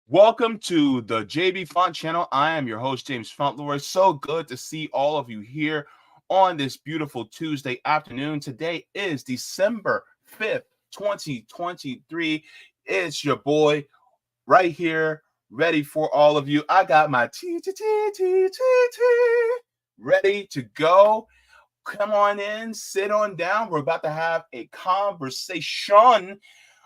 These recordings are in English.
Welcome to the Jaybefaunt channel. I am your host, James Fauntleroy. So good to see all of you here on this beautiful Tuesday afternoon. Today is December 5th, 2023. It's your boy right here, ready for all of you. I got my tea ready to go. Come on in, sit on down. We're about to have a conversation.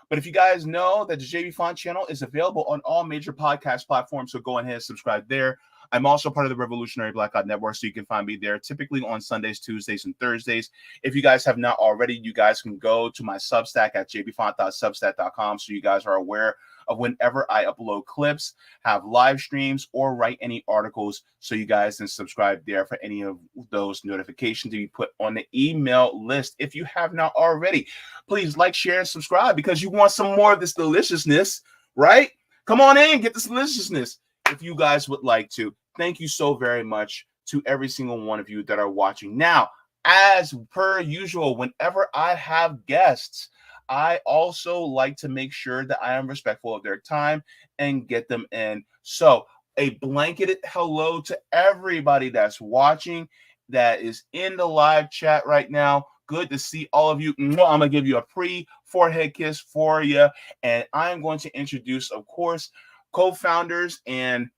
But if you guys know that the Jaybefaunt channel is available on all major podcast platforms, so go ahead and subscribe there. I'm also part of the Revolutionary Blackout Network, so you can find me there typically on Sundays, Tuesdays, and Thursdays. If you guys have not already, you guys can go to my Substack at jaybefaunt.substack.com so you guys are aware of whenever I upload clips, have live streams, or write any articles, so you guys can subscribe there for any of those notifications to be put on the email list. If you have not already, please like, share, and subscribe because you want some more of this deliciousness, right? Come on in, get this deliciousness if you guys would like to. Thank you so very much to every single one of you that are watching. Now, as per usual, whenever I have guests, I also like to make sure that I am respectful of their time and get them in. So a blanketed hello to everybody that's watching, that is in the live chat right now. Good to see all of you. I'm going to give you a pre-forehead kiss for you. And I'm going to introduce, of course, co-founders and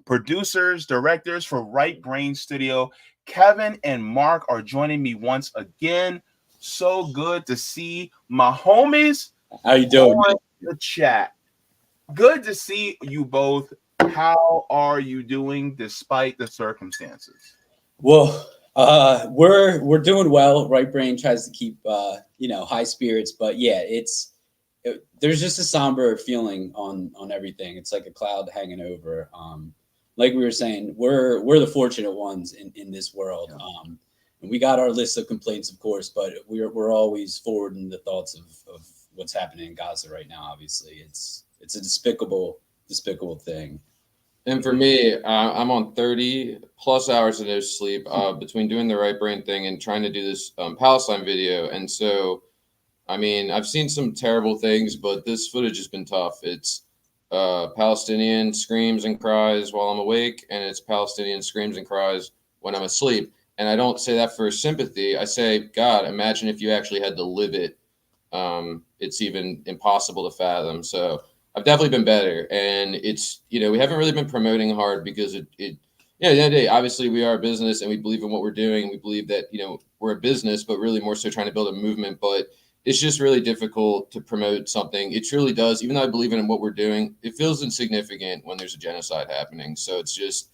producers, directors for Right Brain Studio. Kevin and Mark are joining me once again. So good to see my homies. How you doing? On the chat. Good to see you both. How are you doing despite the circumstances? Well, we're doing well. Right Brain tries to keep high spirits, but yeah, there's just a somber feeling on everything. It's like a cloud hanging over. Like we were saying, we're the fortunate ones in this world. Yeah. And we got our list of complaints, of course, but we're always forwarding the thoughts of what's happening in Gaza right now. Obviously, it's a despicable thing. And for me, I'm on 30 plus hours of no sleep between doing the Right Brain thing and trying to do this Palestine video. And so, I mean, I've seen some terrible things, but this footage has been tough. It's Palestinian screams and cries while I'm awake, and it's Palestinian screams and cries when I'm asleep. And I don't say that for sympathy. I say, God, imagine if you actually had to live it. It's even impossible to fathom. So I've definitely been better. And it's, we haven't really been promoting hard because at the end of the day, obviously we are a business and we believe in what we're doing. And we believe that, we're a business, but really more so trying to build a movement. But it's just really difficult to promote something. It truly does. Even though I believe in what we're doing, it feels insignificant when there's a genocide happening. So it's just,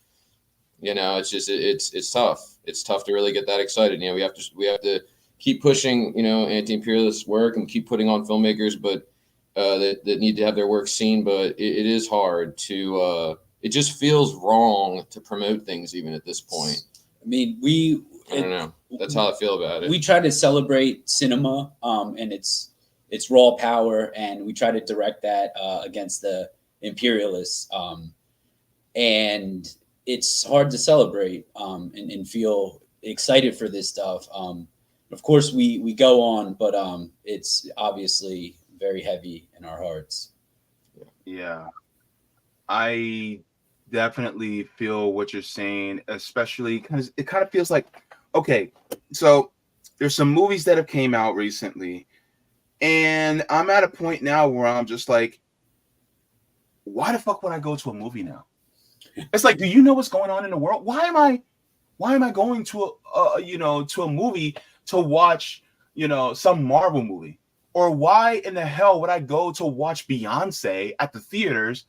it's tough. It's tough to really get that excited. We have to keep pushing, anti-imperialist work and keep putting on filmmakers, but that need to have their work seen. But it is hard to. It just feels wrong to promote things even at this point. I mean, I don't know. That's how I feel about it. We try to celebrate cinema, and its raw power, and we try to direct that against the imperialists, and it's hard to celebrate and feel excited for this stuff. Of course, we go on, but it's obviously very heavy in our hearts. Yeah, I definitely feel what you're saying, especially because it kind of feels like, okay, so there's some movies that have came out recently, and I'm at a point now where I'm just like, why the fuck would I go to a movie now? It's like, do you know what's going on in the world? Why am I going to a movie to watch, some Marvel movie? Or why in the hell would I go to watch Beyonce at the theaters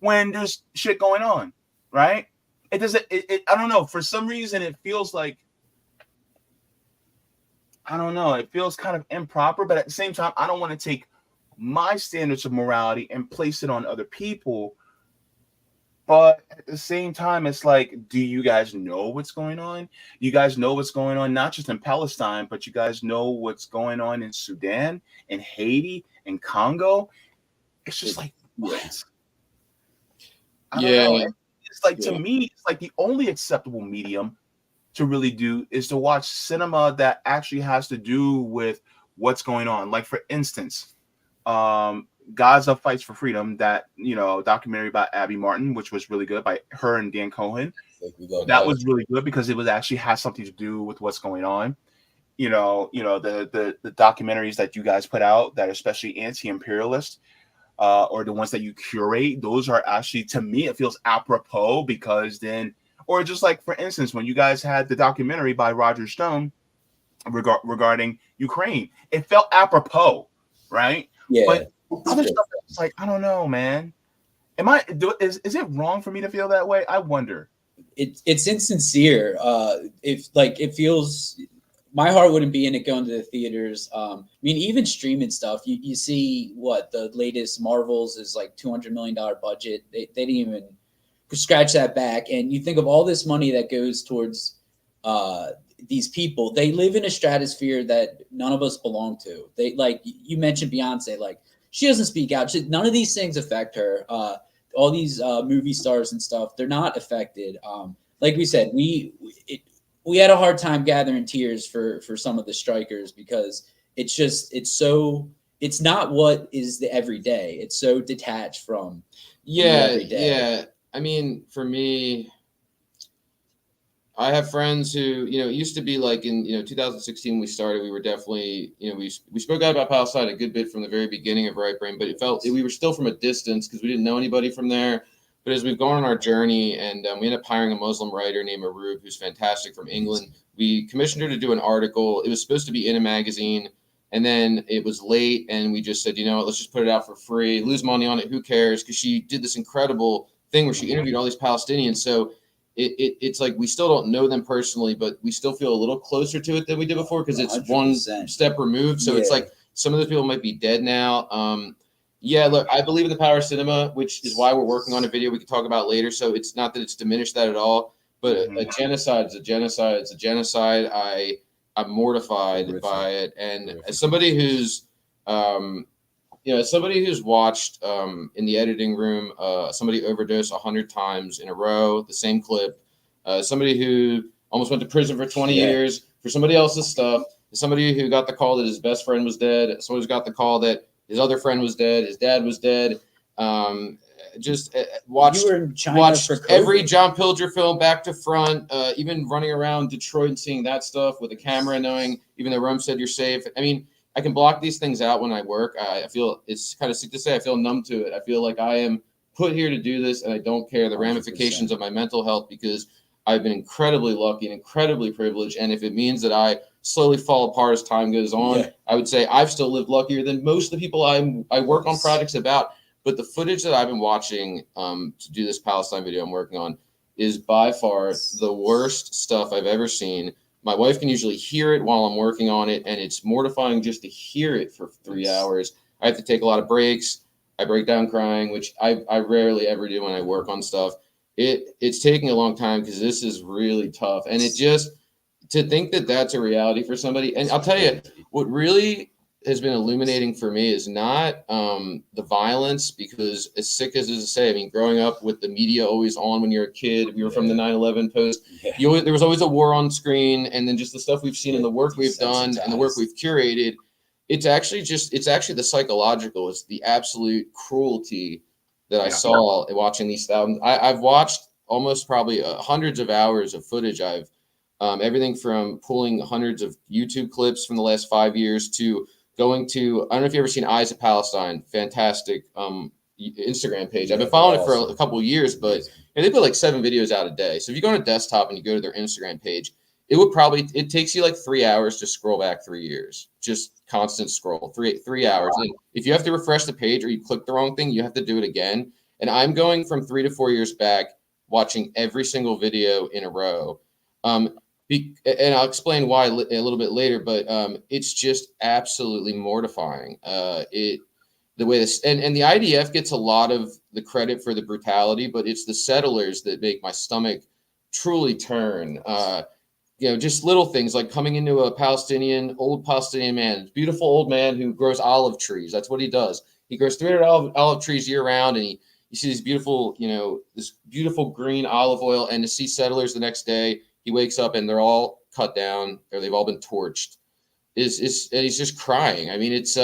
when there's shit going on, right? It doesn't, I don't know. For some reason, it feels like, I don't know. It feels kind of improper, but at the same time, I don't want to take my standards of morality and place it on other people. But at the same time, it's like, do you guys know what's going on? You guys know what's going on, not just in Palestine, but you guys know what's going on in Sudan, in Haiti, in Congo. It's just like, what? I don't know. It's like, to me, it's like the only acceptable medium to really do is to watch cinema that actually has to do with what's going on. Like, for instance, Gaza Fights for Freedom, that documentary by Abby Martin, which was really good, by her and Dan Cohen. That was really good because it was actually has something to do with what's going on. The documentaries that you guys put out that are especially anti-imperialist, or the ones that you curate, those are actually, to me, it feels apropos, because then, or just like, for instance, when you guys had the documentary by Roger Stone regarding Ukraine, it felt apropos, right? Yeah. But other stuff, it's like, I don't know, man. Is it wrong for me to feel that way? I wonder. It's insincere. If like it feels, my heart wouldn't be in it going to the theaters. I mean, even streaming stuff. You see what the latest Marvels is like $200 million budget. They didn't even scratch that back, and you think of all this money that goes towards these people. They live in a stratosphere that none of us belong to. They, like you mentioned Beyonce, like she doesn't speak out. None of these things affect her. All these movie stars and stuff, they're not affected. Like we said, we had a hard time gathering tears for some of the strikers, because it's not what is the everyday. It's so detached from the everyday. Yeah. I mean, for me, I have friends who, it used to be like in, 2016 we started, we were definitely, we spoke out about Palestine a good bit from the very beginning of Right Brain, but it felt we were still from a distance because we didn't know anybody from there. But as we've gone on our journey, and we ended up hiring a Muslim writer named Arub, who's fantastic, from England. We commissioned her to do an article. It was supposed to be in a magazine, and then it was late, and we just said, let's just put it out for free, lose money on it, who cares? Because she did this incredible thing where she interviewed all these Palestinians. So it's like we still don't know them personally, but we still feel a little closer to it than we did before, because it's 100%. One step removed. So it's like some of those people might be dead now. Look, I believe in the power of cinema, which is why we're working on a video we can talk about later. So it's not that it's diminished that at all, but a genocide is a genocide. It's a genocide. I'm mortified by it. And as somebody who's, somebody who's watched in the editing room, somebody overdose 100 times in a row, the same clip, somebody who almost went to prison for 20 years for somebody else's stuff, somebody who got the call that his best friend was dead, somebody who's got the call that his other friend was dead, his dad was dead. Watched every John Pilger film back to front, even running around Detroit and seeing that stuff with a camera, knowing even though Rome said you're safe. I mean, I can block these things out when I work. I feel, it's kind of sick to say, I feel numb to it. I feel like I am put here to do this, and I don't care the ramifications 100%. Of my mental health, because I've been incredibly lucky and incredibly privileged. And if it means that I slowly fall apart as time goes on, I would say I've still lived luckier than most of the people I work on projects about. But the footage that I've been watching to do this Palestine video I'm working on is by far the worst stuff I've ever seen. My wife can usually hear it while I'm working on it, and it's mortifying just to hear it for 3 hours. I have to take a lot of breaks. I break down crying, which I rarely ever do when I work on stuff. It's taking a long time because this is really tough. And it just, to think that that's a reality for somebody. And I'll tell you, what really has been illuminating for me is not the violence, because as sick as it is to say, I mean, growing up with the media always on when you're a kid, we were from the 9/11 post, there was always a war on screen, and then just the stuff we've seen and the work we've done and the work we've curated, it's actually the psychological, it's the absolute cruelty that I saw watching these thousands. I've watched almost probably hundreds of hours of footage. I've everything from pulling hundreds of YouTube clips from the last 5 years to going to, I don't know if you've ever seen Eyes of Palestine, fantastic Instagram page. I've been following it for a couple of years, but they put like 7 videos out a day. So if you go on a desktop and you go to their Instagram page, it takes you like 3 hours to scroll back 3 years, just constant scroll, three hours. And if you have to refresh the page or you click the wrong thing, you have to do it again. And I'm going from 3 to 4 years back, watching every single video in a row. And I'll explain why a little bit later, but it's just absolutely mortifying. The way this, and the IDF gets a lot of the credit for the brutality, but it's the settlers that make my stomach truly turn. Just little things like coming into a old Palestinian man, beautiful old man who grows olive trees. That's what he does. He grows 300 olive trees year round, and you see these beautiful, this beautiful green olive oil, and to see settlers the next day, he wakes up and they're all cut down or they've all been torched. And he's just crying. I mean, it's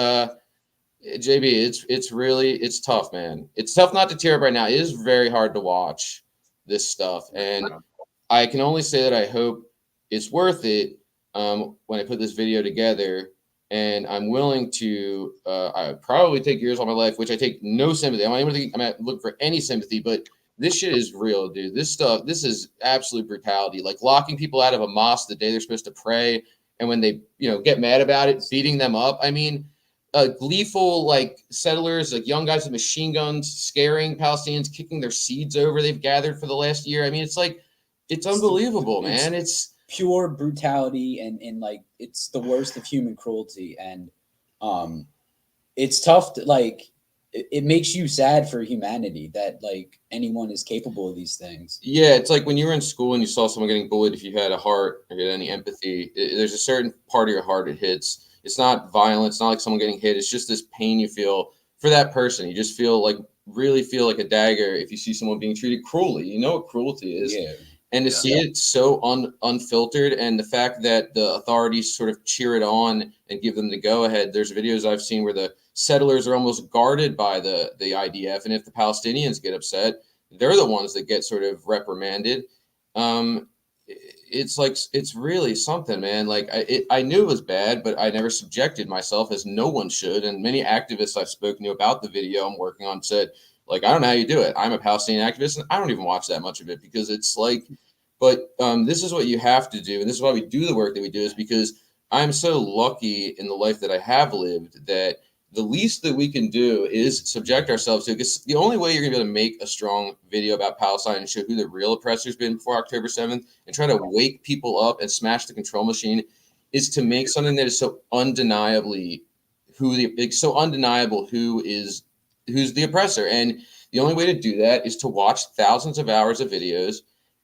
JB, it's tough, man. It's tough not to tear up right now. It is very hard to watch this stuff, and I can only say that I hope it's worth it when I put this video together. And I'm willing to I probably take years of my life, which I take no sympathy. I'm not looking for any sympathy, but this shit is real, dude. This is absolute brutality. Like locking people out of a mosque the day they're supposed to pray, and when they get mad about it, beating them up. I mean, gleeful like settlers, like young guys with machine guns, scaring Palestinians, kicking their seeds over they've gathered for the last year. I mean, it's unbelievable, man. It's pure brutality and like it's the worst of human cruelty, and it's tough to like it makes you sad for humanity that like anyone is capable of these things. Yeah, it's like when you were in school and you saw someone getting bullied, if you had a heart or had any empathy, there's a certain part of your heart it hits. It's not violent. It's not like someone getting hit. It's just this pain you feel for that person. You just really feel like a dagger if you see someone being treated cruelly. You know what cruelty is. Yeah. And to see it so unfiltered, and the fact that the authorities sort of cheer it on and give them the go-ahead. There's videos I've seen where the settlers are almost guarded by the IDF, and if the Palestinians get upset, they're the ones that get sort of reprimanded. It's really something, man. Like I knew it was bad, but I never subjected myself, as no one should. And many activists I've spoken to about the video I'm working on said, like, I don't know how you do it. I'm a Palestinian activist, and I don't even watch that much of it because it's like, but this is what you have to do. And this is why we do the work that we do, is because I'm so lucky in the life that I have lived that the least that we can do is subject ourselves to, because the only way you're going to be able to make a strong video about Palestine and show who the real oppressor's been before October 7th and try to wake people up and smash the control machine is to make something that is so undeniably who's the oppressor. And the only way to do that is to watch thousands of hours of videos,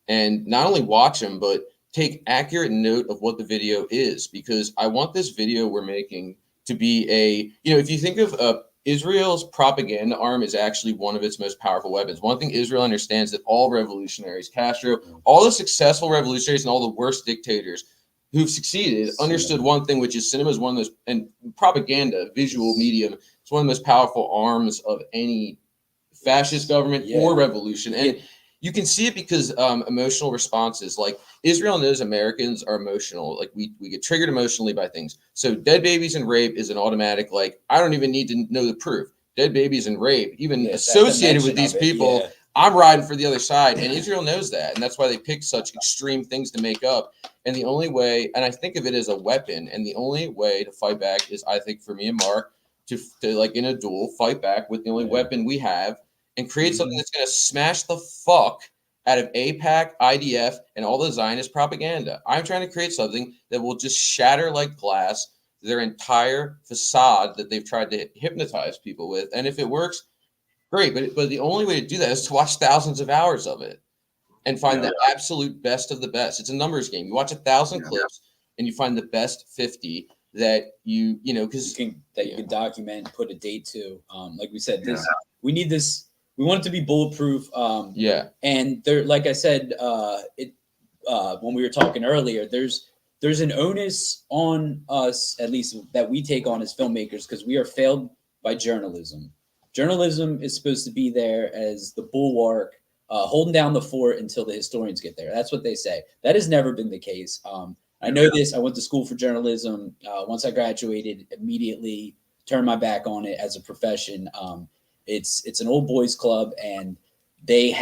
and not only watch them, but take accurate note of what the video is, because I want this video we're making to be if you think of Israel's propaganda arm is actually one of its most powerful weapons. One thing Israel understands, that all revolutionaries, Castro, all the successful revolutionaries and all the worst dictators who've succeeded understood one thing, which is cinema is one of those, and propaganda, visual medium, it's one of the most powerful arms of any fascist government or revolution. And you can see it because emotional responses, like Israel knows Americans are emotional. Like we get triggered emotionally by things. So dead babies and rape is an automatic, like, I don't even need to know the proof. Dead babies and rape, even associated with these people, I'm riding for the other side. And Israel knows that. And that's why they pick such extreme things to make up. And the only way, and I think of it as a weapon, and the only way to fight back is, I think, for me and Mark, to like in a duel, fight back with the only weapon we have, and create something that's going to smash the fuck out of AIPAC, IDF, and all the Zionist propaganda. I'm trying to create something that will just shatter like glass their entire facade that they've tried to hypnotize people with. And if it works, great. But the only way to do that is to watch thousands of hours of it and find the absolute best of the best. It's a numbers game. You watch 1,000 clips and you find the best 50 that you can document, put a date to. Like we said, we need this. We want it to be bulletproof. And there, like I said, when we were talking earlier, there's an onus on us, at least that we take on as filmmakers, because we are failed by journalism. Journalism is supposed to be there as the bulwark, holding down the fort until the historians get there. That's what they say. That has never been the case. I know this. I went to school for journalism. Once I graduated, immediately turned my back on it as a profession. It's an old boys club, and they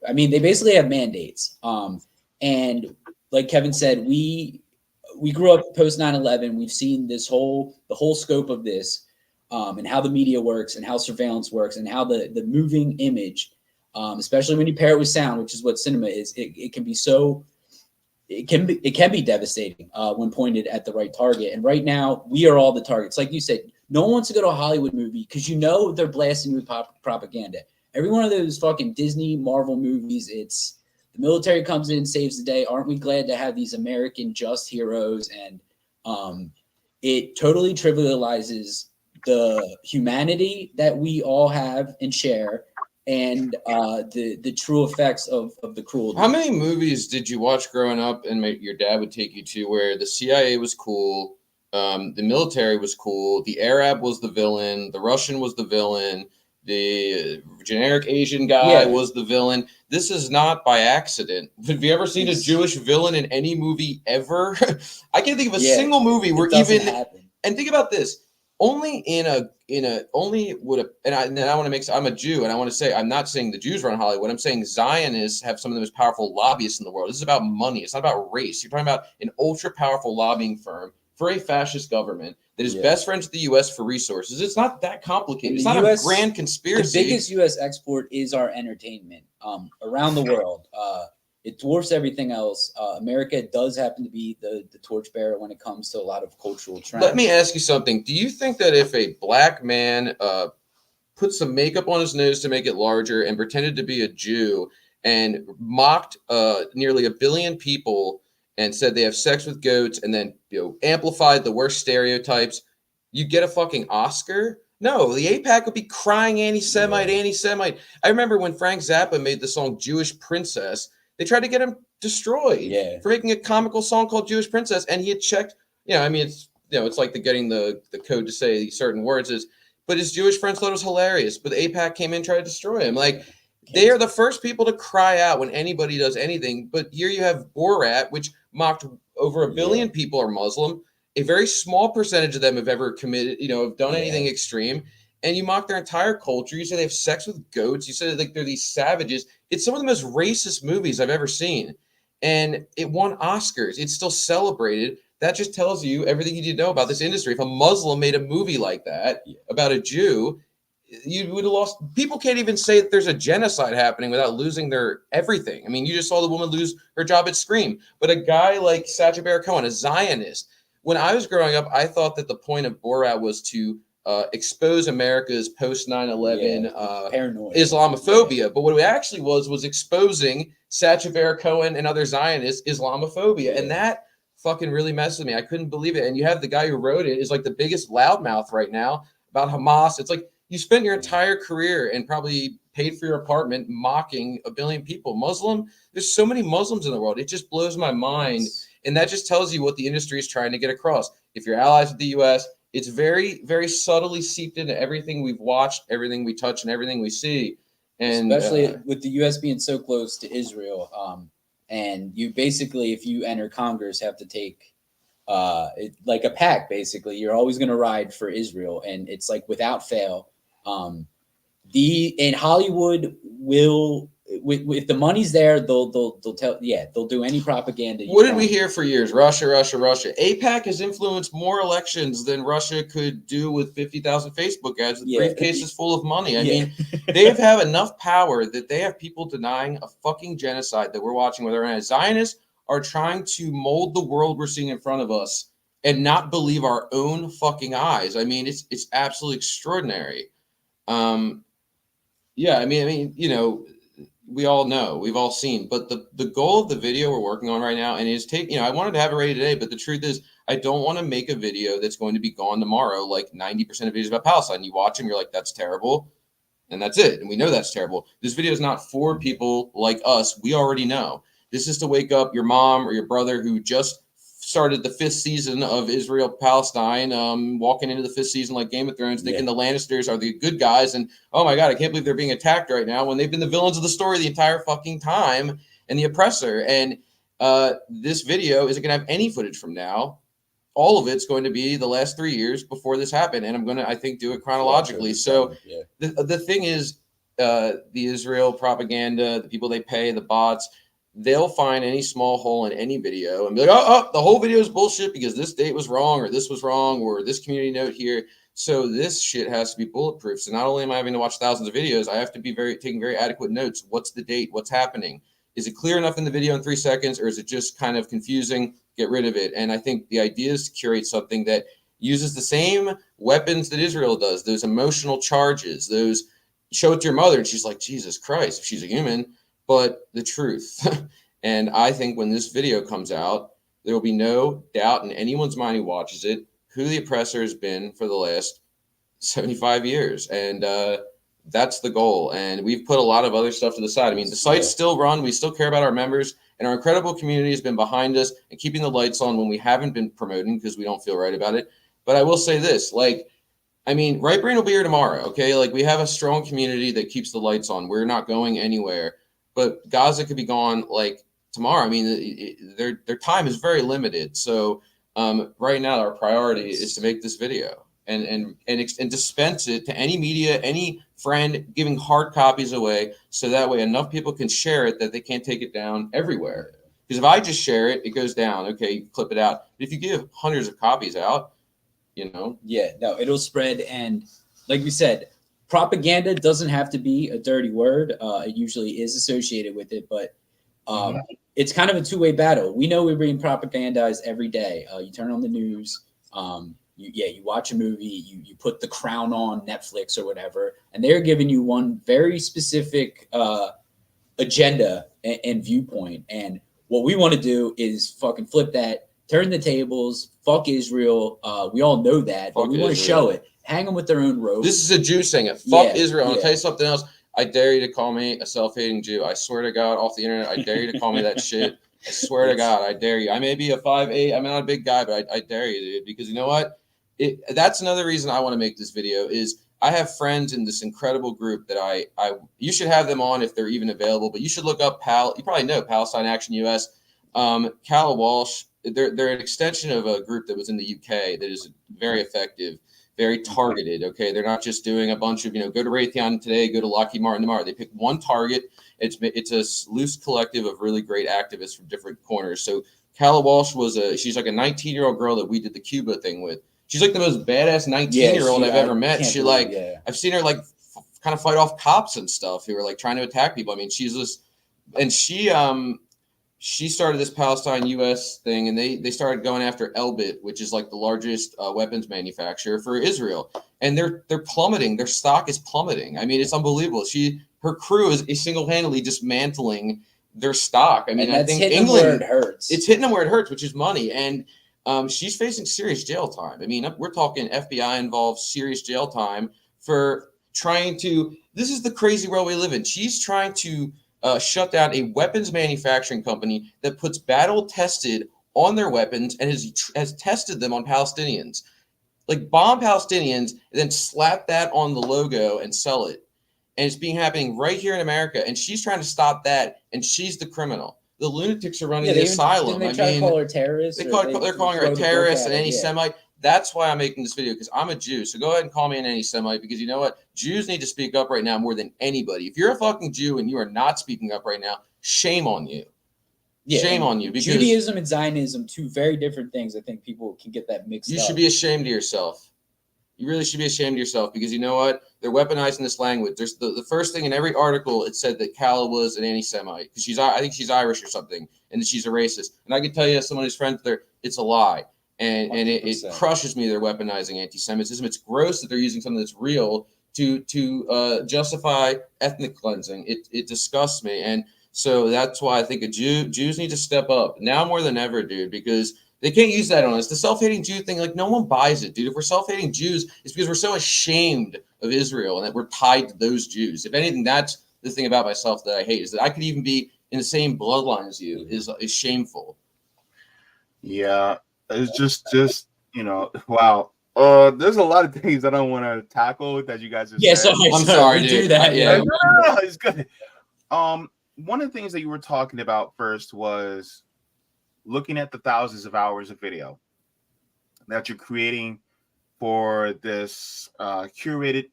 basically have mandates. And like Kevin said, we grew up post 9/11. We've seen the whole scope of this, and how the media works, and how surveillance works, and how the moving image, especially when you pair it with sound, which is what cinema is, it can be devastating when pointed at the right target. And right now, we are all the targets. Like you said, no one wants to go to a Hollywood movie because they're blasting with propaganda. Every one of those fucking Disney, Marvel movies, it's the military comes in, saves the day. Aren't we glad to have these American just heroes? And it totally trivializes the humanity that we all have and share, and the true effects of the cruelty. How many movies did you watch growing up and your dad would take you to where the CIA was cool, The military was cool. The Arab was the villain. The Russian was the villain. The generic Asian guy was the villain. This is not by accident. Have you ever seen a Jewish villain in any movie ever? I can't think of a single movie where even happen. And think about this. Only in a only would a and I want to make, I'm a Jew and I want to say, I'm not saying the Jews run Hollywood. I'm saying Zionists have some of the most powerful lobbyists in the world. This is about money. It's not about race. You're talking about an ultra powerful lobbying firm for a fascist government that is best friends with the U.S. for resources. It's not that complicated. It's not a grand conspiracy. The biggest U.S. export is our entertainment around the world. It dwarfs everything else. America does happen to be the torchbearer when it comes to a lot of cultural trends. Let me ask you something. Do you think that if a black man put some makeup on his nose to make it larger and pretended to be a Jew and mocked nearly 1 billion people and said they have sex with goats and then amplified the worst stereotypes, you get a fucking Oscar? No, the APAC would be crying anti-Semite, anti-Semite. I remember when Frank Zappa made the song Jewish Princess, they tried to get him destroyed for making a comical song called Jewish Princess, and he had checked, I mean, it's it's like getting the code to say certain words but his Jewish friends thought it was hilarious, but the APAC came in and tried to destroy him. Like, they are the first people to cry out when anybody does anything. But here you have Borat, which mocked over 1 billion people are Muslim. A very small percentage of them have ever committed, have done anything extreme. And you mock their entire culture. You say they have sex with goats. You say like they're these savages. It's some of the most racist movies I've ever seen. And it won Oscars. It's still celebrated. That just tells you everything you need to know about this industry. If a Muslim made a movie like that about a Jew, you would have lost. People can't even say that there's a genocide happening without losing their everything. I mean, you just saw the woman lose her job at Scream. But a guy like Sacha Baron Cohen, a Zionist, when I was growing up, I thought that the point of Borat was to expose America's post 9/11 Islamophobia. But what it actually was exposing Sacha Baron Cohen and other Zionists Islamophobia. And that fucking really messed with me. I couldn't believe it. And you have the guy who wrote it is like the biggest loudmouth right now about Hamas. It's like you spent your entire career and probably paid for your apartment mocking 1 billion people. There's so many Muslims in the world. It just blows my mind. And that just tells you what the industry is trying to get across. If you're allies with the U.S., it's very, very subtly seeped into everything we've watched, everything we touch, and everything we see. And especially with the U.S. being so close to Israel. And you basically, if you enter Congress, have to take like a pact, basically. You're always going to ride for Israel. And it's like without fail. And Hollywood will, if the money's there, they'll tell, they'll do any propaganda. What did we hear for years? Russia. APAC has influenced more elections than Russia could do with 50,000 Facebook ads with briefcases full of money. I mean, they have enough power that they have people denying a fucking genocide that we're watching, whether or not Zionists are trying to mold the world we're seeing in front of us and not believe our own fucking eyes. I mean, it's absolutely extraordinary. We all know, we've all seen, but the goal of the video we're working on right now, and is I wanted to have it ready today, but the truth is I don't want to make a video that's going to be gone tomorrow. Like 90% of videos about Palestine, you watch them, you're like, that's terrible. And that's it. And we know that's terrible. This video is not for people like us. We already know. This is to wake up your mom or your brother who just started the 5th season of Israel Palestine, walking into the 5th season like Game of Thrones, thinking the Lannisters are the good guys, and oh my god, I can't believe they're being attacked right now when they've been the villains of the story the entire fucking time and the oppressor. And this video isn't gonna have any footage from now. All of it's going to be the last 3 years before this happened, and I'm gonna, I think, do it chronologically. So the thing is, the Israel propaganda, the people they pay, the bots, they'll find any small hole in any video and be like, oh, the whole video is bullshit because this date was wrong or this was wrong or this community note here. So this shit has to be bulletproof. So not only am I having to watch thousands of videos, I have to be taking very adequate notes. What's the date? What's happening? Is it clear enough in the video in 3 seconds, or is it just kind of confusing? Get rid of it. And I think the idea is to curate something that uses the same weapons that Israel does, those emotional charges, those show it to your mother and she's like, Jesus Christ, if she's a human. But the truth. And I think when this video comes out, there will be no doubt in anyone's mind who watches it who the oppressor has been for the last 75 years. And that's the goal. And we've put a lot of other stuff to the side. I mean, the site's still run. We still care about our members, and our incredible community has been behind us and keeping the lights on when we haven't been promoting because we don't feel right about it. But I will say this, like, I mean, Right Brain will be here tomorrow, okay? Like, we have a strong community that keeps the lights on. We're not going anywhere. But Gaza could be gone, like, tomorrow. I mean, their time is very limited. So right now, our priority is to make this video and dispense it to any media, any friend, giving hard copies away, so that way enough people can share it that they can't take it down everywhere. Because if I just share it, it goes down. Okay, you clip it out. But if you give hundreds of copies out, you know, no, it'll spread. And like we said, propaganda doesn't have to be a dirty word. It usually is associated with it, but it's kind of a two-way battle. We know we're being propagandized every day. You turn on the news, you watch a movie, you put The Crown on Netflix or whatever, and they're giving you one very specific agenda and viewpoint. And what we want to do is fucking flip that, turn the tables, fuck Israel. We all know that, but we want to show it. Hang them with their own rope. This is a Jew saying it. Fuck Israel. I'll tell you something else. I dare you to call me a self-hating Jew. I swear to God, off the internet, I dare you to call me that shit. I swear to God, I dare you. I may be a 5'8". I'm not a big guy, but I dare you, dude. Because you know what? That's another reason I want to make this video is I have friends in this incredible group that you should have them on if they're even available, but you should look up you probably know Palestine Action US. Cal Walsh, they're an extension of a group that was in the UK that is very effective, very targeted. Okay, they're not just doing a bunch of, go to Raytheon today, go to Lockheed Martin tomorrow. They pick one target. It's a loose collective of really great activists from different corners. So Cal Walsh she's like a 19-year-old girl that we did the Cuba thing with. She's like the most badass 19-year-old I've ever met. She I've seen her kind of fight off cops and stuff who were like trying to attack people. I mean, she's this, and she started this Palestine U.S. thing, and they started going after Elbit, which is like the largest weapons manufacturer for Israel, and they're plummeting. Their stock is plummeting. I mean, it's unbelievable. Her crew is single-handedly dismantling their stock. I mean, and I think England, where it hurts. It's hitting them where it hurts, which is money, and she's facing serious jail time. I mean, we're talking FBI involved, serious jail time for trying to. This is the crazy world we live in. She's trying to shut down a weapons manufacturing company that puts battle tested on their weapons and has tested them on Palestinians. Like, bomb Palestinians and then slap that on the logo and sell it. And it's happening right here in America. And she's trying to stop that. And she's the criminal. The lunatics are running the asylum. Didn't they try to call her terrorist? They're calling her a terrorist and anti-Semite. That's why I'm making this video, because I'm a Jew. So go ahead and call me an anti-Semite, because you know what? Jews need to speak up right now more than anybody. If you're a fucking Jew and you are not speaking up right now, shame on you. Yeah, shame on you. Because Judaism and Zionism, two very different things. I think people can get that mixed up. You should be ashamed of yourself. You really should be ashamed of yourself, because you know what? They're weaponizing this language. There's the first thing in every article, it said that Cal was an anti-Semite, because I think she's Irish or something, and that she's a racist. And I can tell you, as someone who's friends with her, it's a lie. And it crushes me they're weaponizing anti-Semitism. It's gross that they're using something that's real to justify ethnic cleansing. It disgusts me. And so that's why I think Jews need to step up now more than ever, dude, because they can't use that on us. The self-hating Jew thing, like, no one buys it, dude. If we're self-hating Jews, it's because we're so ashamed of Israel and that we're tied to those Jews. If anything, that's the thing about myself that I hate, is that I could even be in the same bloodline as you is shameful. Yeah. It's just wow. There's a lot of things I don't want to tackle that you guys have said. I'm sorry, dude. Do that. Yeah, no, it's good. One of the things that you were talking about first was looking at the thousands of hours of video that you're creating for this curated,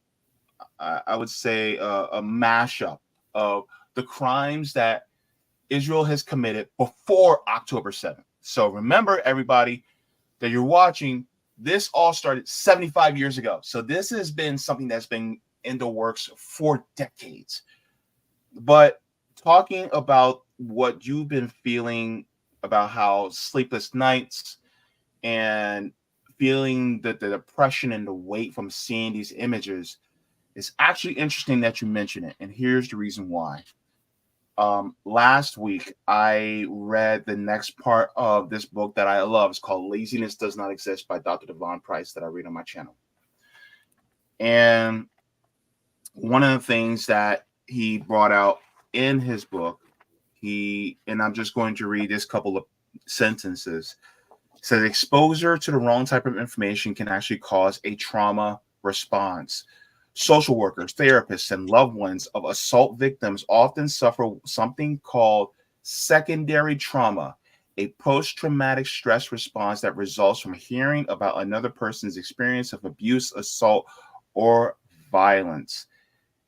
I would say, a mashup of the crimes that Israel has committed before October 7th. So remember, everybody, that you're watching, this all started 75 years ago. So this has been something that's been in the works for decades. But talking about what you've been feeling about how sleepless nights and feeling the depression and the weight from seeing these images, it's actually interesting that you mention it. And here's the reason why. Last week, I read the next part of this book that I love. It's called Laziness Does Not Exist by Dr. Devon Price, that I read on my channel. And one of the things that he brought out in his book, and I'm just going to read this couple of sentences. It says exposure to the wrong type of information can actually cause a trauma response. Social workers, therapists, and loved ones of assault victims often suffer something called secondary trauma, a post-traumatic stress response that results from hearing about another person's experience of abuse, assault, or violence.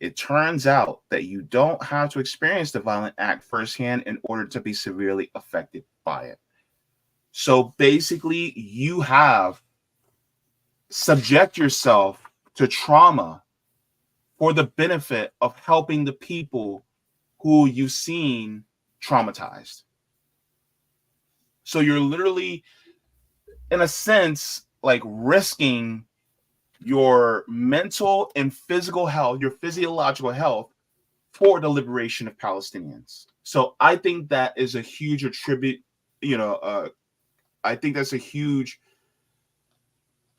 It turns out that you don't have to experience the violent act firsthand in order to be severely affected by it. So basically, you have subject yourself to trauma for the benefit of helping the people who you've seen traumatized. So you're literally, in a sense, like risking your mental and physical health, your physiological health, for the liberation of Palestinians. So I think that is a huge attribute, I think that's a huge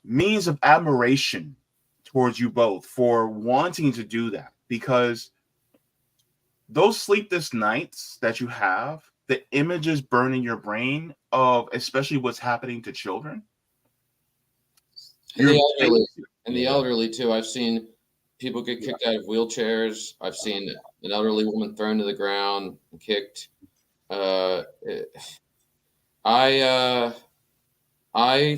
means of admiration towards you both for wanting to do that, because those sleepless nights that you have, the images burn in your brain of especially what's happening to children. And the elderly too. I've seen people get kicked out of wheelchairs. I've seen an elderly woman thrown to the ground and kicked. I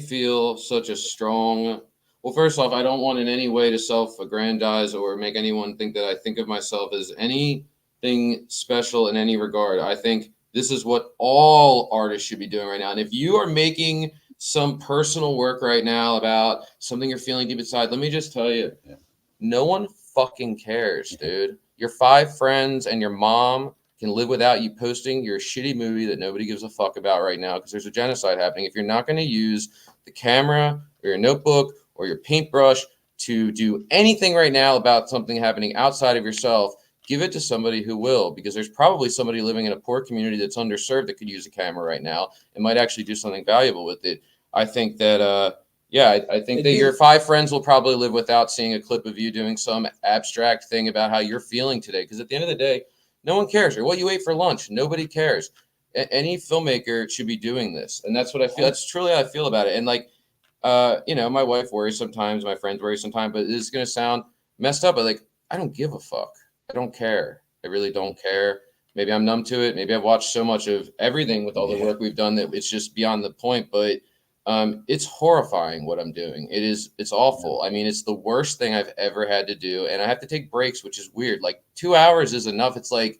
feel such a strong. Well, first off, I don't want in any way to self-aggrandize or make anyone think that I think of myself as anything special in any regard. I think this is what all artists should be doing right now. And if you are making some personal work right now about something you're feeling deep inside, let me just tell you, no one fucking cares, dude. Your 5 friends and your mom can live without you posting your shitty movie that nobody gives a fuck about right now because there's a genocide happening. If you're not going to use the camera or your notebook or your paintbrush to do anything right now about something happening outside of yourself, give it to somebody who will, because there's probably somebody living in a poor community that's underserved that could use a camera right now and might actually do something valuable with it. I think that, I think that your 5 friends will probably live without seeing a clip of you doing some abstract thing about how you're feeling today. Because at the end of the day, no one cares. Or what you ate for lunch, nobody cares. Any filmmaker should be doing this. And that's what I feel. That's truly how I feel about it. And like, my wife worries sometimes, my friends worry sometimes, but it's going to sound messed up. But like, I don't give a fuck. I don't care. I really don't care. Maybe I'm numb to it. Maybe I've watched so much of everything with all the work we've done that it's just beyond the point. But it's horrifying what I'm doing. It's awful. I mean, it's the worst thing I've ever had to do. And I have to take breaks, which is weird. Like 2 hours is enough. It's like,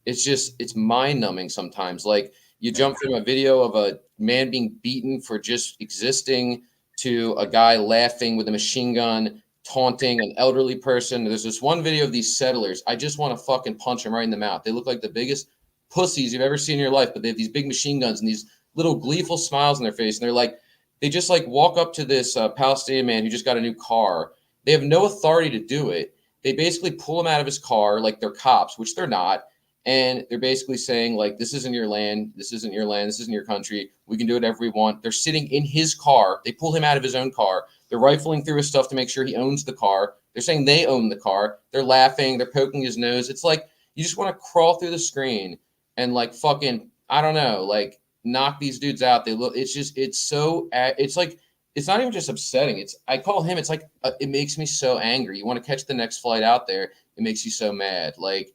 it's mind numbing sometimes. Like you jump from a video of a man being beaten for just existing to a guy laughing with a machine gun, taunting an elderly person. There's this one video of these settlers. I just want to fucking punch them right in the mouth. They look like the biggest pussies you've ever seen in your life, but they have these big machine guns and these little gleeful smiles on their face. And they're like, they just like walk up to this Palestinian man who just got a new car. They have no authority to do it. They basically pull him out of his car like they're cops, which they're not. And they're basically saying like, this isn't your land. This isn't your land. This isn't your country. We can do whatever we want. They're sitting in his car. They pull him out of his own car. They're rifling through his stuff to make sure he owns the car. They're saying they own the car. They're laughing. They're poking his nose. It's like, you just want to crawl through the screen and like fucking, I don't know, like knock these dudes out. They look, it's just, it's so, it's like, it's not even just upsetting. I call him, it's like, it makes me so angry. You want to catch the next flight out there. It makes you so mad. Like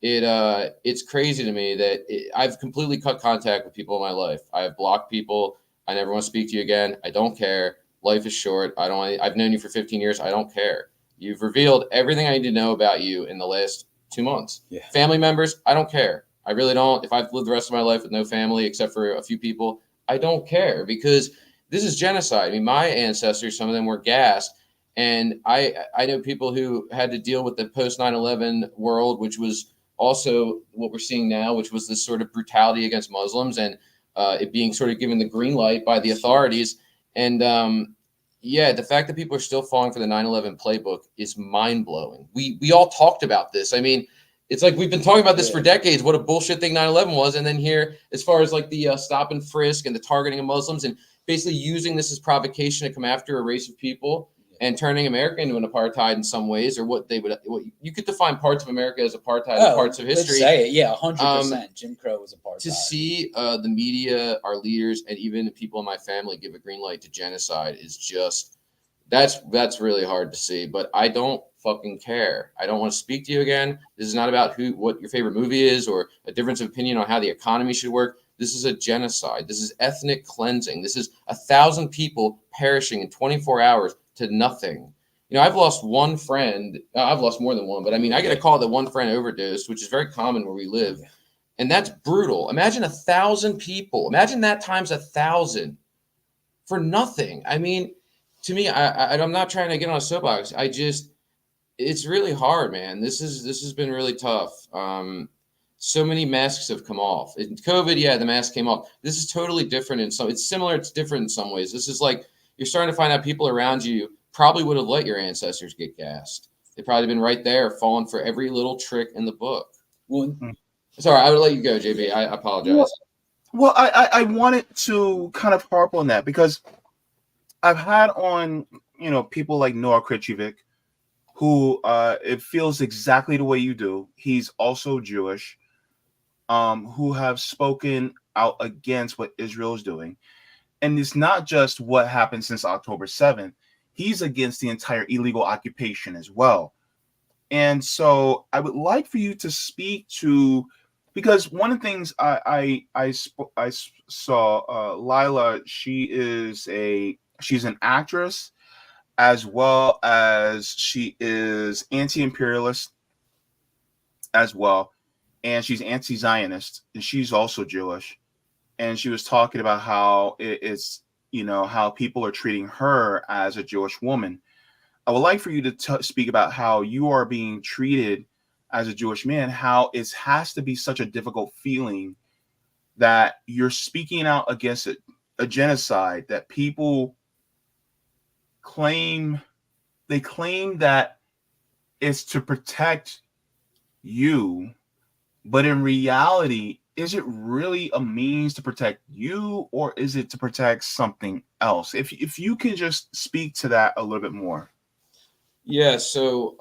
it's crazy to me that I've completely cut contact with people in my life. I have blocked people. I never want to speak to you again. I don't care. Life is short. I've known you for 15 years. I don't care. You've revealed everything I need to know about you in the last 2 months. Yeah. Family members, I don't care. I really don't. If I've lived the rest of my life with no family except for a few people, I don't care because this is genocide. I mean, my ancestors, some of them were gassed. And I know people who had to deal with the post 9/11 world, which was also what we're seeing now, which was this sort of brutality against Muslims and it being sort of given the green light by the authorities. And the fact that people are still falling for the 9/11 playbook is mind blowing. We all talked about this. I mean, it's like we've been talking about this for decades, what a bullshit thing 9/11 was. And then here, as far as like the stop and frisk and the targeting of Muslims and basically using this as provocation to come after a race of people. and turning America into an apartheid in some ways, or what you could define parts of America as apartheid, parts of history. Let's say it, yeah, 100%. Jim Crow was apartheid. To see the media, our leaders, and even people in my family give a green light to genocide is just that's really hard to see. But I don't fucking care. I don't want to speak to you again. This is not about what your favorite movie is or a difference of opinion on how the economy should work. This is a genocide. This is ethnic cleansing. This is 1,000 people perishing in 24 hours to nothing. You know, I've lost one friend. I've lost more than one, but I mean, I get a call that one friend overdosed, which is very common where we live. And that's brutal. Imagine 1,000 people. Imagine that times 1,000 for nothing. I mean, to me, I'm not trying to get on a soapbox. It's really hard, man. This has been really tough. So many masks have come off. In COVID, yeah, the mask came off. This is totally different it's similar, it's different in some ways. This is like you're starting to find out people around you probably would have let your ancestors get gassed. They've probably been right there, falling for every little trick in the book. Well, sorry, I would let you go, JB. I apologize. Well, I wanted to kind of harp on that because I've had on, people like Noah Krichevik, who it feels exactly the way you do. He's also Jewish, who have spoken out against what Israel is doing. And it's not just what happened since October 7th. He's against the entire illegal occupation as well. And so I would like for you to speak to, because one of the things I saw, Lila, she's an actress, as well as she is anti-imperialist as well. And she's anti-Zionist, and she's also Jewish. And she was talking about how it's, how people are treating her as a Jewish woman. I would like for you to speak about how you are being treated as a Jewish man, how it has to be such a difficult feeling that you're speaking out against a genocide that people claim that it's to protect you, but in reality, is it really a means to protect you, or is it to protect something else? If you can just speak to that a little bit more. Yeah, so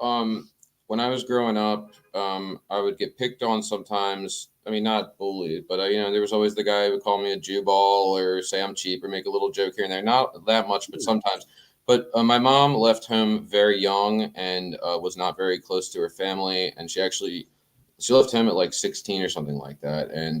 when I was growing up, I would get picked on sometimes. I mean, not bullied, but there was always the guy who would call me a Jew ball or say I'm cheap or make a little joke here and there. Not that much, but sometimes. But my mom left home very young and was not very close to her family, and she left home at like 16 or something like that, and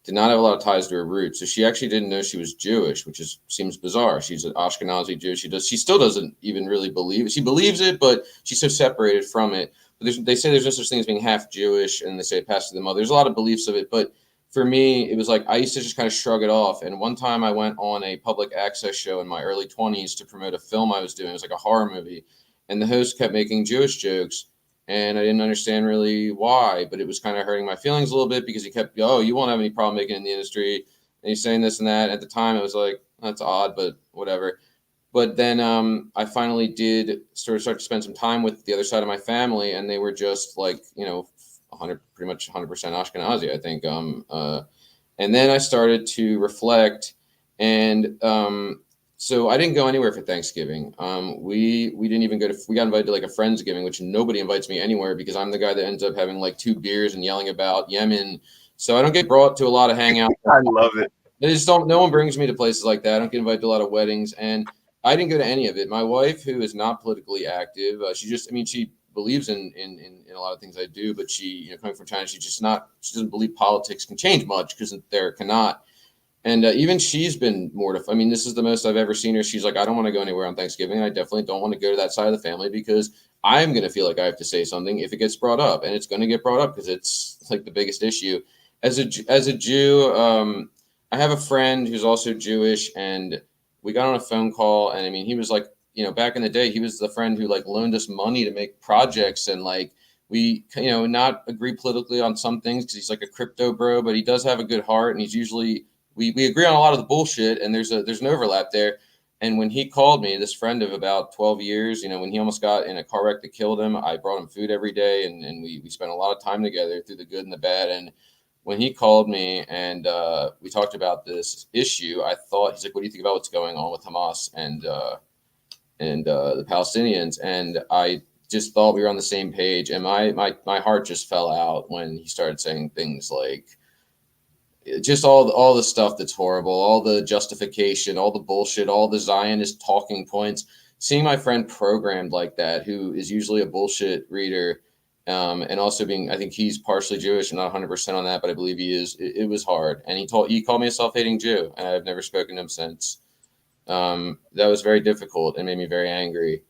did not have a lot of ties to her roots. So she actually didn't know she was Jewish, which seems bizarre. She's an Ashkenazi Jew. She still doesn't even really believe it. She believes it, but she's so separated from it. But they say there's no such thing as being half Jewish, and they say it passed to the mother. There's a lot of beliefs of it, but for me, it was like I used to just kind of shrug it off. And one time I went on a public access show in my early 20s to promote a film I was doing. It was like a horror movie, and the host kept making Jewish jokes. And I didn't understand really why, but it was kind of hurting my feelings a little bit because he kept, you won't have any problem making it in the industry. And he's saying this and that. At the time, I was like, that's odd, but whatever. But then I finally did start to spend some time with the other side of my family, and they were just like, pretty much 100% Ashkenazi, I think. And then I started to reflect, and so I didn't go anywhere for Thanksgiving. We didn't even we got invited to like a Friendsgiving, which nobody invites me anywhere because I'm the guy that ends up having like 2 beers and yelling about Yemen. So I don't get brought to a lot of hangouts. I love it. No one brings me to places like that. I don't get invited to a lot of weddings, and I didn't go to any of it. My wife, who is not politically active, she believes in a lot of things I do, but she, coming from China, she doesn't believe politics can change much because there cannot. And even she's been mortified. I mean, this is the most I've ever seen her. She's like, I don't want to go anywhere on Thanksgiving. And I definitely don't want to go to that side of the family because I'm going to feel like I have to say something if it gets brought up. And it's going to get brought up because it's like the biggest issue. As a Jew, I have a friend who's also Jewish, and we got on a phone call. And I mean, he was like, back in the day, he was the friend who like loaned us money to make projects, and like we, not agree politically on some things because he's like a crypto bro, but he does have a good heart, and he's usually we agree on a lot of the bullshit, and there's an overlap there. And when he called me, this friend of about 12 years, when he almost got in a car wreck that killed him, I brought him food every day, and we spent a lot of time together through the good and the bad. And when he called me and we talked about this issue, I thought, he's like, what do you think about what's going on with Hamas? And the Palestinians. And I just thought we were on the same page. And my heart just fell out when he started saying things like, just all the stuff that's horrible, all the justification, all the bullshit, all the Zionist talking points. Seeing my friend programmed like that, who is usually a bullshit reader, and also I think he's partially Jewish. I'm not 100% on that, but I believe he is. It was hard, and he called me a self-hating Jew, and I've never spoken to him since. That was very difficult and made me very angry.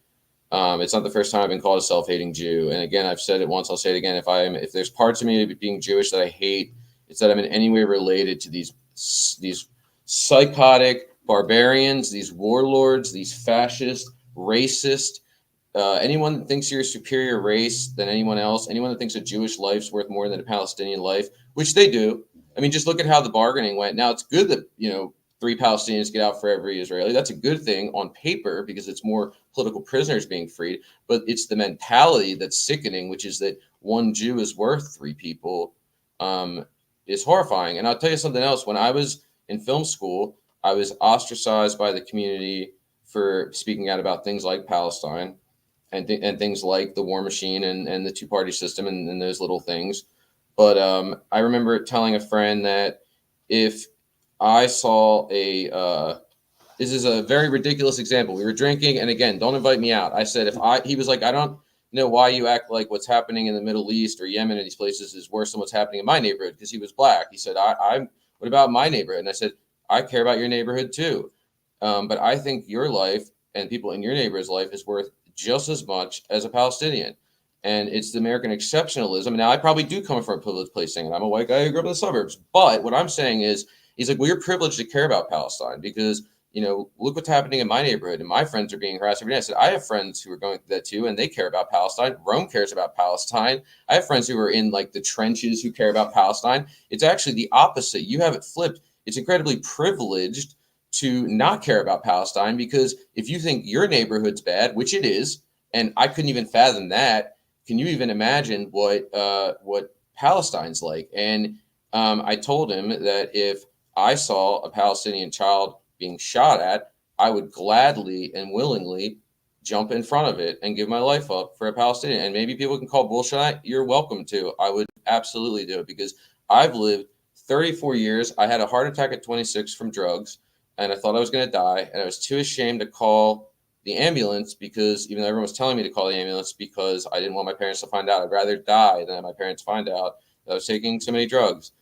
It's not the first time I've been called a self-hating Jew, and again, I've said it once, I'll say it again. If there's parts of me being Jewish that I hate, it's that I'm in any way related to these psychotic barbarians, these warlords, these fascist, racist, anyone that thinks you're a superior race than anyone else, anyone that thinks a Jewish life's worth more than a Palestinian life, which they do. I mean, just look at how the bargaining went. Now, it's good that, 3 Palestinians get out for every Israeli. That's a good thing on paper because it's more political prisoners being freed. But it's the mentality that's sickening, which is that 1 Jew is worth 3 people. Is horrifying. And I'll tell you something else. When I was in film school, I was ostracized by the community for speaking out about things like Palestine and things like the war machine and the 2-party system and those little things. But I remember telling a friend that if I saw this is a very ridiculous example. We were drinking, and again, don't invite me out. I said, he was like, I don't know why you act like what's happening in the Middle East or Yemen and these places is worse than what's happening in my neighborhood, because he was black. He said, what about my neighborhood? And I said, I care about your neighborhood too. But I think your life and people in your neighborhood's life is worth just as much as a Palestinian. And it's the American exceptionalism. Now, I probably do come from a privileged place saying I'm a white guy who grew up in the suburbs. But what I'm saying is, he's like, well, you're privileged to care about Palestine because look what's happening in my neighborhood, and my friends are being harassed every day. I said, I have friends who are going through that too, and they care about Palestine. Rome cares about Palestine. I have friends who are in like the trenches who care about Palestine. It's actually the opposite. You have it flipped. It's incredibly privileged to not care about Palestine, because if you think your neighborhood's bad, which it is, and I couldn't even fathom that, can you even imagine what Palestine's like? And I told him that if I saw a Palestinian child being shot at, I would gladly and willingly jump in front of it and give my life up for a Palestinian. And maybe people can call bullshit. You're welcome to. I would absolutely do it, because I've lived 34 years. I had a heart attack at 26 from drugs, and I thought I was going to die. And I was too ashamed to call the ambulance, because even though everyone was telling me to call the ambulance, because I didn't want my parents to find out. I'd rather die than have my parents find out that I was taking so many drugs.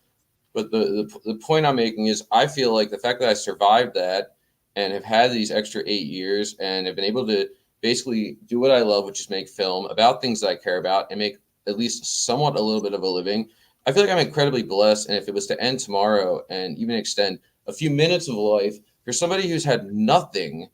But the point I'm making is, I feel like the fact that I survived that and have had these extra 8 years and have been able to basically do what I love, which is make film about things that I care about and make at least somewhat a little bit of a living, I feel like I'm incredibly blessed. And if it was to end tomorrow and even extend a few minutes of life for somebody who's had nothing,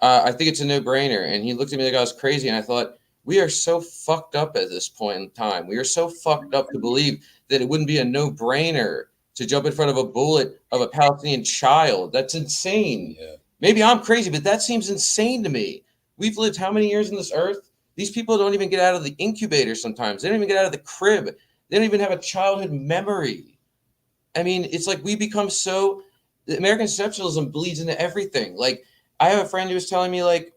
I think it's a no-brainer. And he looked at me like I was crazy. And I thought, we are so fucked up at this point in time. We are so fucked up to believe that it wouldn't be a no-brainer to jump in front of a bullet of a Palestinian child. That's insane. Yeah. Maybe I'm crazy, but that seems insane to me. We've lived how many years on this earth? These people don't even get out of the incubator sometimes. They don't even get out of the crib. They don't even have a childhood memory. I mean, it's like we become so... American exceptionalism bleeds into everything. Like, I have a friend who was telling me, like,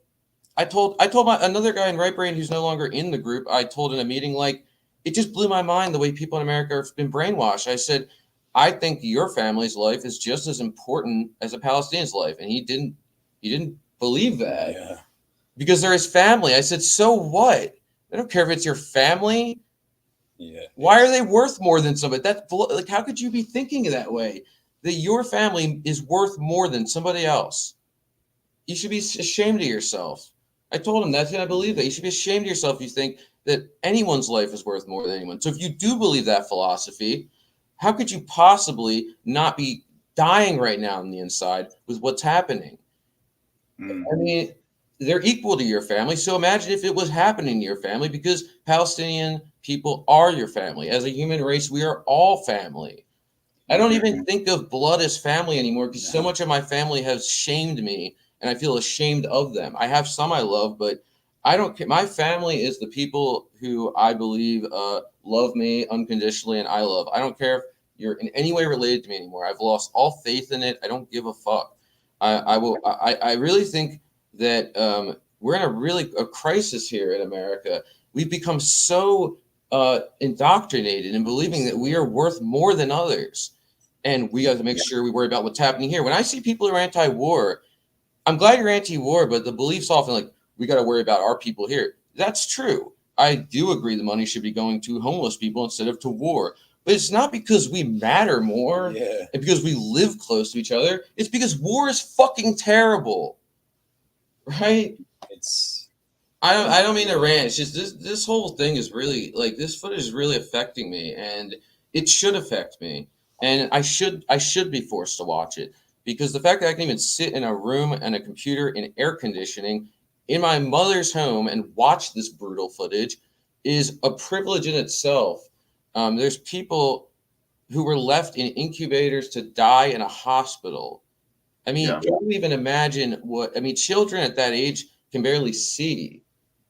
I told another guy in Right Brain who's no longer in the group, I told in a meeting, like, it just blew my mind the way people in America have been brainwashed. I said, I think your family's life is just as important as a Palestinian's life. And he didn't believe that. Yeah. Because they're his family. I said, so what? I don't care if it's your family. Yeah. Why are they worth more than somebody? That's like, how could you be thinking that way? That your family is worth more than somebody else. You should be ashamed of yourself. I told him that's going to believe that. You should be ashamed of yourself if you think that anyone's life is worth more than anyone. So if you do believe that philosophy, how could you possibly not be dying right now on the inside with what's happening? I mean, they're equal to your family. So imagine if it was happening to your family, because Palestinian people are your family. As a human race, we are all family. I don't even think of blood as family anymore, because so much of my family has shamed me, and I feel ashamed of them. I have some I love, but I don't care. My family is the people who I believe love me unconditionally, and I love. I don't care if you're in any way related to me anymore. I've lost all faith in it. I don't give a fuck. I really think that we're in a crisis here in America. We've become so indoctrinated in believing that we are worth more than others. And we got to make sure we worry about what's happening here. When I see people who are anti-war, I'm glad you're anti-war, but the belief's often like, we got to worry about our people here. That's true. I do agree the money should be going to homeless people instead of to war. But it's not because we matter more and because we live close to each other. It's because war is fucking terrible. Right? I don't mean to rant. It's just this whole thing is really like, this footage is really affecting me, and it should affect me. And I should be forced to watch it, because the fact that I can even sit in a room and a computer in air conditioning in my mother's home and watch this brutal footage is a privilege in itself. There's people who were left in incubators to die in a hospital. I mean, can you even imagine children at that age can barely see.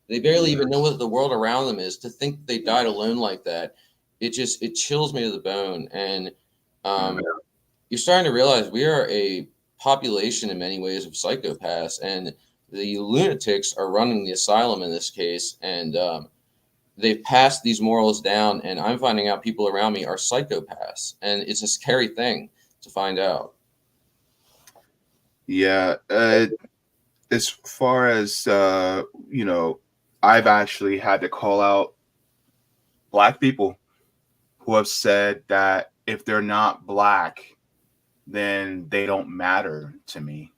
They barely even know what the world around them is. To think they died alone like that, it chills me to the bone. And you're starting to realize we are a population in many ways of psychopaths, and the lunatics are running the asylum in this case. And they've passed these morals down, and I'm finding out people around me are psychopaths, and it's a scary thing to find out. Yeah. As far as, I've actually had to call out Black people who have said that if they're not Black, then they don't matter to me.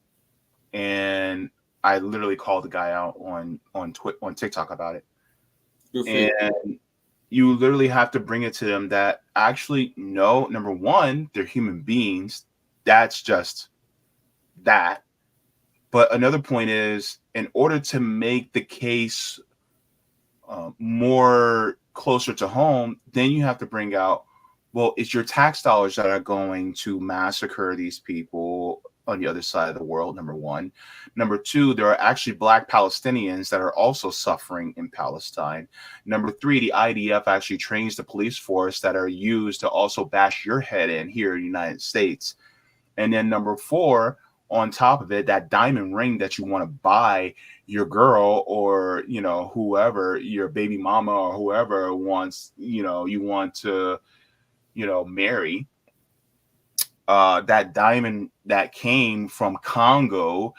And I literally called the guy out on TikTok about it. And you literally have to bring it to them that actually, no, number one, they're human beings. That's just that. But another point is, in order to make the case more closer to home, then you have to bring out, well, it's your tax dollars that are going to massacre these people on the other side of the world, number one. Number two, there are actually Black Palestinians that are also suffering in Palestine. Number three, the IDF actually trains the police force that are used to also bash your head in here in the United States. And then number four, on top of it, that diamond ring that you want to buy your girl, or, whoever, your baby mama or whoever wants, you want to, marry, that diamond that came from Congo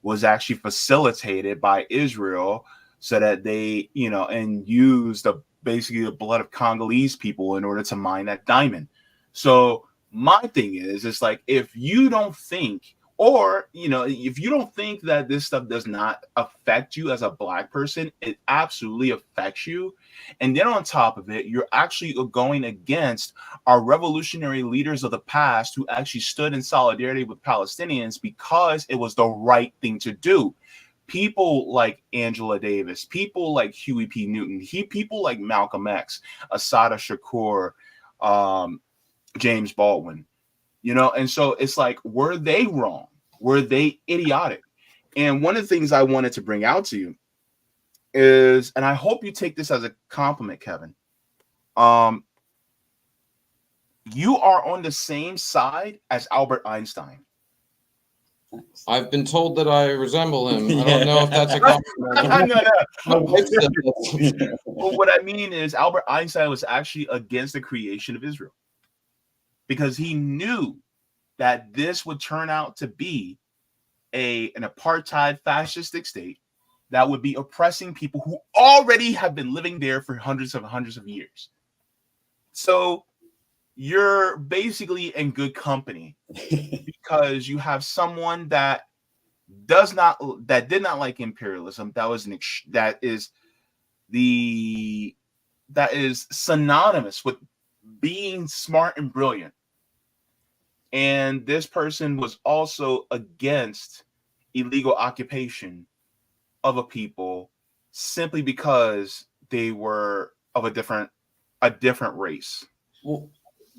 was actually facilitated by Israel so that they, and used basically the blood of Congolese people in order to mine that diamond. So my thing is, it's like, if you don't think, or, if you don't think that this stuff does not affect you as a Black person, it absolutely affects you. And then on top of it, you're actually going against our revolutionary leaders of the past who actually stood in solidarity with Palestinians because it was the right thing to do. People like Angela Davis, people like Huey P. Newton, people like Malcolm X, Assata Shakur, James Baldwin. And so it's like, were they wrong? Were they idiotic? And one of the things I wanted to bring out to you is, and I hope you take this as a compliment, Kevin, you are on the same side as Albert Einstein. I've been told that I resemble him. I don't know if that's a compliment. No. Well, what I mean is, Albert Einstein was actually against the creation of Israel because he knew that this would turn out to be an apartheid fascistic state that would be oppressing people who already have been living there for hundreds of years. So you're basically in good company because you have someone that did not like imperialism. That is synonymous with being smart and brilliant. And this person was also against illegal occupation of a people simply because they were of a different race. Well,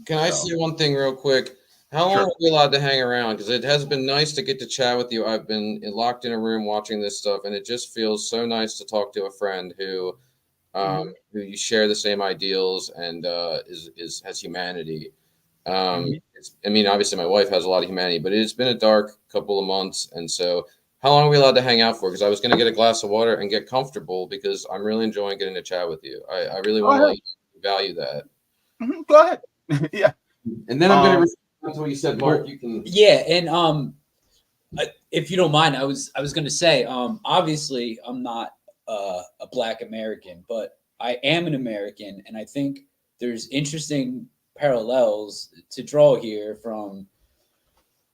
can I say one thing real quick? How long are we allowed to hang around? Because it has been nice to get to chat with you. I've been locked in a room watching this stuff, and it just feels so nice to talk to a friend who you share the same ideals and has humanity. Obviously my wife has a lot of humanity, but it's been a dark couple of months. And so how long are we allowed to hang out for? Because I was going to get a glass of water and get comfortable because I'm really enjoying getting to chat with you. I really want to let you value that. Go ahead. Yeah. And then I'm going to respond to what you said, Mark. You can. Yeah, and if you don't mind, I was going to say, obviously, I'm not a Black American, but I am an American, and I think there's interesting parallels to draw here from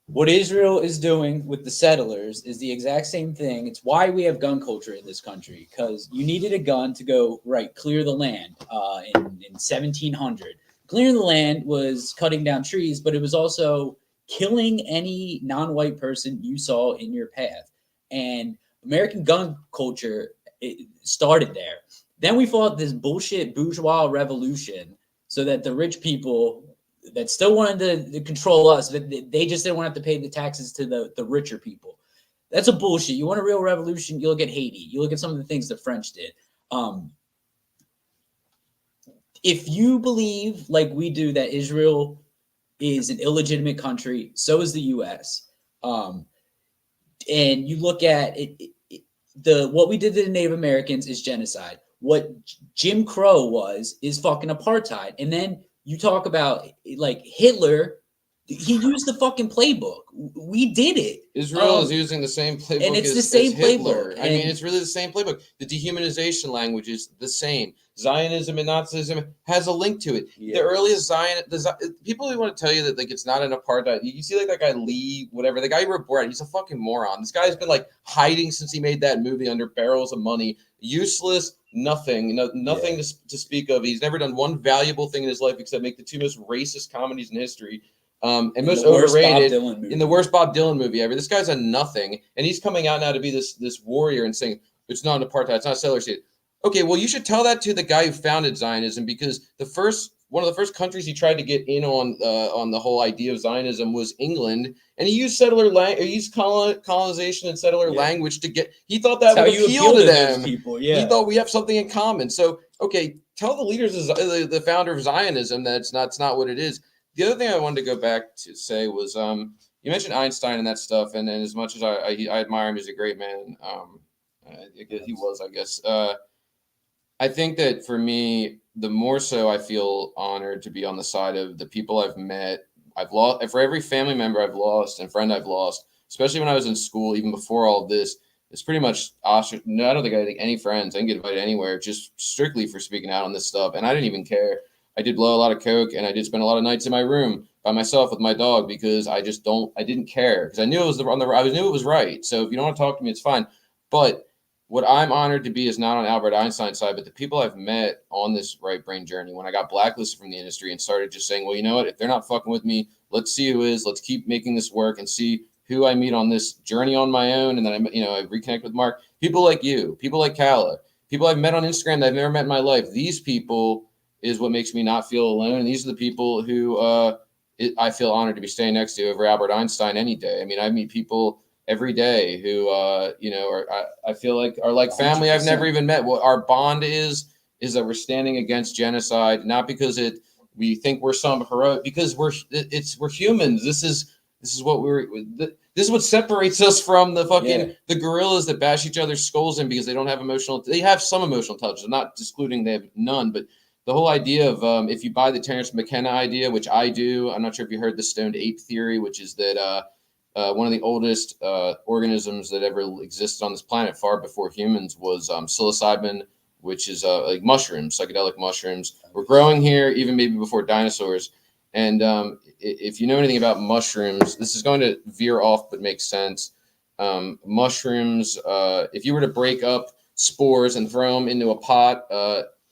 what Israel is doing with the settlers is the exact same thing. It's why we have gun culture in this country, because you needed a gun to go, clear the land in 1700. Clearing the land was cutting down trees, but it was also killing any non-white person you saw in your path. And American gun culture, it started there. Then we fought this bullshit bourgeois revolution so that the rich people that still wanted to control us, they just didn't want to have to pay the taxes to the richer people. That's a bullshit. You want a real revolution, you look at Haiti. You look at some of the things the French did. If you believe, like we do, that Israel is an illegitimate country, so is the U.S. And you look at what we did to the Native Americans is genocide. What Jim Crow is fucking apartheid. And then you talk about like Hitler, he used the fucking playbook. We did it. Israel is using the same playbook, and it's as, the same as Hitler. playbook. I mean, it's really the same playbook. The dehumanization language is the same. Zionism and Nazism has a link to it. Yeah. The earliest people who want to tell you that like it's not an apartheid. You see like that guy Lee, whatever, the guy who wrote Borat, he's a fucking moron. This guy's been like hiding since he made that movie under barrels of money. Useless, nothing to speak of. He's never done one valuable thing in his life except make the two most racist comedies in history. And most overrated in the worst Bob Dylan movie ever. This guy's a nothing, and he's coming out now to be this warrior and saying it's not an apartheid, it's not a settler state. Okay, well, you should tell that to the guy who founded Zionism, because one of the first countries he tried to get in on the whole idea of Zionism was England, and he used colonization and settler language to get. He thought that would appeal to them. People, He thought we have something in common. So, okay, tell the leaders of the founder of Zionism that's not what it is. The other thing I wanted to go back to say was you mentioned Einstein and that stuff, and as much as I admire him, he's a great man. He was, I guess. I think that for me, the more so I feel honored to be on the side of the people I've met. I've lost for every family member I've lost and friend I've lost, especially when I was in school, even before all of this. It's pretty much no, I don't think I had any friends. I didn't get invited anywhere, just strictly for speaking out on this stuff, and I didn't even care. I did blow a lot of coke, and I did spend a lot of nights in my room by myself with my dog because I didn't care, because I knew it was I knew it was right. So if you don't want to talk to me, it's fine. But what I'm honored to be is not on Albert Einstein's side, but the people I've met on this right brain journey. When I got blacklisted from the industry and started just saying, well, you know what, if they're not fucking with me, let's see who is. Let's keep making this work and see who I meet on this journey on my own. And then I reconnect with Mark. People like you, people like Kala, people I've met on Instagram that I've never met in my life. These people is what makes me not feel alone. And these are the people who I feel honored to be staying next to over Albert Einstein any day. I mean, I meet people every day who, I feel like are like family 100%. I've never even met. What our bond is that we're standing against genocide, not because we think we're some heroic, because we're humans. This is what separates us from the fucking the gorillas that bash each other's skulls in because they don't have they have some emotional intelligence. I'm not excluding they have none, but the whole idea of if you buy the Terence McKenna idea, which I do, I'm not sure if you heard the stoned ape theory, which is that one of the oldest organisms that ever existed on this planet, far before humans, was psilocybin, which is like mushrooms, psychedelic mushrooms, were growing here even maybe before dinosaurs. And if you know anything about mushrooms, this is going to veer off but makes sense. Mushrooms, if you were to break up spores and throw them into a pot,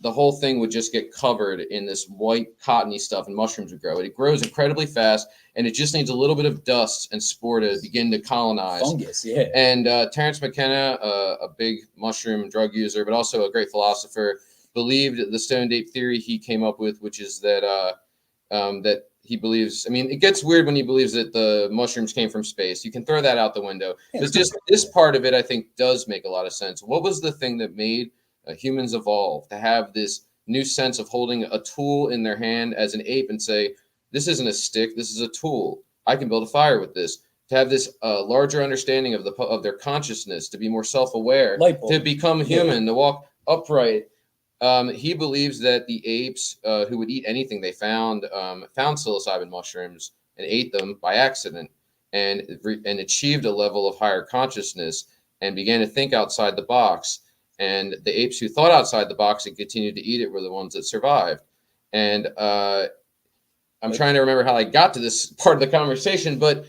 the whole thing would just get covered in this white cottony stuff, and mushrooms would grow. It grows incredibly fast, and it just needs a little bit of dust and spore to begin to colonize. Fungus, yeah. And Terence McKenna, a big mushroom drug user, but also a great philosopher, believed the stoned ape theory he came up with, which is that that he believes. I mean, it gets weird when he believes that the mushrooms came from space. You can throw that out the window. It's just this part of it, I think, does make a lot of sense. What was the thing that made humans evolve to have this new sense of holding a tool in their hand as an ape and say, this isn't a stick, this is a tool. I can build a fire with this. to have this larger understanding of their consciousness, to be more self-aware, to become human, to walk upright. He believes that the apes who would eat anything they found psilocybin mushrooms and ate them by accident and achieved a level of higher consciousness and began to think outside the box. And the apes who thought outside the box and continued to eat it were the ones that survived. And I'm trying to remember how I got to this part of the conversation, but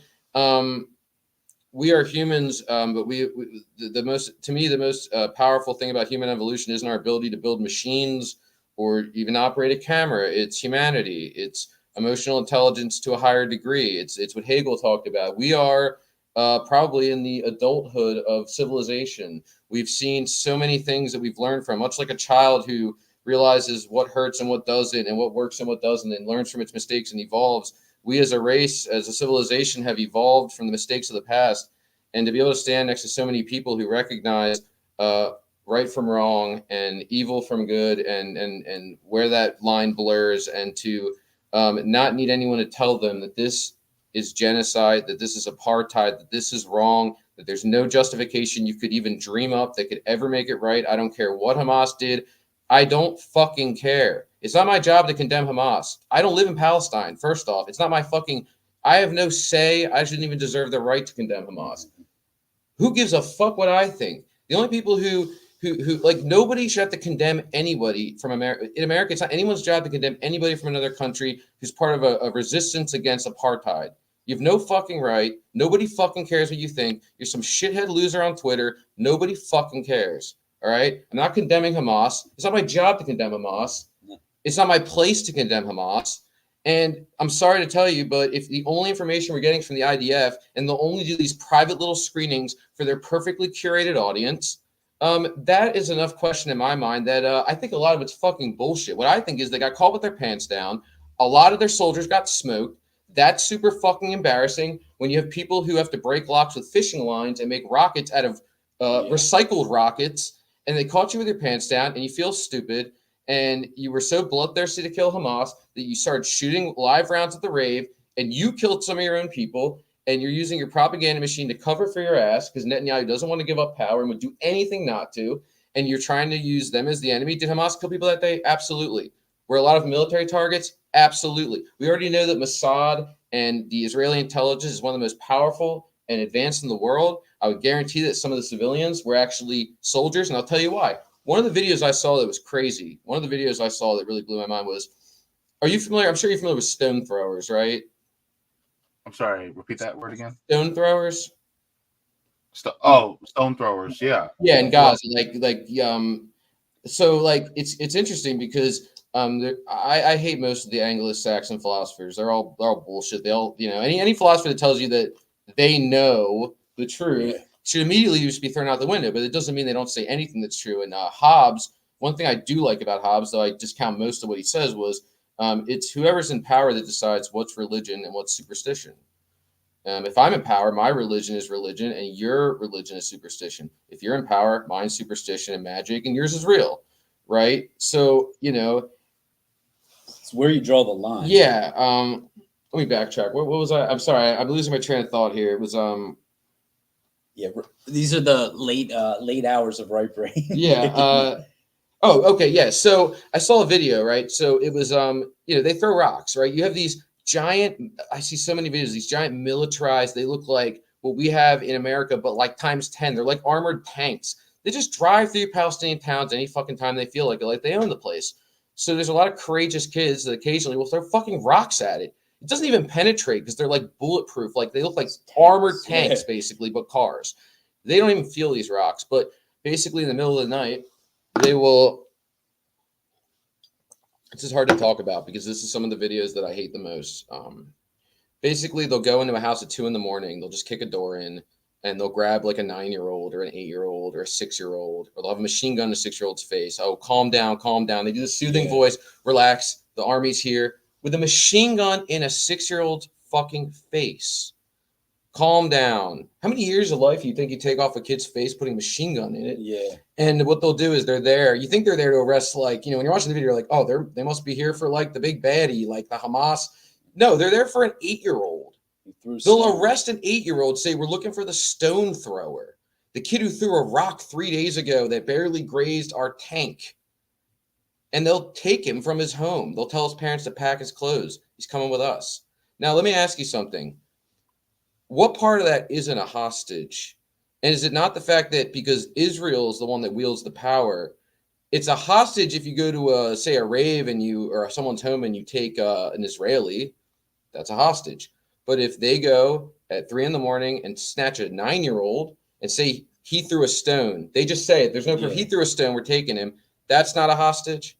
we are humans. But the most powerful thing about human evolution isn't our ability to build machines or even operate a camera. It's humanity. It's emotional intelligence to a higher degree. It's what Hegel talked about. We are probably in the adulthood of civilization. We've seen so many things that we've learned from, much like a child who realizes what hurts and what doesn't, and what works and what doesn't, and learns from its mistakes and evolves. We as a race, as a civilization, have evolved from the mistakes of the past. And to be able to stand next to so many people who recognize right from wrong and evil from good, and where that line blurs, and to not need anyone to tell them that this is genocide, that this is apartheid, that this is wrong, that there's no justification you could even dream up that could ever make it right. I don't care what Hamas did. I don't fucking care. It's not my job to condemn Hamas. I don't live in Palestine, first off. It's not my fucking... I have no say. I shouldn't even deserve the right to condemn Hamas. Who gives a fuck what I think? The only people who like, nobody should have to condemn anybody from America. In America, it's not anyone's job to condemn anybody from another country who's part of a resistance against apartheid. You have no fucking right. Nobody fucking cares what you think. You're some shithead loser on Twitter. Nobody fucking cares. All right? I'm not condemning Hamas. It's not my job to condemn Hamas. It's not my place to condemn Hamas. And I'm sorry to tell you, but if the only information we're getting from the IDF, and they'll only do these private little screenings for their perfectly curated audience, that is enough question in my mind that I think a lot of it's fucking bullshit. What I think is they got caught with their pants down. A lot of their soldiers got smoked. That's super fucking embarrassing when you have people who have to break locks with fishing lines and make rockets out of recycled rockets, and they caught you with your pants down, and you feel stupid, and you were so bloodthirsty to kill Hamas that you started shooting live rounds at the rave, and you killed some of your own people, and you're using your propaganda machine to cover for your ass because Netanyahu doesn't want to give up power and would do anything not to, and you're trying to use them as the enemy. Did Hamas kill people that day? Absolutely. Were a lot of military targets? Absolutely. We already know that Mossad and the Israeli intelligence is one of the most powerful and advanced in the world. I would guarantee that some of the civilians were actually soldiers, and I'll tell you why. One of the videos I saw that was crazy, one of the videos I saw that really blew my mind was, are you familiar? I'm sure you're familiar with stone throwers, right? I'm sorry, repeat that word again. Stone throwers? Stone throwers, yeah. Yeah, in Gaza, so like it's interesting because I hate most of the Anglo-Saxon philosophers. They're all bullshit. They all, any philosopher that tells you that they know the truth should immediately just be thrown out the window. But it doesn't mean they don't say anything that's true. And Hobbes, one thing I do like about Hobbes, though I discount most of what he says, was it's whoever's in power that decides what's religion and what's superstition. If I'm in power, my religion is religion, and your religion is superstition. If you're in power, mine's superstition and magic, and yours is real, right? So, it's where you draw the line. Yeah. Let me backtrack. What was I? I'm sorry. I'm losing my train of thought here. It was Yeah, these are the late hours of right brain. Yeah. Okay. Yeah. So I saw a video, right? So it was they throw rocks, right? You have these giant. I see so many videos. These giant militarized. They look like what we have in America, but like times 10. They're like armored tanks. They just drive through Palestinian towns any fucking time they feel like it, like they own the place. So there's a lot of courageous kids that occasionally will throw fucking rocks at it. It doesn't even penetrate because they're like bulletproof. Like they look like armored tanks, basically, but cars. They don't even feel these rocks. But basically, in the middle of the night, they will. This is hard to talk about because this is some of the videos that I hate the most. Basically, they'll go into a house at 2 a.m. They'll just kick a door in, and they'll grab like a 9-year-old or an 8-year-old or a 6-year-old, or they'll have a machine gun in a 6-year-old's face. Oh, calm down, calm down. They do the soothing voice, relax. The army's here. With a machine gun in a 6-year-old's fucking face. Calm down. How many years of life do you think you take off a kid's face putting a machine gun in it? Yeah. And what they'll do is they're there. You think they're there to arrest, like, when you're watching the video, you're like, oh, they must be here for like the big baddie, like the Hamas. No, they're there for an 8-year-old. They'll arrest an 8-year-old, say, we're looking for the stone thrower, the kid who threw a rock 3 days ago that barely grazed our tank. And they'll take him from his home. They'll tell his parents to pack his clothes. He's coming with us. Now, let me ask you something. What part of that isn't a hostage? And is it not the fact that because Israel is the one that wields the power, it's a hostage if you go to, say, a rave or someone's home and you take an Israeli, that's a hostage. But if they go at 3 a.m. and snatch a 9-year-old and say he threw a stone, they just say it. There's no proof. He threw a stone. We're taking him. That's not a hostage.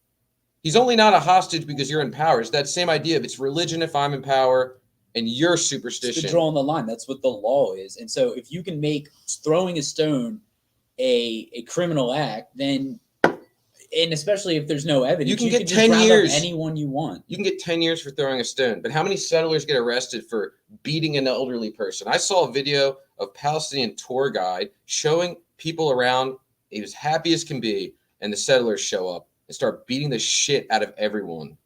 He's only not a hostage because you're in power. It's that same idea of it's religion if I'm in power and you're superstition. It's drawing the line. That's what the law is. And so if you can make throwing a stone a criminal act, then, and especially if there's no evidence, you can get just 10 grab years. Up anyone you want. You can get 10 years for throwing a stone. But how many settlers get arrested for beating an elderly person? I saw a video of Palestinian tour guide showing people around. He was happy as can be. And the settlers show up and start beating the shit out of everyone.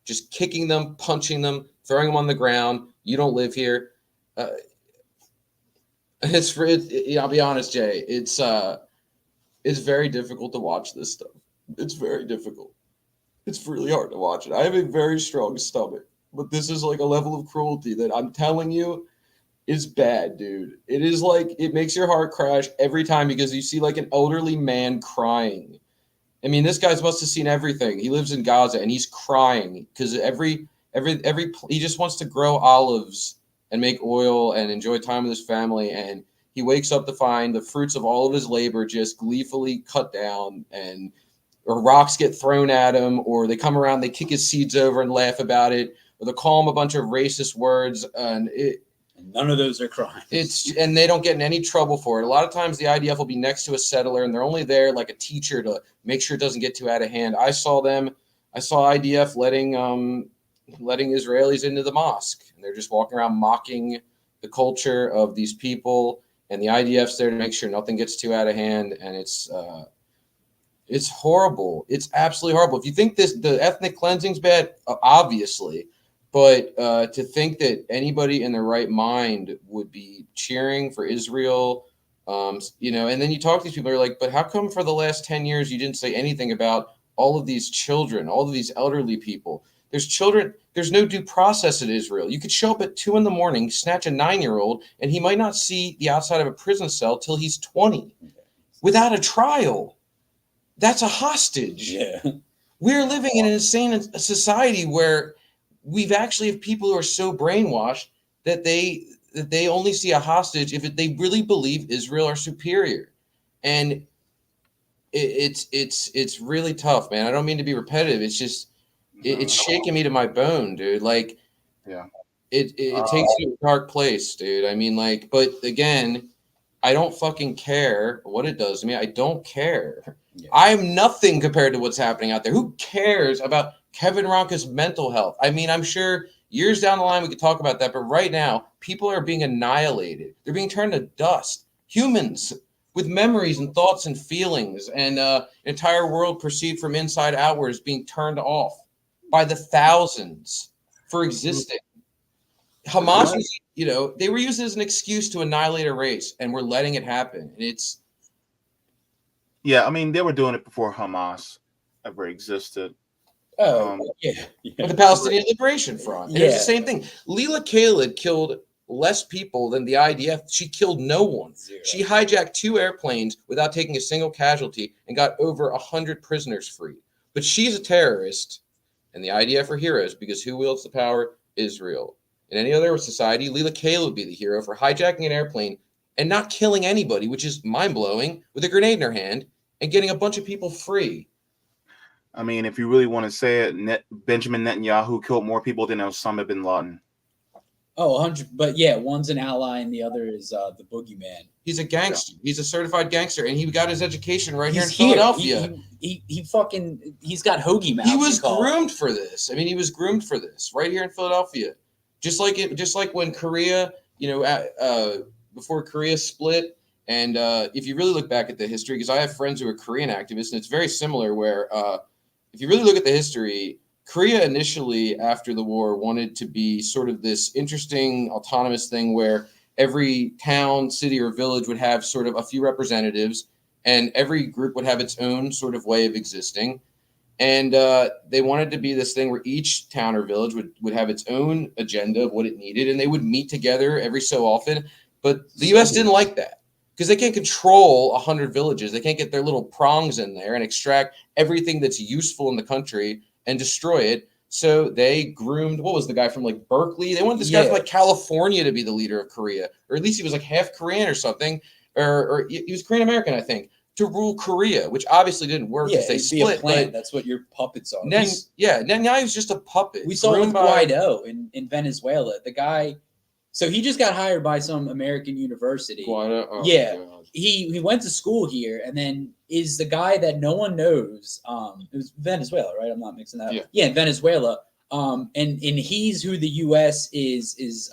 Just kicking them, punching them, throwing them on the ground. You don't live here. I'll be honest, Jay. It's very difficult to watch this stuff. It's very difficult. It's really hard to watch it. I have a very strong stomach, but this is like a level of cruelty that I'm telling you is bad, dude. It is like, it makes your heart crash every time because you see like an elderly man crying. I mean, this guy's must have seen everything. He lives in Gaza and he's crying because he just wants to grow olives and make oil and enjoy time with his family. And he wakes up to find the fruits of all of his labor just gleefully cut down, or rocks get thrown at him, or they come around, they kick his seeds over and laugh about it, or they call him a bunch of racist words. And none of those are crimes. And they don't get in any trouble for it. A lot of times the IDF will be next to a settler and they're only there like a teacher to make sure it doesn't get too out of hand. I saw IDF letting Israelis into the mosque, and they're just walking around mocking the culture of these people, and the IDF's there to make sure nothing gets too out of hand. And it's horrible. It's absolutely horrible. If you think the ethnic cleansing's bad, obviously, but to think that anybody in their right mind would be cheering for Israel, and then you talk to these people who are like, but how come for the last 10 years you didn't say anything about all of these children, all of these elderly people? There's children. There's no due process in Israel. You could show up at 2 a.m, snatch a 9-year-old, and he might not see the outside of a prison cell till he's 20 without a trial. That's a hostage. Yeah. We're living in an insane society where we've actually have people who are so brainwashed that they only see a hostage if they really believe Israel are superior. And it's really tough, man. I don't mean to be repetitive. It's just it's shaking me to my bone, dude. Like, yeah, it takes you to a dark place, dude. I mean, like, but again, I don't fucking care what it does to me. I don't care. Yeah. I'm nothing compared to what's happening out there. Who cares about Kevin Ronka's mental health? I mean, I'm sure years down the line we could talk about that, but right now, people are being annihilated. They're being turned to dust. Humans with memories and thoughts and feelings, and entire world perceived from inside outwards being turned off by the thousands for existing. Hamas, they were used as an excuse to annihilate a race, and we're letting it happen. And yeah, I mean, they were doing it before Hamas ever existed. Yeah. The Palestinian Liberation Front. And it's the same thing. Leila Khaled killed less people than the IDF. She killed no one. Zero. She hijacked 2 airplanes without taking a single casualty and got over 100 prisoners free. But she's a terrorist, and the IDF are heroes because who wields the power? Israel. In any other society, Leila Khaled would be the hero for hijacking an airplane and not killing anybody, which is mind-blowing, with a grenade in her hand and getting a bunch of people free. I mean, if you really want to say it, Benjamin Netanyahu killed more people than Osama bin Laden. Oh, 100. But yeah, one's an ally and the other is the boogeyman. He's a gangster. Yeah. He's a certified gangster, and he got his education right here in Philadelphia. He's got hoagie mouth. He was groomed for this. I mean, he was groomed for this right here in Philadelphia. Just like when Korea, before Korea split. And if you really look back at the history, because I have friends who are Korean activists, and it's very similar where if you really look at the history, Korea initially, after the war, wanted to be sort of this interesting autonomous thing where every town, city, or village would have sort of a few representatives, and every group would have its own sort of way of existing. And they wanted to be this thing where each town or village would have its own agenda of what it needed, and they would meet together every so often. But the U.S. didn't like that because they can't control 100 villages. They can't get their little prongs in there and extract everything that's useful in the country and destroy it. So they groomed, what was the guy from like Berkeley? They wanted this guy from like California to be the leader of Korea, or at least he was like half Korean or something, or he was Korean American, I think, to rule Korea, which obviously didn't work because they split. But that's what your puppets are. Netanyahu's just a puppet. We saw it with Guaido in Venezuela. The guy, so he just got hired by some American university. Guaido? Oh, God. He went to school here, and then is the guy that no one knows. It was Venezuela, right? I'm not mixing that up. Yeah, Venezuela. And he's who the U.S. is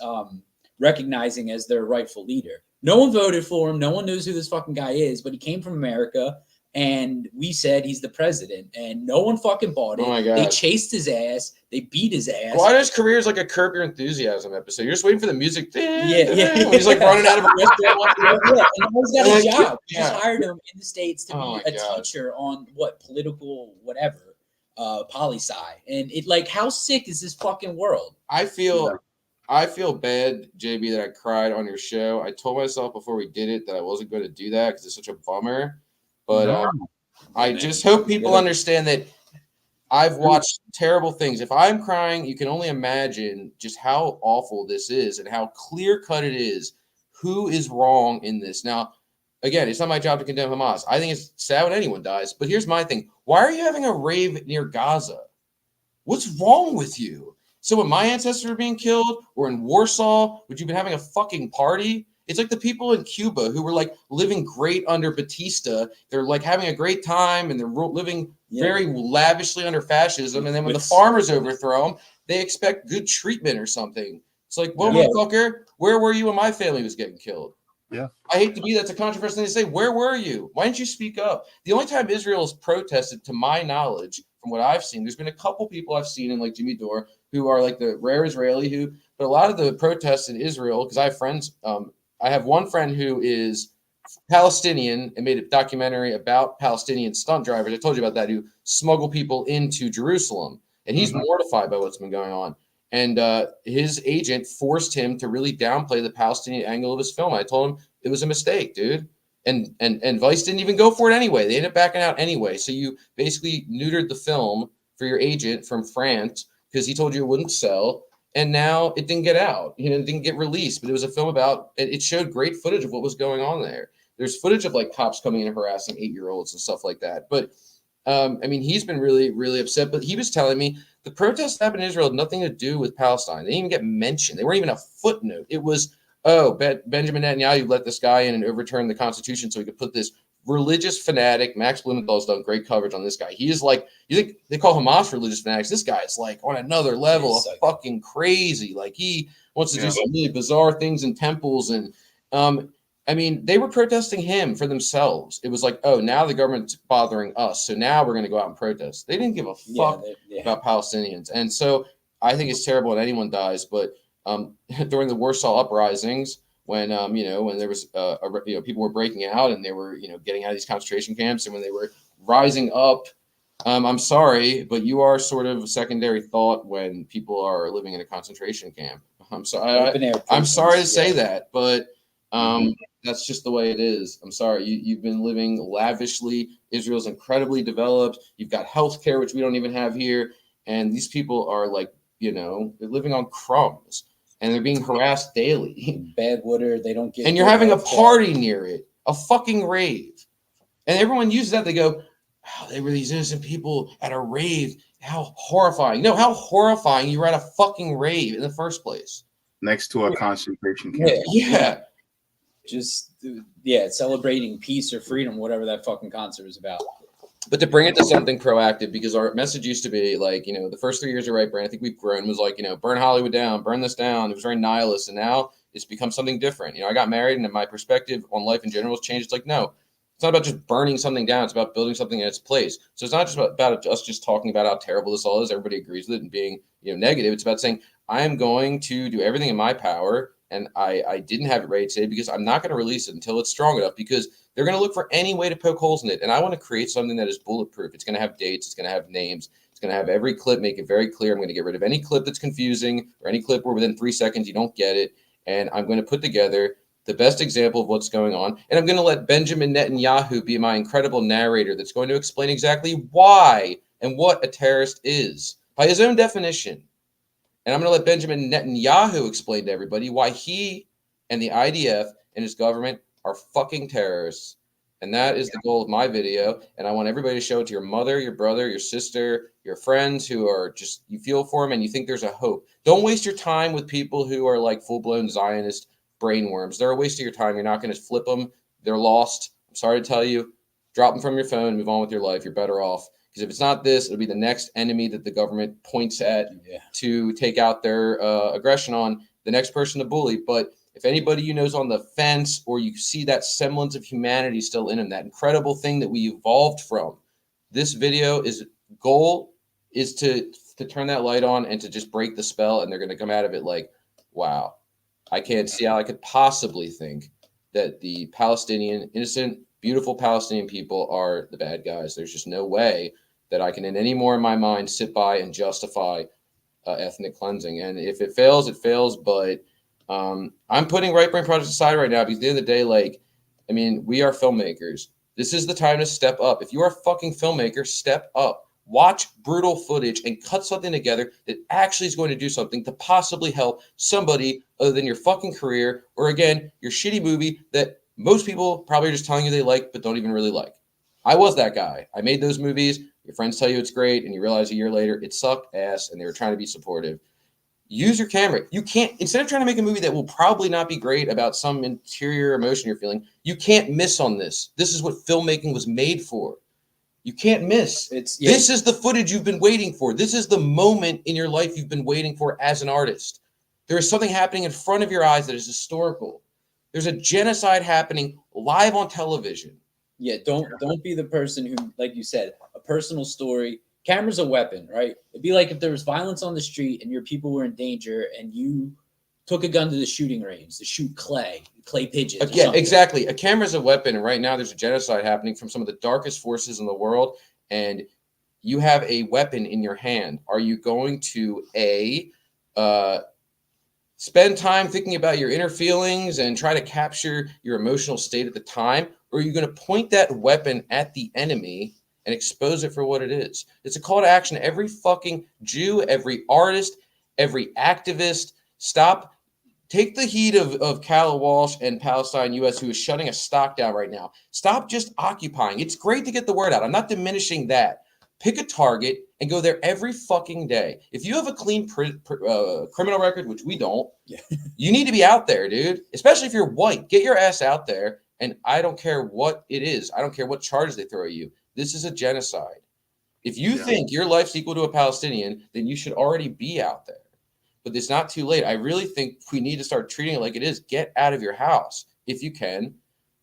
recognizing as their rightful leader. No one voted for him. No one knows who this fucking guy is, but he came from America, and we said he's the president, and no one fucking bought it. Oh my God. They chased his ass. They beat his ass. Guaido's career is like a Curb Your Enthusiasm episode. You're just waiting for the music. Yeah. When he's like running out of a restaurant. And he's got a job. He just hired him in the States to be a God. teacher on political whatever, poli-sci. And it like, how sick is this fucking world? I feel bad, JB, that I cried on your show. I told myself before we did it that I wasn't going to do that because it's such a bummer. But I just hope people understand that I've watched terrible things. If I'm crying, you can only imagine just how awful this is and how clear-cut it is who is wrong in this. Now, again, it's not my job to condemn Hamas. I think it's sad when anyone dies. But here's my thing. Why are you having a rave near Gaza? What's wrong with you? So when my ancestors were being killed, or in Warsaw, would you been having a fucking party? It's like the people in Cuba who were like living great under Batista. They're like having a great time and they're living very lavishly under fascism. And then when the farmers overthrow them, they expect good treatment or something. It's like, well, motherfucker, where were you when my family was getting killed? Yeah. I hate to be that's a controversial thing to say. Where were you? Why didn't you speak up? The only time Israel has protested, to my knowledge, from what I've seen, there's been a couple people I've seen in like Jimmy Dore who are like the rare Israeli but a lot of the protests in Israel, because I have friends, I have one friend who is Palestinian and made a documentary about Palestinian stunt drivers. I told you about that, who smuggle people into Jerusalem. And he's mortified by what's been going on. And his agent forced him to really downplay the Palestinian angle of his film. I told him it was a mistake, dude. And Vice didn't even go for it anyway. They ended up backing out anyway. So you basically neutered the film for your agent from France because he told you it wouldn't sell. And now it didn't get out. It didn't get released. But it was a film about, it showed great footage of what was going on there. There's footage of like cops coming in and harassing 8-year-olds and stuff like that. But I mean, he's been really, really upset. But he was telling me the protests that happened in Israel had nothing to do with Palestine. They didn't even get mentioned. They weren't even a footnote. It was, Benjamin Netanyahu let this guy in and overturned the Constitution so he could put this religious fanatic. Max Blumenthal's done great coverage on this guy. He is like, you think they call Hamas religious fanatics? This guy is like on another level of fucking crazy. Like he wants to do some really bizarre things in temples. And I mean, they were protesting him for themselves. It was like, oh, now the government's bothering us, so now we're going to go out and protest. They didn't give a fuck about Palestinians. And so I think it's terrible when anyone dies. But during the Warsaw uprisings, when when there was people were breaking out and they were getting out of these concentration camps, and when they were rising up, I'm sorry, but you are sort of a secondary thought when people are living in a concentration camp. I'm sorry. I'm sorry to say that, but that's just the way it is. I'm sorry. You've been living lavishly. Israel's incredibly developed. You've got healthcare, which we don't even have here, and these people are like, they're living on crumbs. And they're being harassed daily. Bad water, they don't get. And you're having a party near it, a fucking rave. And everyone uses that. They go, oh, they were these innocent people at a rave. How horrifying. No, how horrifying you were at a fucking rave in the first place. Next to a concentration camp. Yeah. Just, celebrating peace or freedom, whatever that fucking concert was about. But to bring it to something proactive, because our message used to be like, the first 3 years of Right Brain, I think we've grown, was like, burn Hollywood down, burn this down. It was very nihilist. And now it's become something different. I got married and my perspective on life in general has changed. It's like, no, It's not about just burning something down. It's about building something in its place. So it's not just about us just talking about how terrible this all is. Everybody agrees with it and being, negative. It's about saying, I am going to do everything in my power. And I didn't have it ready today because I'm not going to release it until it's strong enough, because they're going to look for any way to poke holes in it. And I want to create something that is bulletproof. It's going to have dates. It's going to have names. It's going to have every clip, make it very clear. I'm going to get rid of any clip that's confusing or any clip where within 3 seconds you don't get it. And I'm going to put together the best example of what's going on. And I'm going to let Benjamin Netanyahu be my incredible narrator that's going to explain exactly why and what a terrorist is by his own definition. And I'm going to let Benjamin Netanyahu explain to everybody why he and the IDF and his government are fucking terrorists. And that is the goal of my video. And I want everybody to show it to your mother, your brother, your sister, your friends who are just, you feel for them and you think there's a hope. Don't waste your time with people who are like full-blown Zionist brainworms. They're a waste of your time. You're not going to flip them. They're lost. I'm sorry to tell you. Drop them from your phone and move on with your life. You're better off. Because if it's not this, it'll be the next enemy that the government points at to take out their aggression on, the next person to bully. But if anybody you know is on the fence, or you see that semblance of humanity still in them, that incredible thing that we evolved from, this video goal is to turn that light on and to just break the spell. And they're going to come out of it like, wow, I can't see how I could possibly think that the Palestinian, innocent, beautiful Palestinian people are the bad guys. There's just no way that I can, in any more in my mind, sit by and justify ethnic cleansing. And if it fails, it fails. But I'm putting right brain projects aside right now, because at the end of the day, we are filmmakers. This is the time to step up. If you are a fucking filmmaker, step up. Watch brutal footage and cut something together that actually is going to do something to possibly help somebody other than your fucking career, or again, your shitty movie that most people probably are just telling you they like but don't even really like. I was that guy. I made those movies. Your friends tell you it's great, and you realize a year later it sucked ass, and they were trying to be supportive. Use your camera. You can't, instead of trying to make a movie that will probably not be great about some interior emotion you're feeling, you can't miss on this. This is what filmmaking was made for. You can't miss. This is the footage you've been waiting for. This is the moment in your life you've been waiting for as an artist. There is something happening in front of your eyes that is historical. There's a genocide happening live on television. Yeah, don't be the person who, like you said, a personal story. Camera's a weapon, right? It'd be like if there was violence on the street and your people were in danger and you took a gun to the shooting range to shoot clay pigeons. Yeah, exactly. A camera's a weapon, and right now there's a genocide happening from some of the darkest forces in the world, and you have a weapon in your hand. Are you going to spend time thinking about your inner feelings and try to capture your emotional state at the time, or are you going to point that weapon at the enemy and expose it for what it is? It's a call to action. Every fucking Jew, every artist, every activist, take the heat of Calla Walsh and Palestine US, who is shutting a stock down right now. Stop just occupying. It's great to get the word out. I'm not diminishing that. Pick a target and go there every fucking day. If you have a clean criminal record, which we don't, you need to be out there, dude. Especially if you're white. Get your ass out there. And I don't care what it is. I don't care what charges they throw at you. This is a genocide. If you think your life's equal to a Palestinian, then you should already be out there. But it's not too late. I really think we need to start treating it like it is. Get out of your house if you can.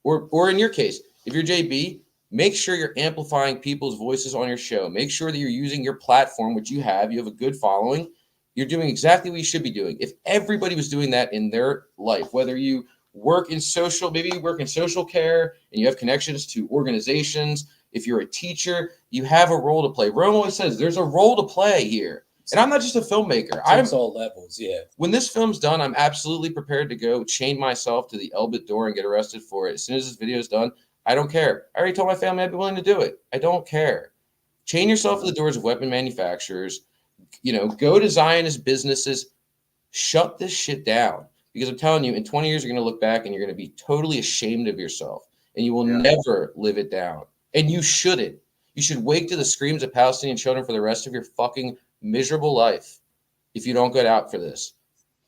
Or in your case, if you're JB, make sure you're amplifying people's voices on your show. Make sure that you're using your platform, which you have a good following. You're doing exactly what you should be doing. If everybody was doing that in their life, whether you work in maybe you work in social care and you have connections to organizations. If you're a teacher, you have a role to play. Rome always says there's a role to play here. And I'm not just a filmmaker. I'm all levels, When this film's done, I'm absolutely prepared to go chain myself to the Elbit door and get arrested for it. As soon as this video is done, I don't care. I already told my family I'd be willing to do it. I don't care. Chain yourself to the doors of weapon manufacturers. Go to Zionist businesses. Shut this shit down. Because I'm telling you, in 20 years, you're going to look back and you're going to be totally ashamed of yourself. And you will never live it down. And you shouldn't. You should wake to the screams of Palestinian children for the rest of your fucking miserable life if you don't get out for this.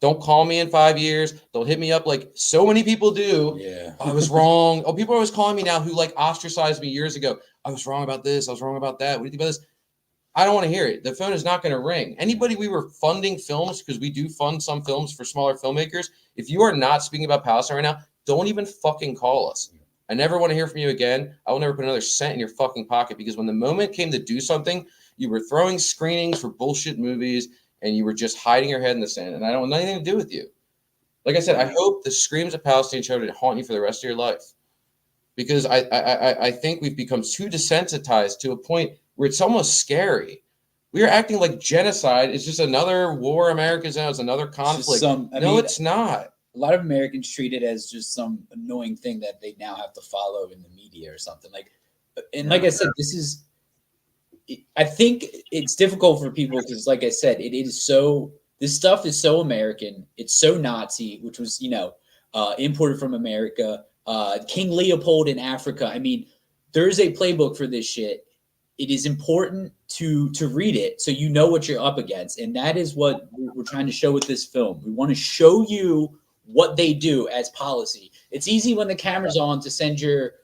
Don't call me in 5 years. Don't hit me up like so many people do. I was wrong. People are always calling me now who ostracized me years ago. I was wrong about this. I was wrong about that. What do you think about this? I don't want to hear it. The phone is not going to ring. Anybody we were funding films, because we do fund some films for smaller filmmakers. If you are not speaking about Palestine right now, don't even fucking call us. I never want to hear from you again. I will never put another cent in your fucking pocket, because when the moment came to do something, you were throwing screenings for bullshit movies and you were just hiding your head in the sand. And I don't want anything to do with you. Like I said, I hope the screams of Palestine show to haunt you for the rest of your life, because I think we've become too desensitized to a point where it's almost scary. We are acting like genocide is just another war America's in. It's another conflict. It's not. A lot of Americans treat it as just some annoying thing that they now have to follow in the media or something. Like I said, I think it's difficult for people because, like I said, this stuff is so American. It's so Nazi, which was, imported from America. King Leopold in Africa. I mean, there is a playbook for this shit. It is important to read it so you know what you're up against. And that is what we're trying to show with this film. We want to show you what they do as policy. It's easy when the camera's on to send your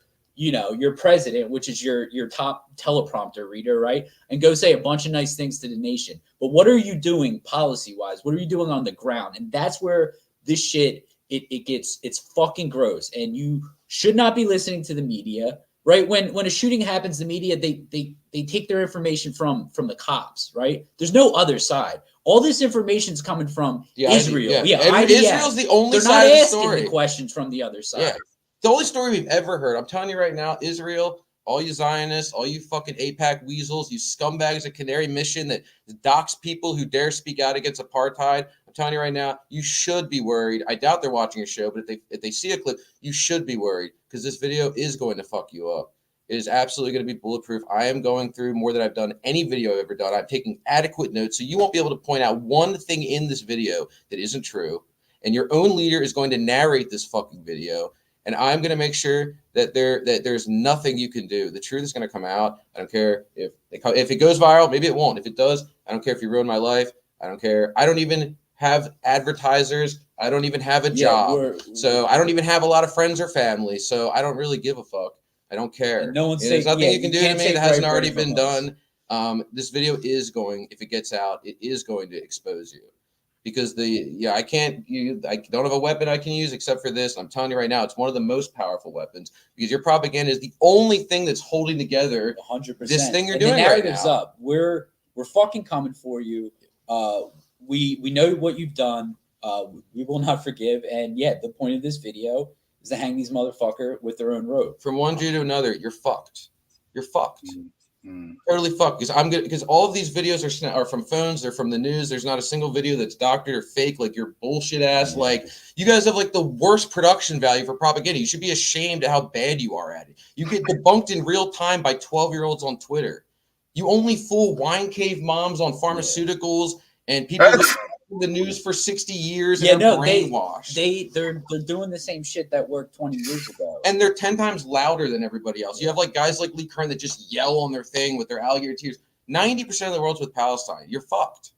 president, which is your top teleprompter reader, right? And go say a bunch of nice things to the nation. But what are you doing policy-wise? What are you doing on the ground? And that's where this shit, it's fucking gross. And you should not be listening to the media, right? When a shooting happens, the media, they take their information from the cops, right? There's no other side. All this information is coming from Israel. Israel's the only side of the story. They're not asking the questions from the other side. Yeah. The only story we've ever heard, I'm telling you right now, Israel, all you Zionists, all you fucking AIPAC weasels, you scumbags at Canary Mission that dox people who dare speak out against apartheid. I'm telling you right now, you should be worried. I doubt they're watching a show, but if they see a clip, you should be worried, because this video is going to fuck you up. It is absolutely going to be bulletproof. I am going through more than I've done any video I've ever done. I'm taking adequate notes, so you won't be able to point out one thing in this video that isn't true. And your own leader is going to narrate this fucking video. And I'm going to make sure that there's nothing you can do. The truth is going to come out. I don't care if it goes viral. Maybe it won't. If it does, I don't care if you ruin my life. I don't care. I don't even have advertisers. I don't even have a job. So I don't even have a lot of friends or family. So I don't really give a fuck. I don't care. There's nothing you can do to me that hasn't already been done. This video is going, if it gets out, it is going to expose you. Because I don't have a weapon I can use except for this. I'm telling you right now, it's one of the most powerful weapons, because your propaganda is the only thing that's holding together 100%. This thing you're doing right now. The narrative's up. We're fucking coming for you. We know what you've done. We will not forgive. And the point of this video is to hang these motherfucker with their own rope. From one Jew to another, you're fucked. You're fucked. Totally fucked, because all of these videos are from phones. They're from the news. There's not a single video that's doctored or fake, like your bullshit ass. Like, you guys have like the worst production value for propaganda. You should be ashamed at how bad you are at it. You get debunked in real time by 12-year-olds on Twitter. You only fool wine cave moms on pharmaceuticals and people the news for 60 years and are brainwashed. They're doing the same shit that worked 20 years ago. And they're 10 times louder than everybody else. You have like guys like Lee Kern that just yell on their thing with their alligator tears. 90% of the world's with Palestine. You're fucked.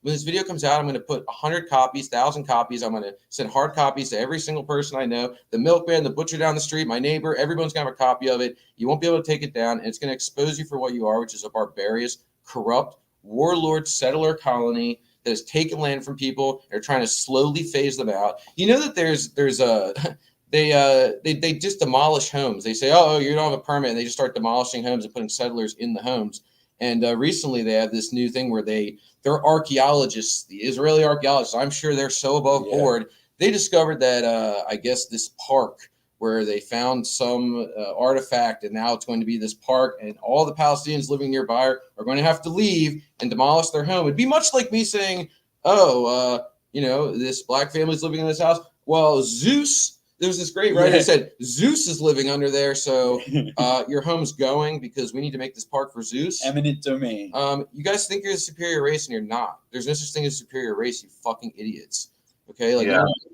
When this video comes out, I'm going to put 100 copies, 1,000 copies. I'm going to send hard copies to every single person I know. The milkman, the butcher down the street, my neighbor, everyone's going to have a copy of it. You won't be able to take it down. And it's going to expose you for what you are, which is a barbarous, corrupt, warlord settler colony that has taken land from people and are trying to slowly phase them out. You know that they just demolish homes. They say, oh, you don't have a permit. And they just start demolishing homes and putting settlers in the homes. And recently they have this new thing where they're archaeologists, the Israeli archaeologists. I'm sure they're so above board. They discovered that, I guess, this park where they found some artifact, and now it's going to be this park, and all the Palestinians living nearby are going to have to leave and demolish their home. It'd be much like me saying, this black family's living in this house. Well, Zeus, there's this great writer who said, Zeus is living under there, so your home's going because we need to make this park for Zeus. Eminent domain. You guys think you're the superior race, and you're not. There's no such thing as superior race, you fucking idiots. Okay,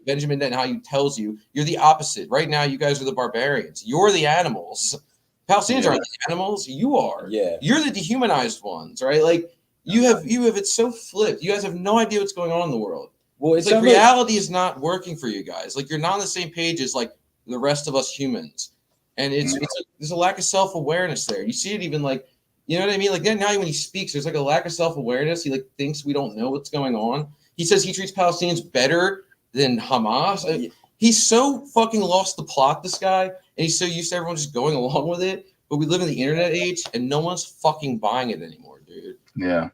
Benjamin Netanyahu tells you, you're the opposite. Right now, you guys are the barbarians. You're the animals. Palestinians aren't the animals. You are. Yeah. You're the dehumanized ones, right? Like, you have it so flipped. You guys have no idea what's going on in the world. Well, it's like reality is not working for you guys. Like, you're not on the same page as like the rest of us humans, and there's a lack of self-awareness there. You see it even like, you know what I mean? Like, Netanyahu, when he speaks, there's like a lack of self-awareness. He like thinks we don't know what's going on. He says he treats Palestinians better than Hamas. He's so fucking lost the plot, this guy. and he's so used to everyone just going along with it. But we live in the internet age, and no one's fucking buying it anymore, dude. Yeah.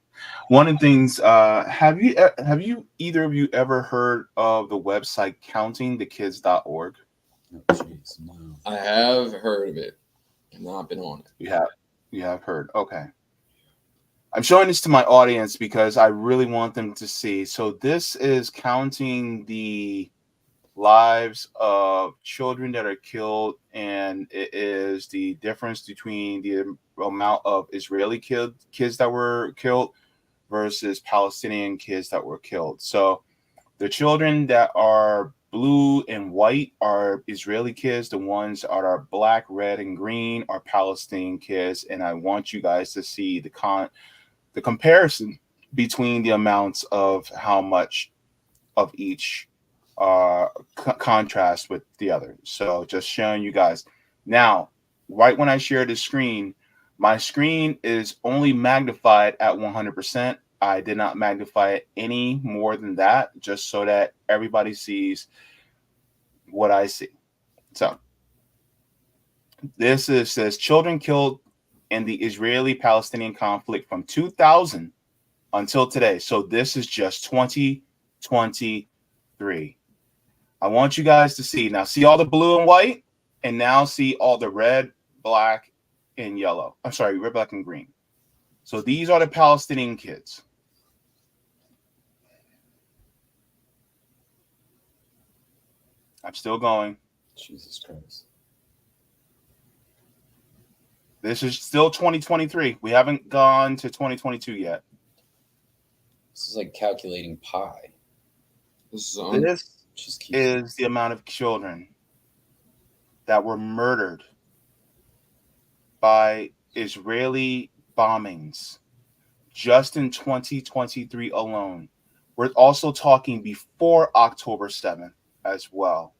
One of the things, have you either of you ever heard of the website countingthekids.org? Oh, jeez, no. I have heard of it. I've not been on it. You have heard. Okay. I'm showing this to my audience because I really want them to see. So this is counting the lives of children that are killed, and it is the difference between the amount of Israeli kids that were killed versus Palestinian kids that were killed. So the children that are blue and white are Israeli kids. The ones that are black, red, and green are Palestinian kids. And I want you guys to see the comparison between the amounts of how much of each contrast with the other. So just showing you guys. Now, right when I share the screen, my screen is only magnified at 100%. I did not magnify it any more than that, just so that everybody sees what I see. So this says children killed in the Israeli-Palestinian conflict from 2000 until today. So this is just 2023. I want you guys to see. Now see all the blue and white, and now see all the red, black, and yellow. I'm sorry, red, black, and green. So these are the Palestinian kids. I'm still going. Jesus Christ. This is still 2023. We haven't gone to 2022 yet. This is like calculating pi. This is the amount of children that were murdered by Israeli bombings just in 2023 alone. We're also talking before October 7th as well.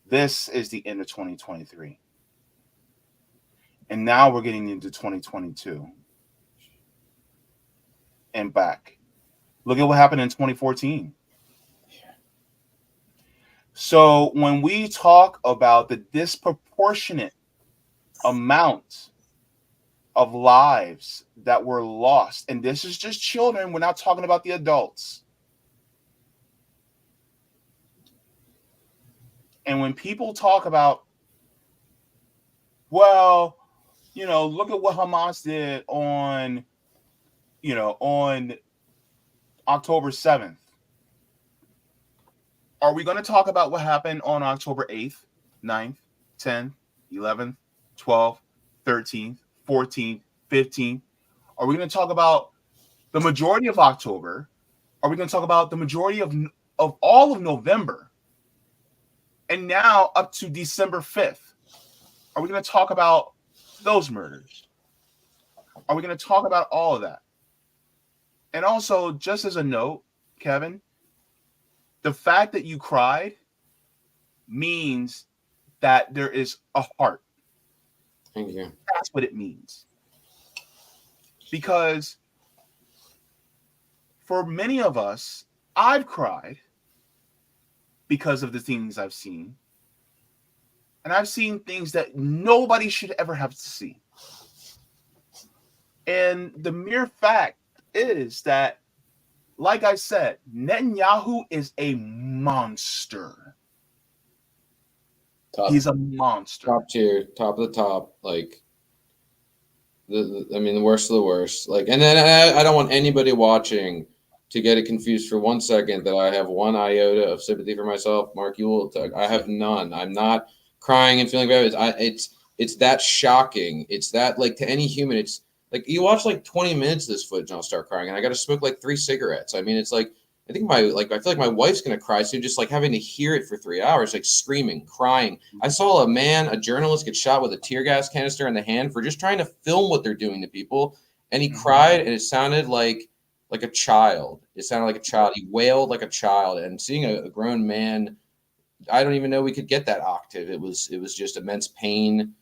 This is the end of 2023. And now we're getting into 2022 and back. Look at what happened in 2014. So when we talk about the disproportionate amount of lives that were lost, and this is just children, we're not talking about the adults. And when people talk about, well, look at what Hamas did on October 7th. Are we going to talk about what happened on October 8th, 9th, 10th, 11th, 12th, 13th, 14th, 15th? Are we going to talk about the majority of October? Are we going to talk about the majority of all of November? And now up to December 5th? Are we going to talk about those murders? Are we going to talk about all of that? And also, just as a note, Kevin, the fact that you cried means that there is a heart. Thank you. That's what it means. Because for many of us, I've cried because of the things I've seen. And I've seen things that nobody should ever have to see. And the mere fact is that, like I said, Netanyahu is a monster. He's a monster. Top tier, top of the top, like the worst of the worst. Like, and then I don't want anybody watching to get it confused for 1 second that I have one iota of sympathy for myself. Mark, you will. I have none. I'm not crying and feeling bad. It's that shocking. It's that, like, to any human, it's like you watch like 20 minutes of this footage and I'll start crying, and I got to smoke like 3 cigarettes. I mean, it's like, I feel like my wife's going to cry soon, just like having to hear it for 3 hours, like screaming, crying. I saw a journalist get shot with a tear gas canister in the hand for just trying to film what they're doing to people. And he cried, and it sounded like a child. It sounded like a child. He wailed like a child. And seeing a grown man, I don't even know we could get that octave. It was just immense pain.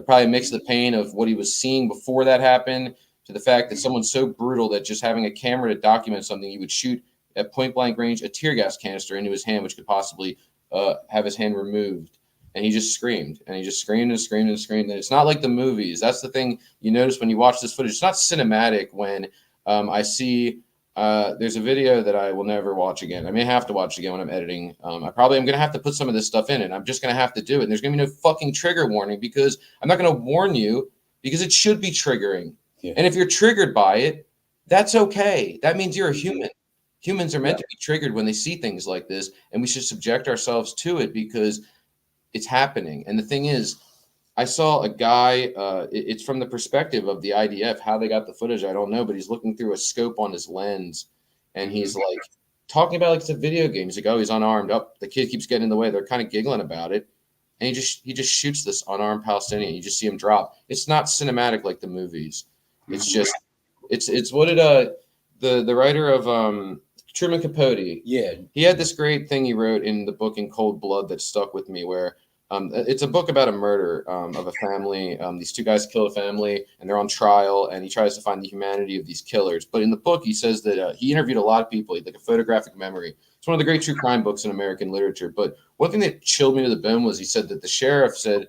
Probably a mix of the pain of what he was seeing before that happened to the fact that someone's so brutal that just having a camera to document something, you would shoot at point blank range a tear gas canister into his hand, which could possibly have his hand removed. and he just screamed, and he just screamed and screamed and screamed. And it's not like the movies. That's the thing you notice when you watch this footage. It's not cinematic. When I see there's a video that I will never watch again. I may have to watch again when I'm editing. I probably am going to have to put some of this stuff in, and I'm just going to have to do it. And there's going to be no fucking trigger warning, because I'm not going to warn you, because it should be triggering. Yeah. And if you're triggered by it, that's okay. That means you're a human. Humans are meant to be triggered when they see things like this, and we should subject ourselves to it because it's happening. And the thing is, I saw a guy, it's from the perspective of the IDF, how they got the footage, I don't know, but he's looking through a scope on his lens, and he's like talking about like it's a video game. He's like, oh, he's unarmed. Oh, the kid keeps getting in the way. They're kind of giggling about it. And he just shoots this unarmed Palestinian. You just see him drop. It's not cinematic like the movies. It's just, it's what did the writer of Truman Capote. Yeah, he had this great thing he wrote in the book In Cold Blood that stuck with me, where it's a book about a murder of a family. These two guys kill a family, and they're on trial, and he tries to find the humanity of these killers. But in the book, he says that he interviewed a lot of people. He had like a photographic memory. It's one of the great true crime books in American literature. But one thing that chilled me to the bone was he said that the sheriff said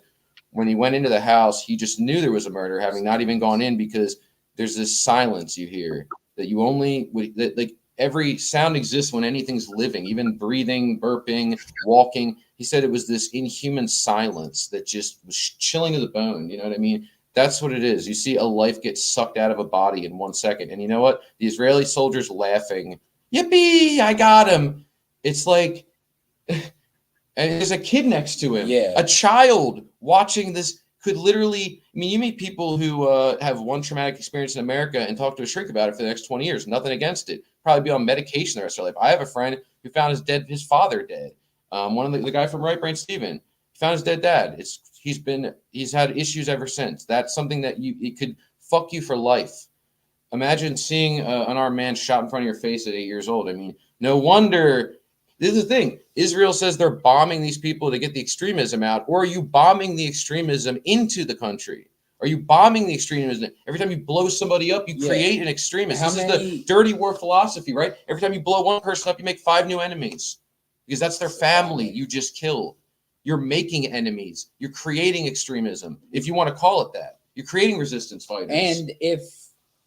when he went into the house, he just knew there was a murder, having not even gone in, because there's this silence you hear that you only that like. Every sound exists when anything's living, even breathing, burping, walking. He said it was this inhuman silence that just was chilling to the bone. You know what I mean? That's what it is. You see a life get sucked out of a body in 1 second. And you know what? The Israeli soldiers laughing, yippee, I got him. It's like, and there's a kid next to him. Yeah. A child watching this could literally, I mean, you meet people who have one traumatic experience in America and talk to a shrink about it for the next 20 years. Nothing against it. Probably be on medication the rest of their life. I have a friend who found his father dead. One of the guy from Right Brain Steven, he found his dead dad. He's had issues ever since. That's something that it could fuck you for life. Imagine seeing an unarmed man shot in front of your face at 8 years old. I mean, no wonder. This is the thing. Israel says they're bombing these people to get the extremism out, or are you bombing the extremism into the country? Are you bombing the extremism? Every time you blow somebody up, you create an extremist. This is the dirty war philosophy, right? Every time you blow one person up, you make 5 new enemies, because that's their family you just killed. You're making enemies. You're creating extremism, if you want to call it that. You're creating resistance fighters. And if,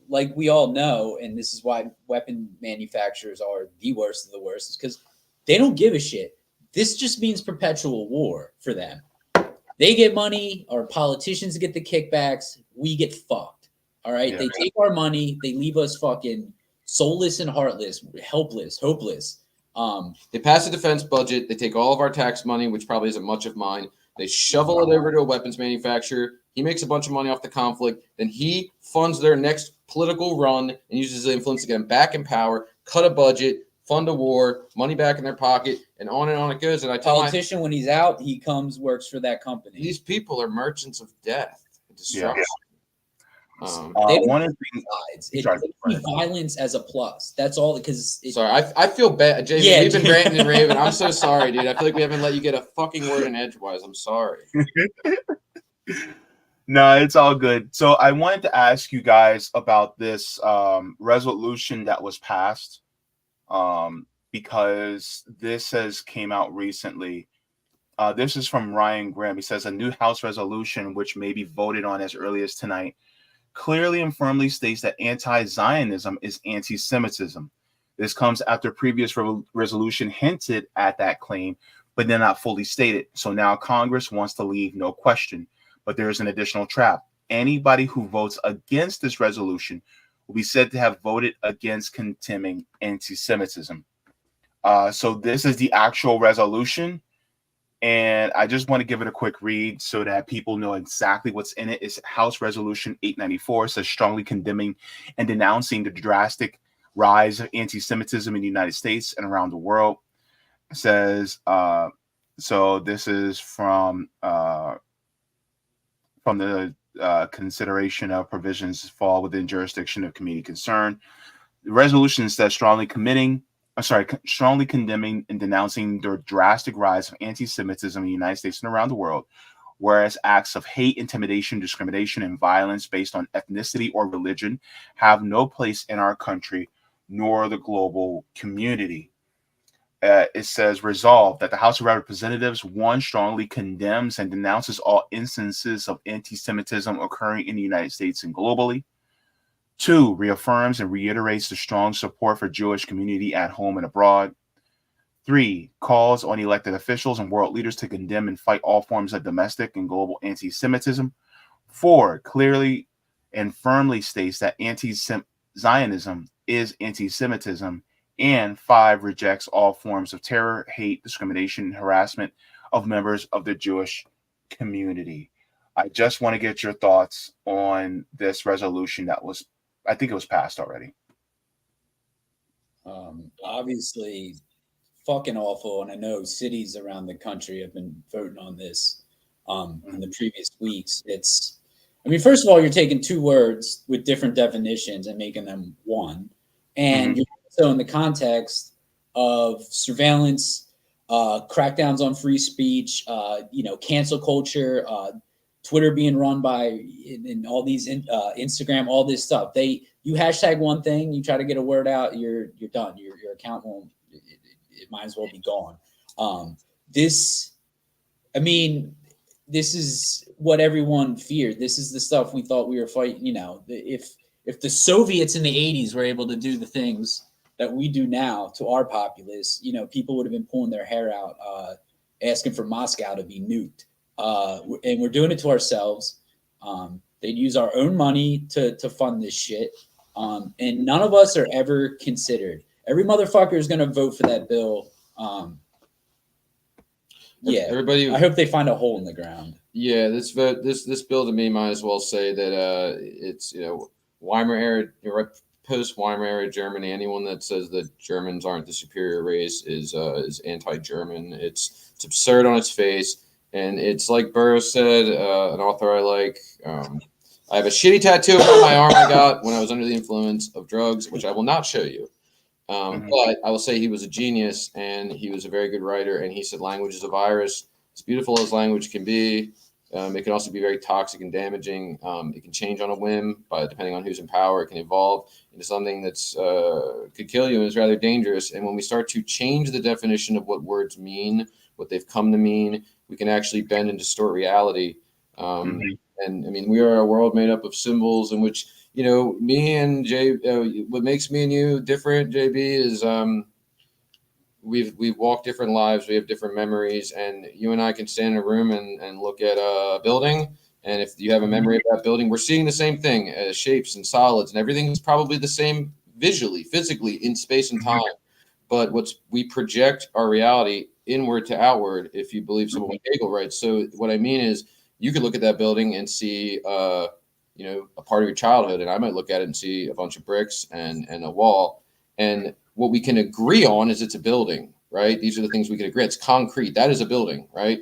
like we all know, and this is why weapon manufacturers are the worst of the worst, is because they don't give a shit. This just means perpetual war for them. They get money, our politicians get the kickbacks, we get fucked. All right? Yeah. They take our money, they leave us fucking soulless and heartless, helpless, hopeless. They pass a defense budget, they take all of our tax money, which probably isn't much of mine. They shovel it over to a weapons manufacturer. He makes a bunch of money off the conflict. Then he funds their next political run and uses his influence to get them back in power, cut a budget, fund a war, money back in their pocket, and on it goes. And I tell politician, when he's out, he comes, works for that company. These people are merchants of death and destruction. One of the things, violence as a plus. That's all, because sorry, I feel bad, Jason. Yeah, we've been ranting and raving. I'm so sorry, dude. I feel like we haven't let you get a fucking word in edgewise. I'm sorry. No, it's all good. So I wanted to ask you guys about this resolution that was passed. Because this has came out recently. This is from Ryan Graham. He says a new House resolution, which may be voted on as early as tonight, clearly and firmly states that anti-Zionism is anti-Semitism. This comes after previous resolution hinted at that claim, but they're not fully stated. So now Congress wants to leave no question, but there is an additional trap. Anybody who votes against this resolution will be said to have voted against condemning anti-Semitism. So this is the actual resolution, and I just want to give it a quick read so that people know exactly what's in it. It's House Resolution 894. It says strongly condemning and denouncing the drastic rise of anti-Semitism in the United States and around the world. It says, so this is from the consideration of provisions fall within jurisdiction of community concern. The resolution says strongly condemning and denouncing the drastic rise of anti-Semitism in the United States and around the world, whereas acts of hate, intimidation, discrimination, and violence based on ethnicity or religion have no place in our country nor the global community. it says, resolved that the House of Representatives, one, strongly condemns and denounces all instances of anti-Semitism occurring in the United States and globally. 2, reaffirms and reiterates the strong support for Jewish community at home and abroad. 3, calls on elected officials and world leaders to condemn and fight all forms of domestic and global anti-Semitism. 4, clearly and firmly states that anti-Zionism is anti-Semitism. And 5, rejects all forms of terror, hate, discrimination, and harassment of members of the Jewish community. I just want to get your thoughts on this resolution that was, I think it was passed already. Obviously, fucking awful. And I know cities around the country have been voting on this in the previous weeks. I mean, first of all, you're taking two words with different definitions and making them one. And you're also in the context of surveillance, crackdowns on free speech, cancel culture, Twitter being run by and all these Instagram, all this stuff. You hashtag one thing, you try to get a word out, you're done. Your account won't. It might as well be gone. This is what everyone feared. This is the stuff we thought we were fighting. If the Soviets in the 80s were able to do the things that we do now to our populace, people would have been pulling their hair out, asking for Moscow to be nuked. And we're doing it to ourselves. They'd use our own money to fund this shit. And none of us are ever considered. Every motherfucker is going to vote for that bill. Everybody. I hope they find a hole in the ground. Yeah, this bill to me might as well say that it's Weimar era, post Weimar era Germany. Anyone that says that Germans aren't the superior race is anti-German. It's absurd on its face, and it's like Burroughs said, an author I like. I have a shitty tattoo on my arm I got when I was under the influence of drugs, which I will not show you. But I will say he was a genius, and he was a very good writer. And he said language is a virus. As beautiful as language can be, it can also be very toxic and damaging. It can change on a whim, depending on who's in power. It can evolve into something that's could kill you and is rather dangerous. And when we start to change the definition of what words mean, what they've come to mean, we can actually bend and distort reality. And I mean, we are a world made up of symbols in which, me and Jay, what makes me and you different, JB, is we've walked different lives. We have different memories, and you and I can stand in a room and look at a building. And if you have a memory of that building, we're seeing the same thing, shapes and solids, and everything is probably the same visually, physically in space and time. But we project our reality inward to outward, if you believe someone like Hegel writes. So what I mean is, you could look at that building and see, a part of your childhood, and I might look at it and see a bunch of bricks and a wall. And what we can agree on is it's a building, right? These are the things we can agree. It's concrete. That is a building, right?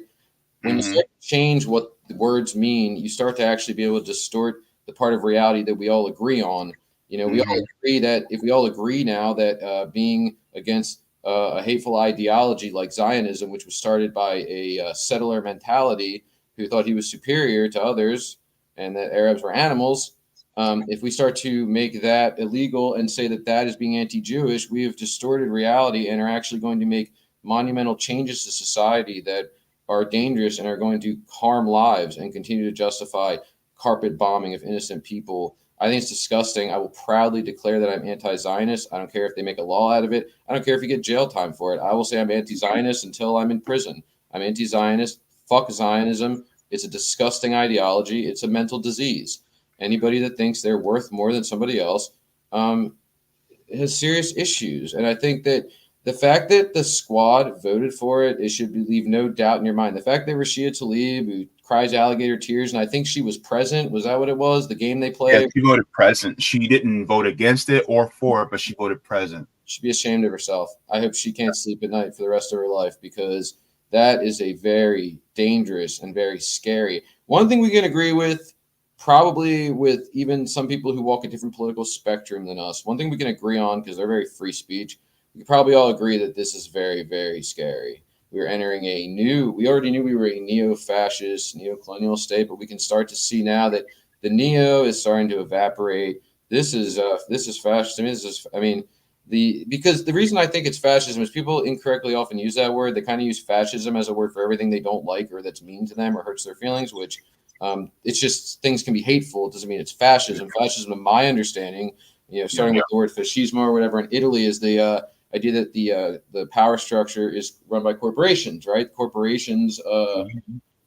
When you start to change what the words mean, you start to actually be able to distort the part of reality that we all agree on. We all agree that if we all agree now that being against a hateful ideology like Zionism, which was started by a settler mentality who thought he was superior to others and that Arabs were animals, if we start to make that illegal and say that that is being anti-Jewish, we have distorted reality and are actually going to make monumental changes to society that are dangerous and are going to harm lives and continue to justify carpet bombing of innocent people. I think it's disgusting. I will proudly declare that I'm anti-Zionist. I don't care if they make a law out of it. I don't care if you get jail time for it. I will say I'm anti-Zionist until I'm in prison. I'm anti-Zionist. Fuck Zionism. It's a disgusting ideology. It's a mental disease. Anybody that thinks they're worth more than somebody else has serious issues. And I think that the fact that the squad voted for it, it should leave no doubt in your mind. The fact that Rashida Tlaib, who cries alligator tears, and I think she was present. Was that what it was? The game they played? Yeah, she voted present. She didn't vote against it or for it, but she voted present. She should be ashamed of herself. I hope she can't sleep at night for the rest of her life, because that is a very dangerous and very scary. One thing we can agree with, probably with even some people who walk a different political spectrum than us, one thing we can agree on, because they're very free speech, we probably all agree that this is very, very scary. We're entering we already knew we were a neo-fascist, neo-colonial state, but we can start to see now that the neo is starting to evaporate. This is fascist. Because the reason I think it's fascism is people incorrectly often use that word. They kind of use fascism as a word for everything they don't like or that's mean to them or hurts their feelings, which it's just things can be hateful. It doesn't mean it's fascism. Fascism, in my understanding, starting with the word fascismo or whatever in Italy, is the idea that the power structure is run by corporations, right? Corporations, they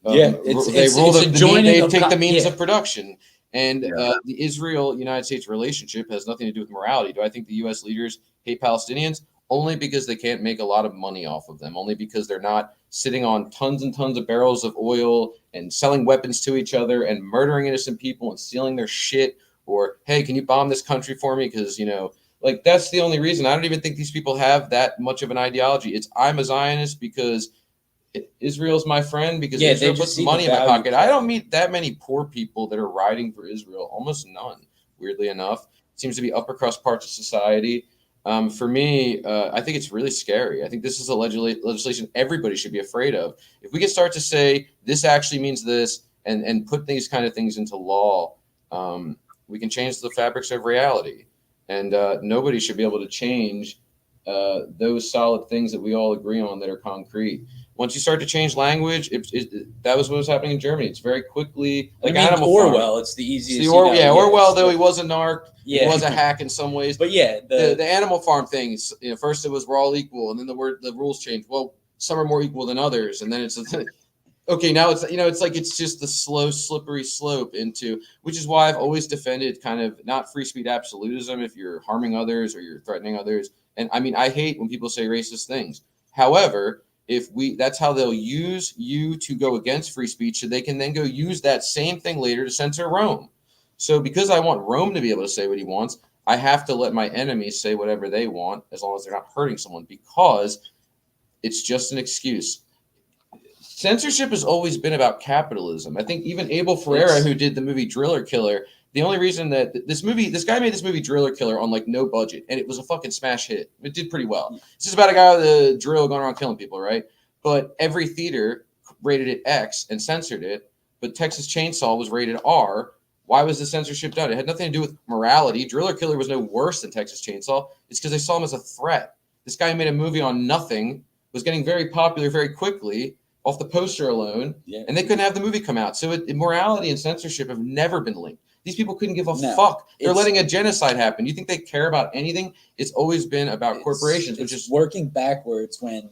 take the means of production. And the Israel-United States relationship has nothing to do with morality. Do I think the U.S. leaders hate Palestinians? Only because they can't make a lot of money off of them. Only because they're not sitting on tons and tons of barrels of oil and selling weapons to each other and murdering innocent people and stealing their shit. Or, hey, can you bomb this country for me? Because, that's the only reason. I don't even think these people have that much of an ideology. It's I'm a Zionist because Israel's my friend, because Israel puts money in my pocket. I don't meet that many poor people that are riding for Israel. Almost none, weirdly enough. It seems to be upper crust parts of society. For me, I think it's really scary. I think this is a legislation everybody should be afraid of. If we can start to say this actually means this and put these kind of things into law, we can change the fabrics of reality. And nobody should be able to change those solid things that we all agree on that are concrete. Once you start to change language, that was what was happening in Germany. It's very quickly like Animal Orwell. Farm. It's the easiest. Orwell, though he was a narc, he was a hack in some ways. But the Animal Farm things. First it was we're all equal, and then the rules changed. Well, some are more equal than others, and then it's okay. Now it's just the slow, slippery slope into, which is why I've always defended kind of not free speech absolutism if you're harming others or you're threatening others. And I mean, I hate when people say racist things. However, that's how they'll use you to go against free speech, so they can then go use that same thing later to censor Rome. So because I want Rome to be able to say what he wants, I have to let my enemies say whatever they want, as long as they're not hurting someone, because it's just an excuse. Censorship has always been about capitalism. I think even Abel Ferrara, who did the movie Driller Killer, the only reason that this guy made this movie Driller Killer on like no budget, and it was a fucking smash hit. It did pretty well. It's just about a guy with a drill going around killing people, right? But every theater rated it X and censored it, but Texas Chainsaw was rated R. Why was the censorship done? It had nothing to do with morality. Driller Killer was no worse than Texas Chainsaw. It's because they saw him as a threat. This guy made a movie on nothing, was getting very popular very quickly off the poster alone, and they couldn't have the movie come out. So morality and censorship have never been linked. These people couldn't give a fuck. They're letting a genocide happen. You think they care about anything? It's always been about corporations, which is working backwards when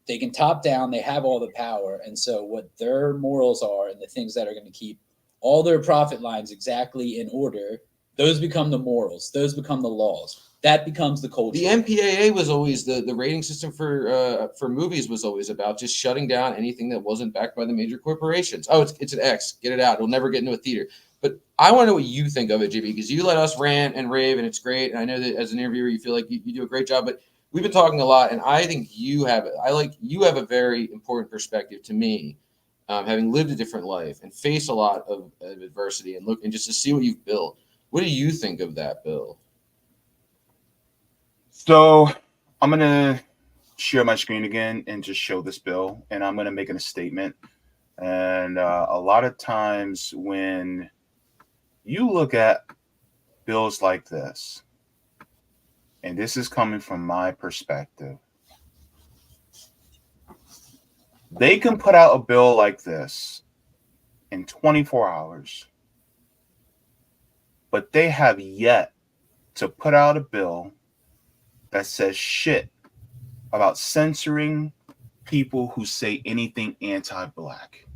they can top down, they have all the power. And so what their morals are and the things that are going to keep all their profit lines exactly in order, those become the morals. Those become the laws. That becomes the culture. The MPAA was always the rating system for movies was always about just shutting down anything that wasn't backed by the major corporations. Oh, it's an X. Get it out. It'll never get into a theater. But I want to know what you think of it, JB, because you let us rant and rave, and it's great. And I know that as an interviewer, you feel like you do a great job. But we've been talking a lot, and I think you have a very important perspective to me, having lived a different life and faced a lot of adversity and just to see what you've built. What do you think of that, Bill? So I'm going to share my screen again and just show this bill, and I'm going to make a statement. And a lot of times when you look at bills like this, and this is coming from my perspective, they can put out a bill like this in 24 hours, but they have yet to put out a bill that says shit about censoring people who say anything anti-black.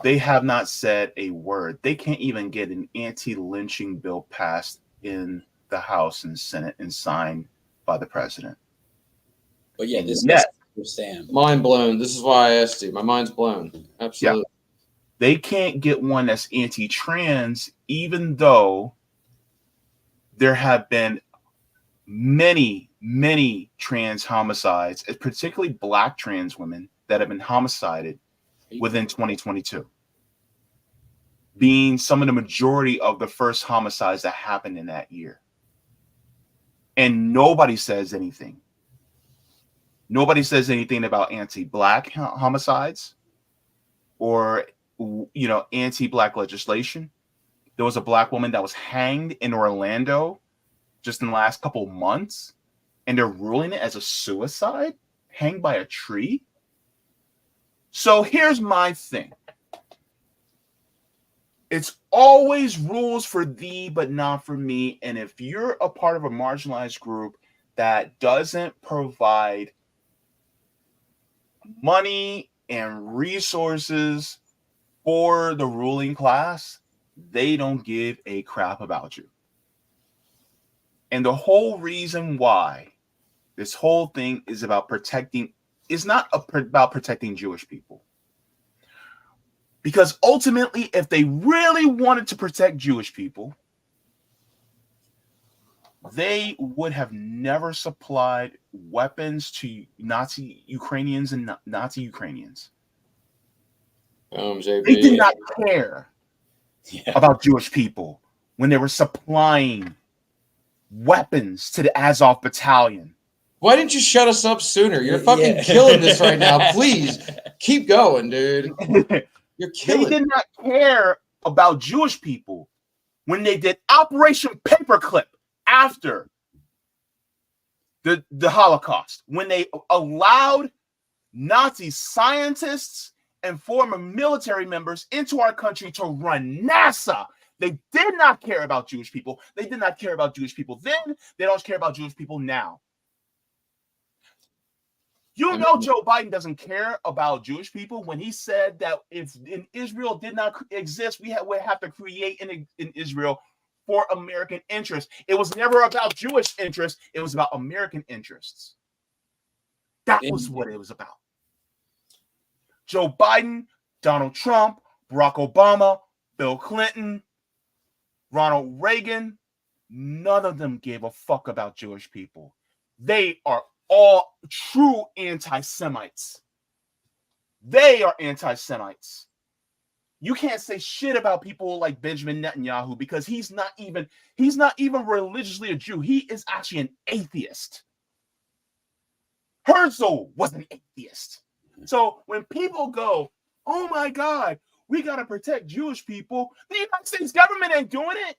They have not said a word. They can't even get an anti-lynching bill passed in the House and Senate and signed by the president. But yeah, this understand. Mind blown. This is why I asked you. My mind's blown. Absolutely. Yeah. They can't get one that's anti-trans, even though there have been many trans homicides, particularly black trans women that have been homicided within 2022, being some of the majority of the first homicides that happened in that year. And nobody says anything. Nobody says anything about anti-black homicides or, anti-black legislation. There was a black woman that was hanged in Orlando just in the last couple months, and they're ruling it as a suicide, hanged by a tree. So here's my thing. It's always rules for thee, but not for me. And if you're a part of a marginalized group that doesn't provide money and resources for the ruling class, they don't give a crap about you. And the whole reason why this whole thing is about protecting, is not about protecting Jewish people. Because ultimately, if they really wanted to protect Jewish people, they would have never supplied weapons to Nazi Ukrainians and Nazi Ukrainians. JB. They did not care about Jewish people when they were supplying weapons to the Azov battalion. Why didn't you shut us up sooner? You're fucking killing this right now. Please keep going, dude. You're killing. They did not care about Jewish people when they did Operation Paperclip after the Holocaust, when they allowed Nazi scientists and former military members into our country to run NASA. They did not care about Jewish people. They did not care about Jewish people then. They don't care about Jewish people now. You know Joe Biden doesn't care about Jewish people when he said that if Israel did not exist, we would have to create in Israel for American interests. It was never about Jewish interests. It was about American interests. That was what it was about. Joe Biden, Donald Trump, Barack Obama, Bill Clinton, Ronald Reagan, none of them gave a fuck about Jewish people. They are all true anti-Semites. They are anti-Semites. You can't say shit about people like Benjamin Netanyahu because he's not even religiously a Jew. He is actually an atheist. Herzl was an atheist. So when people go, oh my God, we got to protect Jewish people, the United States government ain't doing it.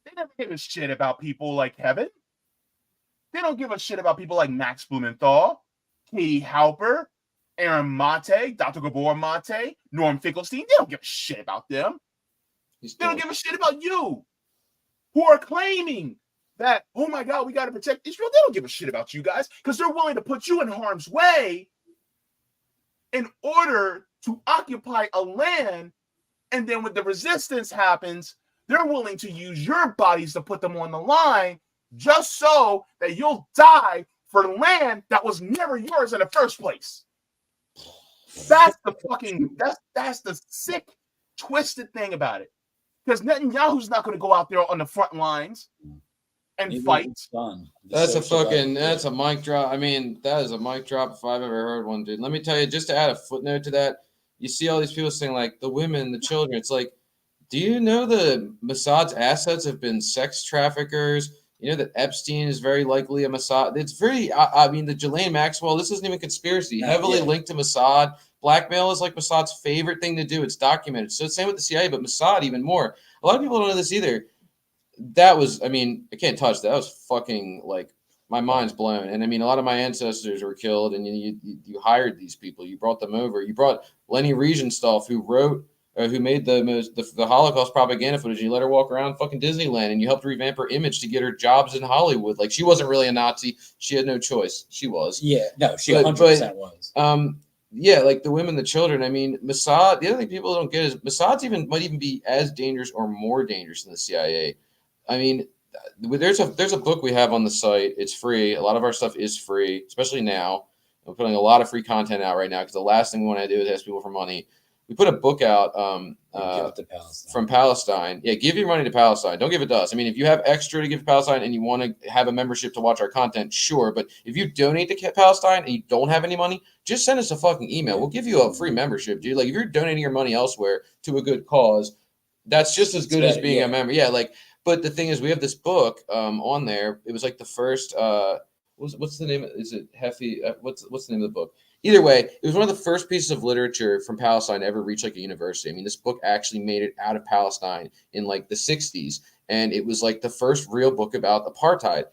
They never give a shit about people like Kevin. They don't give a shit about people like Max Blumenthal, Katie Halper, Aaron Mate, Dr. Gabor Mate, Norm Finkelstein. They don't give a shit about them. They don't give a shit about you, who are claiming that, oh my God, we got to protect Israel. They don't give a shit about you guys because they're willing to put you in harm's way in order to occupy a land. And then when the resistance happens, they're willing to use your bodies to put them on the line just so that you'll die for land that was never yours in the first place. That's the fucking, that's the sick, twisted thing about it. Because Netanyahu's not going to go out there on the front lines and fight. That's a mic drop. I mean, that is a mic drop if I've ever heard one, dude. Let me tell you, just to add a footnote to that, you see all these people saying like the women, the children. It's like, do you know the Mossad's assets have been sex traffickers? You know that Epstein is very likely a Mossad. It's very, I mean, the Ghislaine Maxwell, this isn't even conspiracy. Heavily linked to Mossad. Blackmail is like Mossad's favorite thing to do. It's documented. So same with the CIA, but Mossad even more. A lot of people don't know this either. That was, I mean, I can't touch that. That was fucking like, my mind's blown. And I mean, a lot of my ancestors were killed, and you hired these people. You brought them over. You brought Leni Riefenstahl, who wrote, who made the Holocaust propaganda footage, and you let her walk around fucking Disneyland, and you helped revamp her image to get her jobs in Hollywood. Like, she wasn't really a Nazi. She had no choice. She was. Yeah, no, she 100% was. Yeah, like the women, the children. I mean, Mossad, the other thing people don't get is Mossad's might even be as dangerous or more dangerous than the CIA. I mean, there's a book we have on the site. It's free. A lot of our stuff is free, especially now. We're putting a lot of free content out right now because the last thing we want to do is ask people for money. We put a book out from Palestine. Yeah, give your money to Palestine. Don't give it to us. I mean, if you have extra to give to Palestine and you want to have a membership to watch our content, sure. But if you donate to Palestine and you don't have any money, just send us a fucking email. We'll give you a free membership, dude. Like, if you're donating your money elsewhere to a good cause, that's just as good as being a member. Yeah, like, but the thing is, we have this book on there. It was like the first, what's the name? Is it Heffy? What's the name of the book? Either way, it was one of the first pieces of literature from Palestine to ever reach like a university. I mean, this book actually made it out of Palestine in like the 60s. and it was like the first real book about apartheid.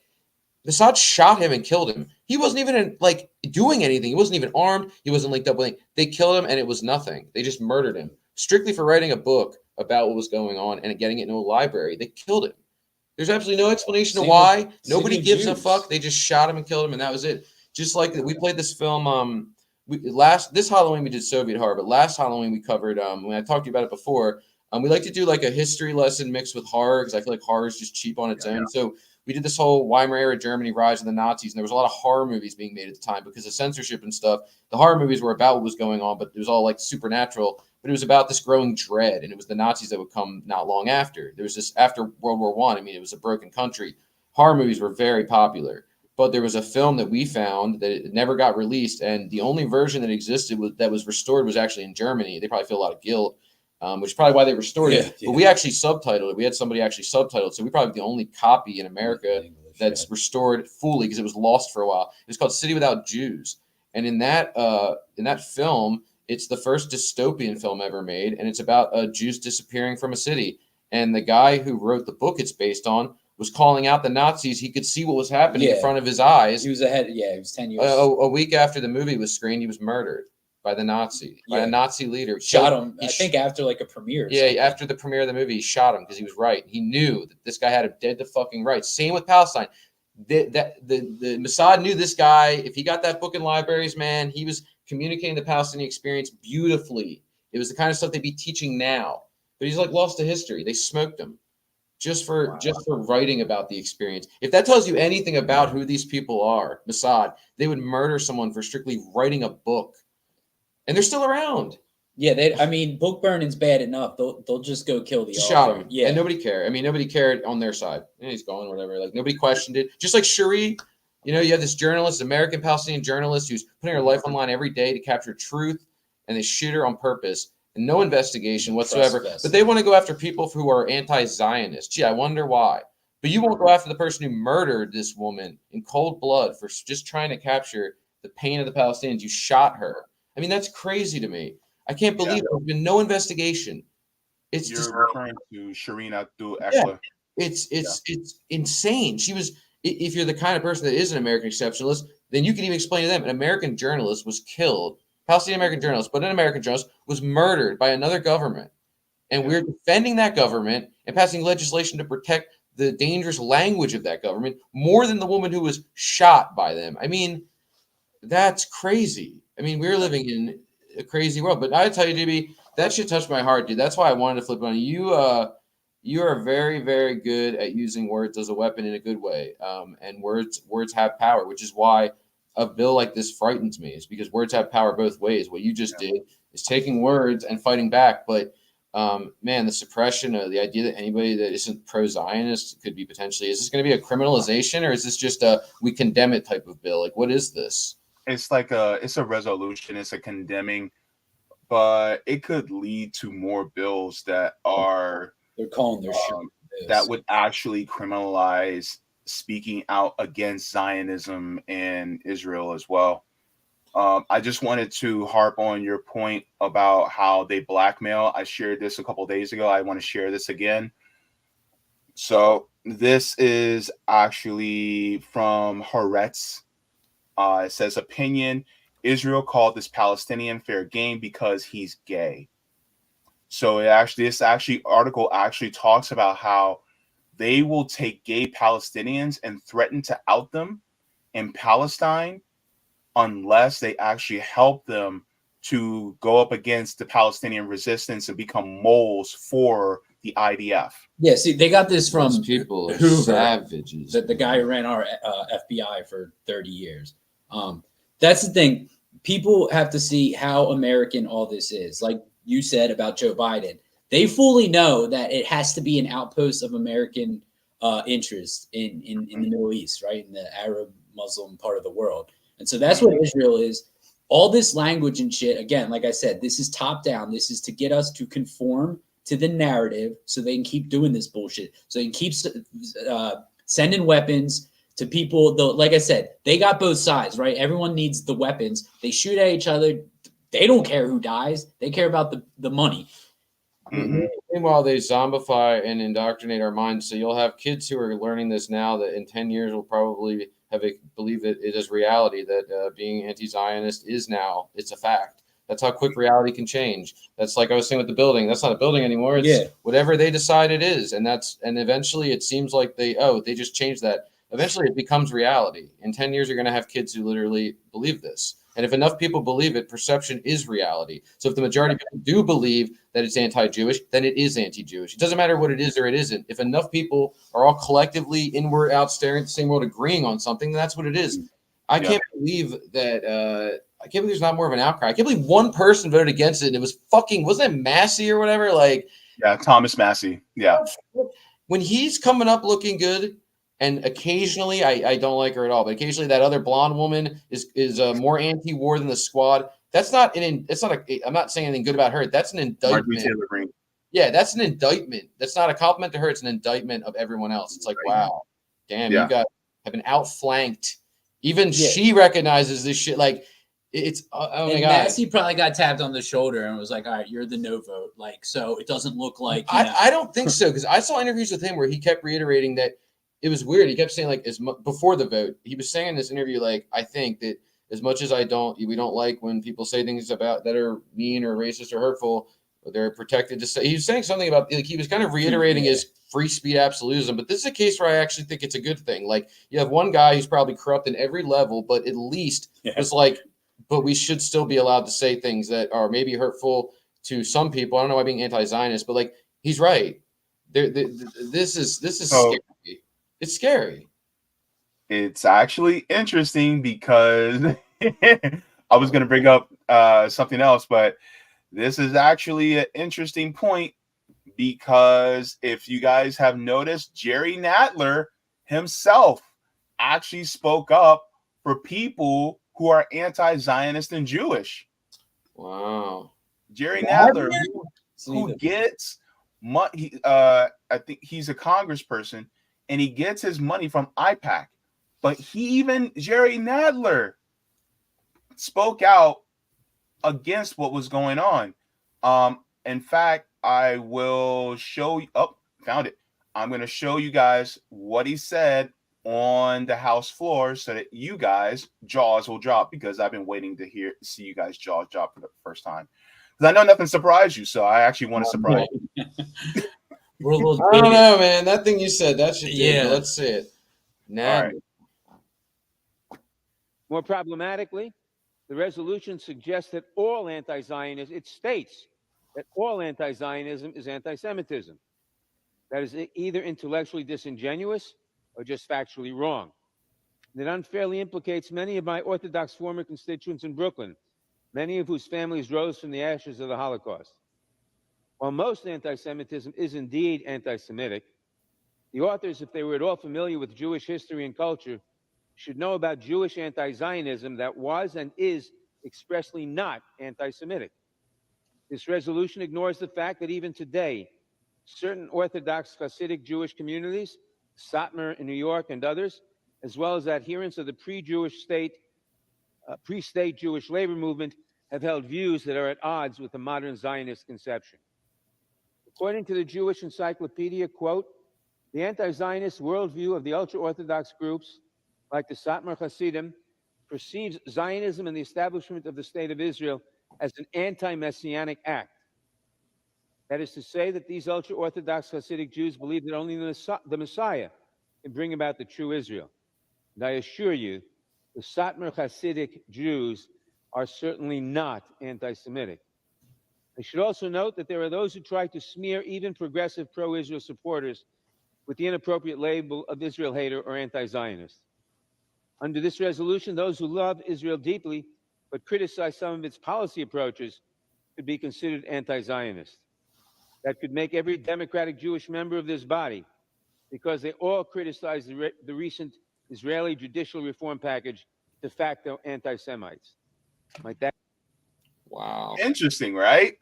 Assad shot him and killed him. He wasn't even like doing anything. He wasn't even armed. He wasn't linked up with anything. They killed him, and it was nothing. They just murdered him strictly for writing a book about what was going on and getting it into a library. They killed him. There's absolutely no explanation of why. Nobody gives a fuck. They just shot him and killed him, and that was it. Just like we played this film. This Halloween we did Soviet horror, but last Halloween we covered. When I talked to you about it before, we like to do like a history lesson mixed with horror because I feel like horror is just cheap on its own. Yeah. So we did this whole Weimar era Germany, rise of the Nazis, and there was a lot of horror movies being made at the time because of censorship and stuff. The horror movies were about what was going on, but it was all like supernatural. But it was about this growing dread, and it was the Nazis that would come not long after. There was this after World War I. I mean, it was a broken country. Horror movies were very popular, but there was a film that we found that it never got released, and the only version that existed that was restored was actually in Germany. They probably feel a lot of guilt, which is probably why they restored it. Yeah. But we actually subtitled it. We had somebody actually subtitled, so we probably the only copy in America that's restored fully because it was lost for a while. It's called City Without Jews, and in that film, it's the first dystopian film ever made, and it's about Jews disappearing from a city. And the guy who wrote the book it's based on was calling out the Nazis. He could see what was happening in front of his eyes. He was ahead. Yeah, he was 10 years. A week after the movie was screened, he was murdered by the Nazi, by a Nazi leader. Shot him, I think, after like a premiere. After the premiere of the movie, he shot him because he was right. He knew that this guy had him dead to fucking right. Same with Palestine. The Mossad knew this guy. If he got that book in libraries, man, he was communicating the Palestinian experience beautifully. It was the kind of stuff they'd be teaching now. But he's like lost to history. They smoked him just for writing about the experience. If that tells you anything about who these people are, Mossad, they would murder someone for strictly writing a book. And they're still around. Yeah, I mean, book burning's bad enough. They'll just go kill the author. Shot him. Yeah. And nobody cared. I mean, nobody cared on their side. He's gone, whatever. Like, nobody questioned it. Just like Cherie, you know, you have this journalist, American Palestinian journalist, who's putting her life on line every day to capture truth, and they shoot her on purpose. And no investigation whatsoever. But they want to go after people who are anti-Zionist. Gee, I wonder why. But you won't go after the person who murdered this woman in cold blood for just trying to capture the pain of the Palestinians. You shot her. I mean, that's crazy to me. I can't believe there's been no investigation. It's You're referring to Shireen Abdul-Akleh. It's insane. She was. If you're the kind of person that is an American exceptionalist, then you can even explain to them an American journalist was killed, Palestinian American journalist, but an American journalist was murdered by another government. And we're defending that government and passing legislation to protect the dangerous language of that government more than the woman who was shot by them. I mean, that's crazy. I mean, we're living in a crazy world. But I tell you, JB, that shit touched my heart, dude. That's why I wanted to flip on you. You are very, very good at using words as a weapon in a good way. And words have power, which is why a bill like this frightens me, is because words have power both ways. What you just did is taking words and fighting back. But man, the suppression of the idea that anybody that isn't pro-Zionist could be potentially, is this going to be a criminalization, or is this just a we condemn it type of bill? Like, what is this? It's like it's a resolution. It's a condemning, but it could lead to more bills that are. They're calling their shit. That would actually criminalize speaking out against Zionism and Israel as well. I just wanted to harp on your point about how they blackmail. I shared this a couple of days ago. I want to share this again. So this is actually from Haaretz. It says, opinion, Israel called this Palestinian fair game because he's gay. So this article actually talks about how they will take gay Palestinians and threaten to out them in Palestine unless they actually help them to go up against the Palestinian resistance and become moles for the IDF. Yeah, see, they got this from those people are Hoover, savages. The guy who ran our FBI for 30 years. That's the thing. People have to see how American all this is. Like you said about Joe Biden, they fully know that it has to be an outpost of American interest in the Middle East, right? In the Arab Muslim part of the world. And so that's what Israel is. All this language and shit, again, like I said, this is top down. This is to get us to conform to the narrative so they can keep doing this bullshit. So they can keep sending weapons to people. Though, like I said, they got both sides, right? Everyone needs the weapons. They shoot at each other. They don't care who dies. They care about the money. Mhm. Meanwhile, they zombify and indoctrinate our minds. So you'll have kids who are learning this now that in 10 years will probably believe that it is reality, that being anti-Zionist is now, it's a fact. That's how quick reality can change. That's like I was saying with the building. That's not a building anymore. It's whatever they decide it is. And eventually it seems like they just changed that. Eventually it becomes reality. In 10 years, you're going to have kids who literally believe this. And if enough people believe it, perception is reality. So if the majority of people do believe that it's anti-Jewish, then it is anti-Jewish. It doesn't matter what it is or it isn't. If enough people are all collectively inward out staring at the same world, agreeing on something, then that's what it is. I can't believe that. I can't believe there's not more of an outcry. I can't believe one person voted against it. And it was wasn't it Massey or whatever? Like, yeah, Thomas Massey. Yeah. When he's coming up looking good, and occasionally I don't like her at all, but occasionally that other blonde woman is more anti-war than the squad. That's not I'm not saying anything good about her. That's an indictment. Taylor Greene. Yeah, that's an indictment. That's not a compliment to her. It's an indictment of everyone else. It's like, wow, damn, you have been outflanked. Even she recognizes this shit. Like, it's oh my god. Massey probably got tapped on the shoulder and was like, "All right, you're the no vote." Like, so it doesn't look like. I don't think so, because I saw interviews with him where he kept reiterating that it was weird. He kept saying, like, before the vote, he was saying in this interview, like, I think that as much as we don't like when people say things about that are mean or racist or hurtful, they're protected to say. He was saying something about, like, he was kind of reiterating his free speech absolutism. But this is a case where I actually think it's a good thing. Like, you have one guy who's probably corrupt in every level, but at least was like, but we should still be allowed to say things that are maybe hurtful to some people. I don't know why being anti-Zionist, but like, he's right. This is scary. It's scary. It's actually interesting because I was going to bring up something else, but this is actually an interesting point, because if you guys have noticed, Jerry Nadler himself actually spoke up for people who are anti-Zionist and Jewish. Wow. Jerry Nadler, who gets money, I think he's a congressperson, and he gets his money from IPAC. But Jerry Nadler spoke out against what was going on. In fact, I will show you. Oh, found it. I'm going to show you guys what he said on the House floor so that you guys' jaws will drop, because I've been waiting to see you guys' jaws drop for the first time. Because I know nothing surprised you, so I actually want to surprise you. I don't know, man. That thing you said, that should let's see it. All right. More problematically, the resolution suggests that all anti-Zionism, it states that all anti-Zionism is anti-Semitism. That is either intellectually disingenuous or just factually wrong. And it unfairly implicates many of my Orthodox former constituents in Brooklyn, many of whose families rose from the ashes of the Holocaust. While most anti-Semitism is indeed anti-Semitic, the authors, if they were at all familiar with Jewish history and culture, should know about Jewish anti-Zionism that was and is expressly not anti-Semitic. This resolution ignores the fact that even today, certain Orthodox Hasidic Jewish communities, Satmar in New York and others, as well as adherents of the pre-state Jewish labor movement, have held views that are at odds with the modern Zionist conception. According to the Jewish Encyclopedia, quote, the anti-Zionist worldview of the ultra-Orthodox groups, like the Satmar Hasidim, perceives Zionism and the establishment of the State of Israel as an anti-Messianic act. That is to say that these ultra-Orthodox Hasidic Jews believe that only the Messiah can bring about the true Israel. And I assure you, the Satmar Hasidic Jews are certainly not anti-Semitic. I should also note that there are those who try to smear even progressive pro-Israel supporters with the inappropriate label of Israel hater or anti-Zionist. Under this resolution, those who love Israel deeply but criticize some of its policy approaches could be considered anti-Zionist. That could make every Democratic Jewish member of this body, because they all criticize the recent Israeli judicial reform package, de facto anti-Semites. Like that. Wow. Interesting, right?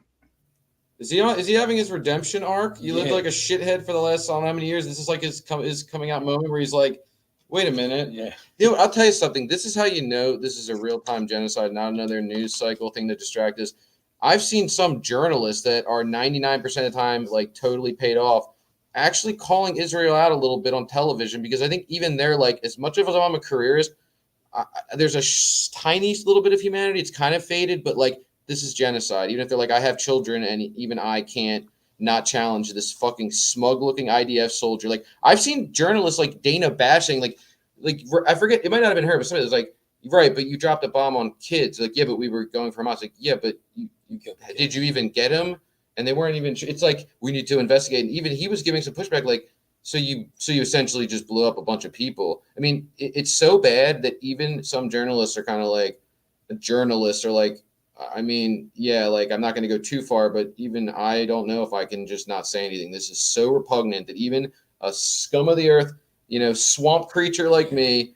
Is he having his redemption arc? You lived like a shithead for the last I don't know how many years. This is like his coming out moment where he's like, wait a minute. Yeah. You know, I'll tell you something. This is how you know this is a real-time genocide, not another news cycle thing to distract us. I've seen some journalists that are 99% of the time like totally paid off, actually calling Israel out a little bit on television, because I think even they're like, as much as I'm a careerist, there's a tiny little bit of humanity. It's kind of faded, but like, this is genocide. Even if they're like, I have children and even I can't not challenge this fucking smug looking IDF soldier. Like, I've seen journalists like Dana bashing, like I forget, it might not have been her, but somebody was like, right, but you dropped a bomb on kids. Like, yeah, but we were going from us. Like, yeah, but did you even get him? And they weren't even. It's like, we need to investigate. And even he was giving some pushback, like, so you essentially just blew up a bunch of people. I mean, it's so bad that even some journalists are kind of like, I mean, yeah, like, I'm not going to go too far, but even I don't know if I can just not say anything. This is so repugnant that even a scum of the earth, swamp creature like me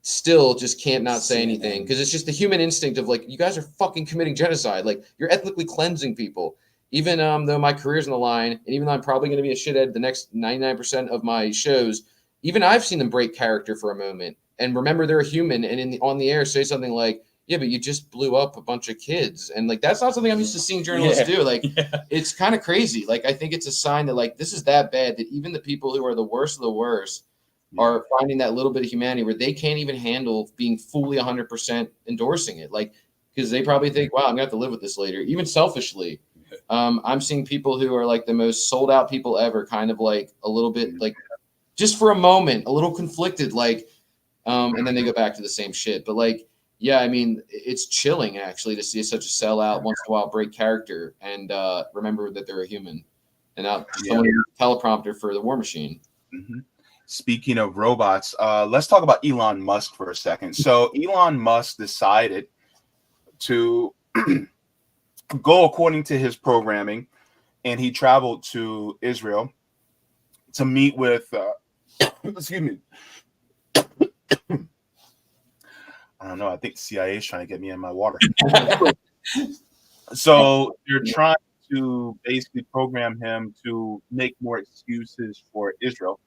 still just can't not say anything, because it's just the human instinct of like, you guys are fucking committing genocide. Like, you're ethnically cleansing people. Even though my career's on the line, and even though I'm probably going to be a shithead the next 99% of my shows, even I've seen them break character for a moment and remember they're a human, and on the air say something like, yeah, but you just blew up a bunch of kids. And like, that's not something I'm used to seeing journalists do. Like, it's kind of crazy. Like, I think it's a sign that like, this is that bad that even the people who are the worst of the worst are finding that little bit of humanity where they can't even handle being fully 100% endorsing it. Like, because they probably think, wow, I'm gonna have to live with this later, even selfishly. I'm seeing people who are like the most sold out people ever, kind of like a little bit like, just for a moment, a little conflicted, like, and then they go back to the same shit. But like, yeah, I mean, it's chilling actually to see such a sellout once in a while break character and remember that they're a human and not someone teleprompter for the war machine. Mm-hmm. Speaking of robots, let's talk about Elon Musk for a second. So Elon Musk decided to go according to his programming, and he traveled to Israel to meet with, excuse me. I don't know. I think CIA is trying to get me in my water. So they're trying to basically program him to make more excuses for Israel.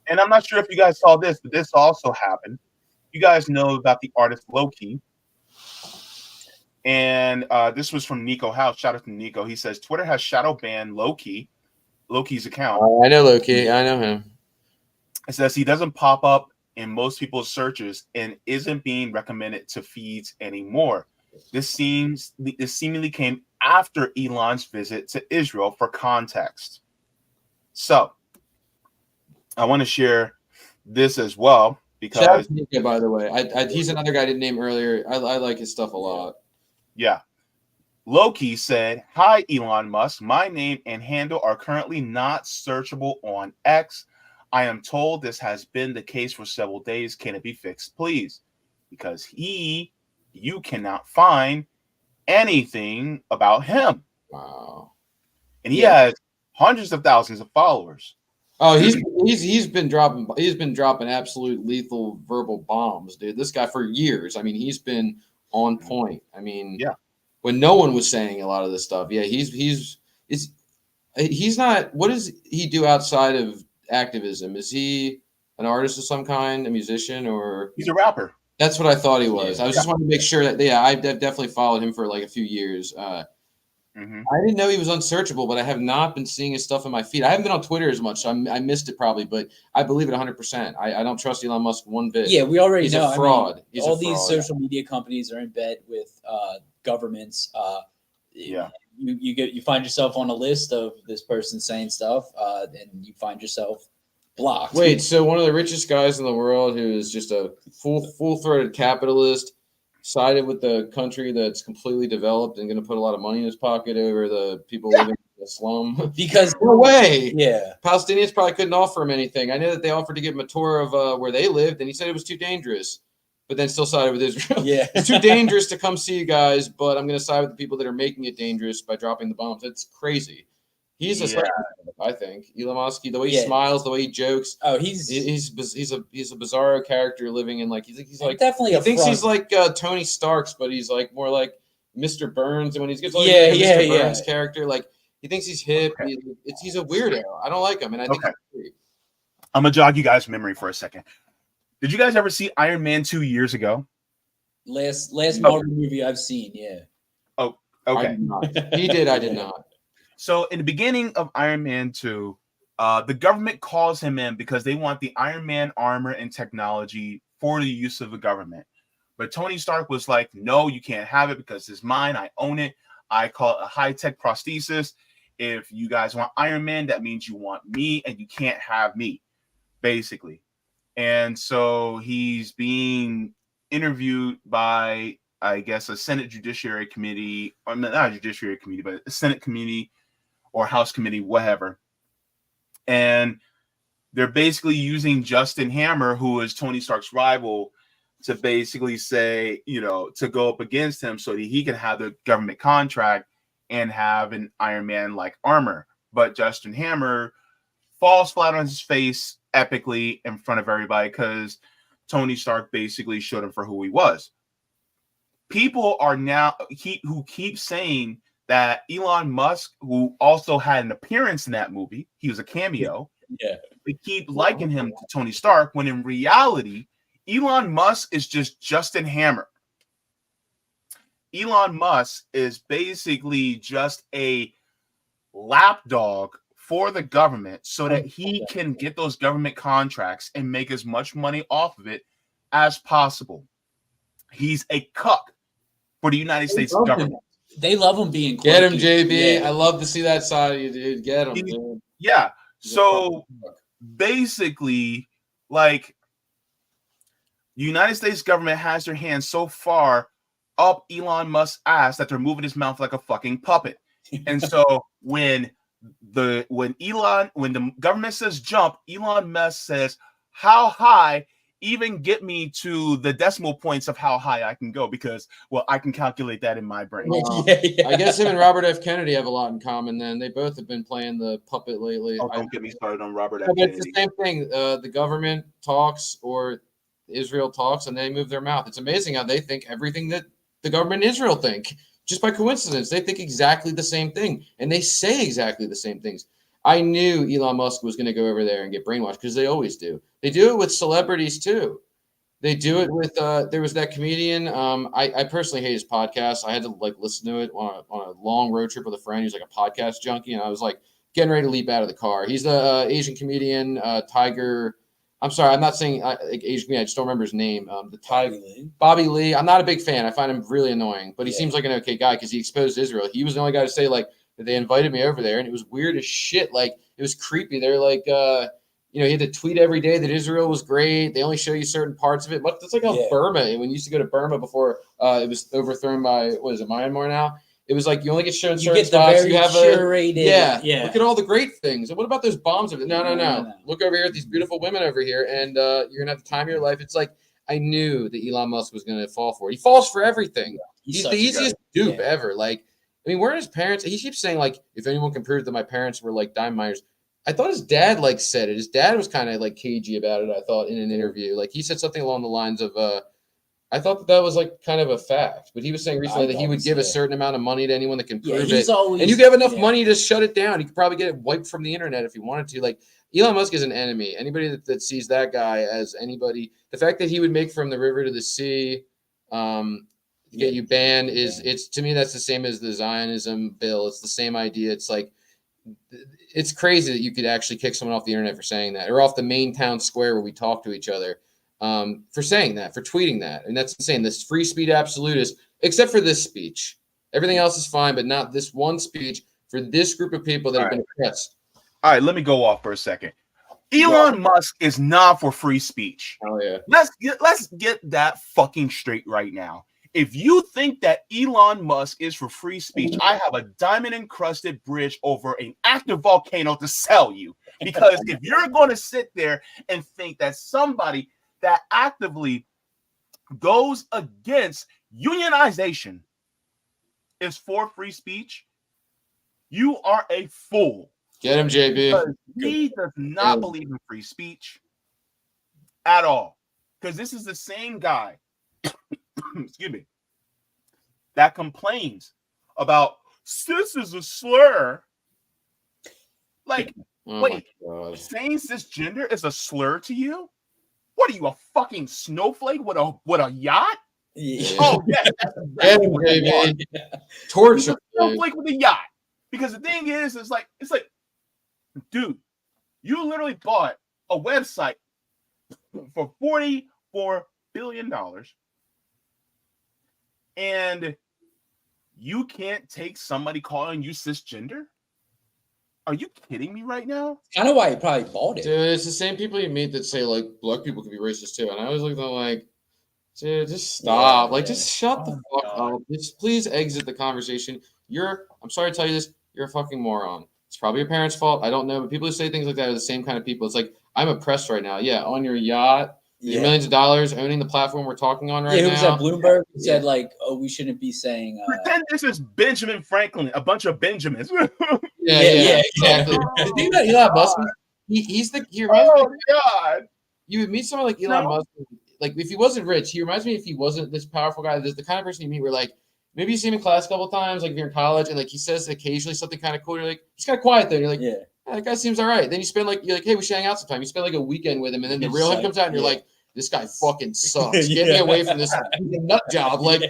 And I'm not sure if you guys saw this, but this also happened. You guys know about the artist Loki. And this was from Nico House. Shout out to Nico. He says, Twitter has shadow banned Loki's account. I know Loki. I know him. It says he doesn't pop up in most people's searches and isn't being recommended to feeds anymore. This seemingly came after Elon's visit to Israel for context. So I want to share this as well because Nico, by the way, he's another guy I didn't name earlier. I like his stuff a lot. Yeah. Loki said, "Hi, Elon Musk. My name and handle are currently not searchable on X. I am told this has been the case for several days. Can it be fixed, please? Because you cannot find anything about him." Wow. And he has hundreds of thousands of followers. Oh, he's been dropping absolute lethal verbal bombs, dude. This guy for years. I mean, he's been on point. I mean, when no one was saying a lot of this stuff. Yeah, he's not. What does he do outside of activism? Is he an artist of some kind, a musician, or he's a rapper? That's what I thought he was. I was just wanting to make sure that I've definitely followed him for like a few years. I didn't know he was unsearchable, but I have not been seeing his stuff in my feed. I haven't been on Twitter as much, so I missed it probably, but I believe it 100%. I don't trust Elon Musk one bit. Yeah, we already know. He's a fraud. All these social media companies are in bed with governments. You find yourself on a list of this person saying stuff, and you find yourself blocked. Wait, so one of the richest guys in the world, who is just a full-throated capitalist, sided with the country that's completely developed and going to put a lot of money in his pocket over the people living in the slum? Because no way. Yeah, Palestinians probably couldn't offer him anything. I know that they offered to give him a tour of where they lived, and he said it was too dangerous, but then still sided with Israel. Yeah, it's too dangerous to come see you guys, but I'm going to side with the people that are making it dangerous by dropping the bombs. It's crazy. He's a I think Elon Musk, the way he smiles, the way he jokes. Oh, he's a bizarro character living in like he's like definitely. He thinks he's like Tony Stark's, but he's like more like Mr. Burns. And when he's gets like Mr. Burns character, like he thinks he's hip. Okay. He's a weirdo. I don't like him, and I think I'm gonna jog you guys' memory for a second. Did you guys ever see Iron Man 2 years ago? Last Marvel movie I've seen. Yeah. Oh, Okay. I did not. He did. I did not. So in the beginning of Iron Man 2, the government calls him in because they want the Iron Man armor and technology for the use of the government. But Tony Stark was like, no, you can't have it because it's mine. I own it. I call it a high-tech prosthesis. If you guys want Iron Man, that means you want me, and you can't have me, basically. And so he's being interviewed by, I guess, a Senate Judiciary Committee, or not a Judiciary Committee, but a Senate Committee or House Committee, whatever. And they're basically using Justin Hammer, who is Tony Stark's rival, to basically say, to go up against him so that he can have the government contract and have an Iron Man-like armor. But Justin Hammer falls flat on his face epically in front of everybody because Tony Stark basically showed him for who he was. People are now who keep saying that Elon Musk, who also had an appearance in that movie, he was a cameo. Yeah. They keep likening him to Tony Stark when in reality, Elon Musk is just Justin Hammer. Elon Musk is basically just a lapdog for the government so that he can get those government contracts and make as much money off of it as possible. He's a cuck for the United States government. They love him being quirky. Get him, JB. Yeah. I love to see that side of you, dude. Get him, dude. Yeah. So basically, like, the United States government has their hands so far up Elon Musk's ass that they're moving his mouth like a fucking puppet. And so when the government says jump, Elon Musk says, how high? Even get me to the decimal points of how high I can go because, well, I can calculate that in my brain. Yeah. I guess him and Robert F. Kennedy have a lot in common then. They both have been playing the puppet lately. Oh, don't get me started on Robert F. But Kennedy. it's the same thing. The government talks or Israel talks and they move their mouth. It's amazing how they think everything that the government in Israel think. Just by coincidence, they think exactly the same thing. And they say exactly the same things. I knew Elon Musk was going to go over there and get brainwashed because they always do. They do it with celebrities too. They do it with there was that comedian. I personally hate his podcast. I had to listen to it on a long road trip with a friend who's like a podcast junkie, and I was like getting ready to leap out of the car. He's the Asian comedian, Tiger. I'm sorry, I'm not saying Asian comedian. I just don't remember his name. The Tiger, Bobby Lee. I'm not a big fan. I find him really annoying, but he seems like an okay guy because he exposed Israel. He was the only guy to say that they invited me over there, and it was weird as shit. It was creepy. They're like, he had to tweet every day that Israel was great. They only show you certain parts of it. But it's like how Burma, when you used to go to Burma before it was overthrown by, what is it, Myanmar now? It was like you only get shown certain spots. You have curated. Look at all the great things. And what about those bombs? No. Look over here at these beautiful women over here, and you're going to have the time of your life. It's like, I knew that Elon Musk was going to fall for it. He falls for everything. He's the easiest dupe ever. Weren't his parents? He keeps saying, if anyone can prove that my parents were diamond miners. I thought his dad said it. His dad was kind of cagey about it. I thought in an interview, he said something along the lines of, I thought that was kind of a fact, but he was saying recently that he would give a certain amount of money to anyone that can prove it. And you have enough money to shut it down. You could probably get it wiped from the internet if you wanted to. Elon Musk is an enemy. Anybody that sees that guy as anybody, the fact that he would make from the river to the sea, get you banned it's to me, that's the same as the Zionism bill. It's the same idea. It's it's crazy that you could actually kick someone off the internet for saying that, or off the main town square where we talk to each other for saying that, for tweeting that. And that's insane. This free speech absolutist, except for this speech. Everything else is fine, but not this one speech for this group of people that have been oppressed. All right, let me go off for a second. Elon Musk is not for free speech. Oh yeah. Let's get that fucking straight right now. If you think that Elon Musk is for free speech, I have a diamond-encrusted bridge over an active volcano to sell you. Because if you're going to sit there and think that somebody that actively goes against unionization is for free speech, you are a fool. Get him, JB. Because he does not believe in free speech at all. Because this is the same guy, excuse me, that complains about cis is a slur. Wait, saying cisgender is a slur to you? What are you, a fucking snowflake with a yacht? Yeah. Oh, yeah. Get him, baby. Torture. dude. Snowflake with a yacht. Because the thing is, it's like, dude, you literally bought a website for $44 billion, and you can't take somebody calling you cisgender? Are you kidding me right now? Kind of why he probably bought it. Dude, it's the same people you meet that say like black people can be racist too, and I always look at them like, dude, just stop. Yeah, Just shut the fuck God. up. Just please exit the conversation. I'm sorry to tell you this, you're a fucking moron. It's probably your parents' fault. I don't know, but people who say things like that are the same kind of people. It's like, I'm oppressed right now. Yeah, on your yacht, your millions of dollars, owning the platform we're talking on right now. Who was that? Bloomberg said like, oh, we shouldn't be saying. Pretend this is Benjamin Franklin, a bunch of Benjamins. Yeah, exactly. The thing about Elon Musk, he reminds me. Oh God! You would meet someone like Elon Musk, like if he wasn't rich, he reminds me if he wasn't this powerful guy, there's the kind of person you meet where like maybe you see him in class a couple of times, like if you're in college, and like he says occasionally something kind of cool. You're like, he's kind of quiet though. You're like, yeah, that guy seems all right. Then you're like, hey, we should hang out sometime. You spend like a weekend with him, and then the real him comes out, and you're like, this guy fucking sucks. Get me away from this nut job. Like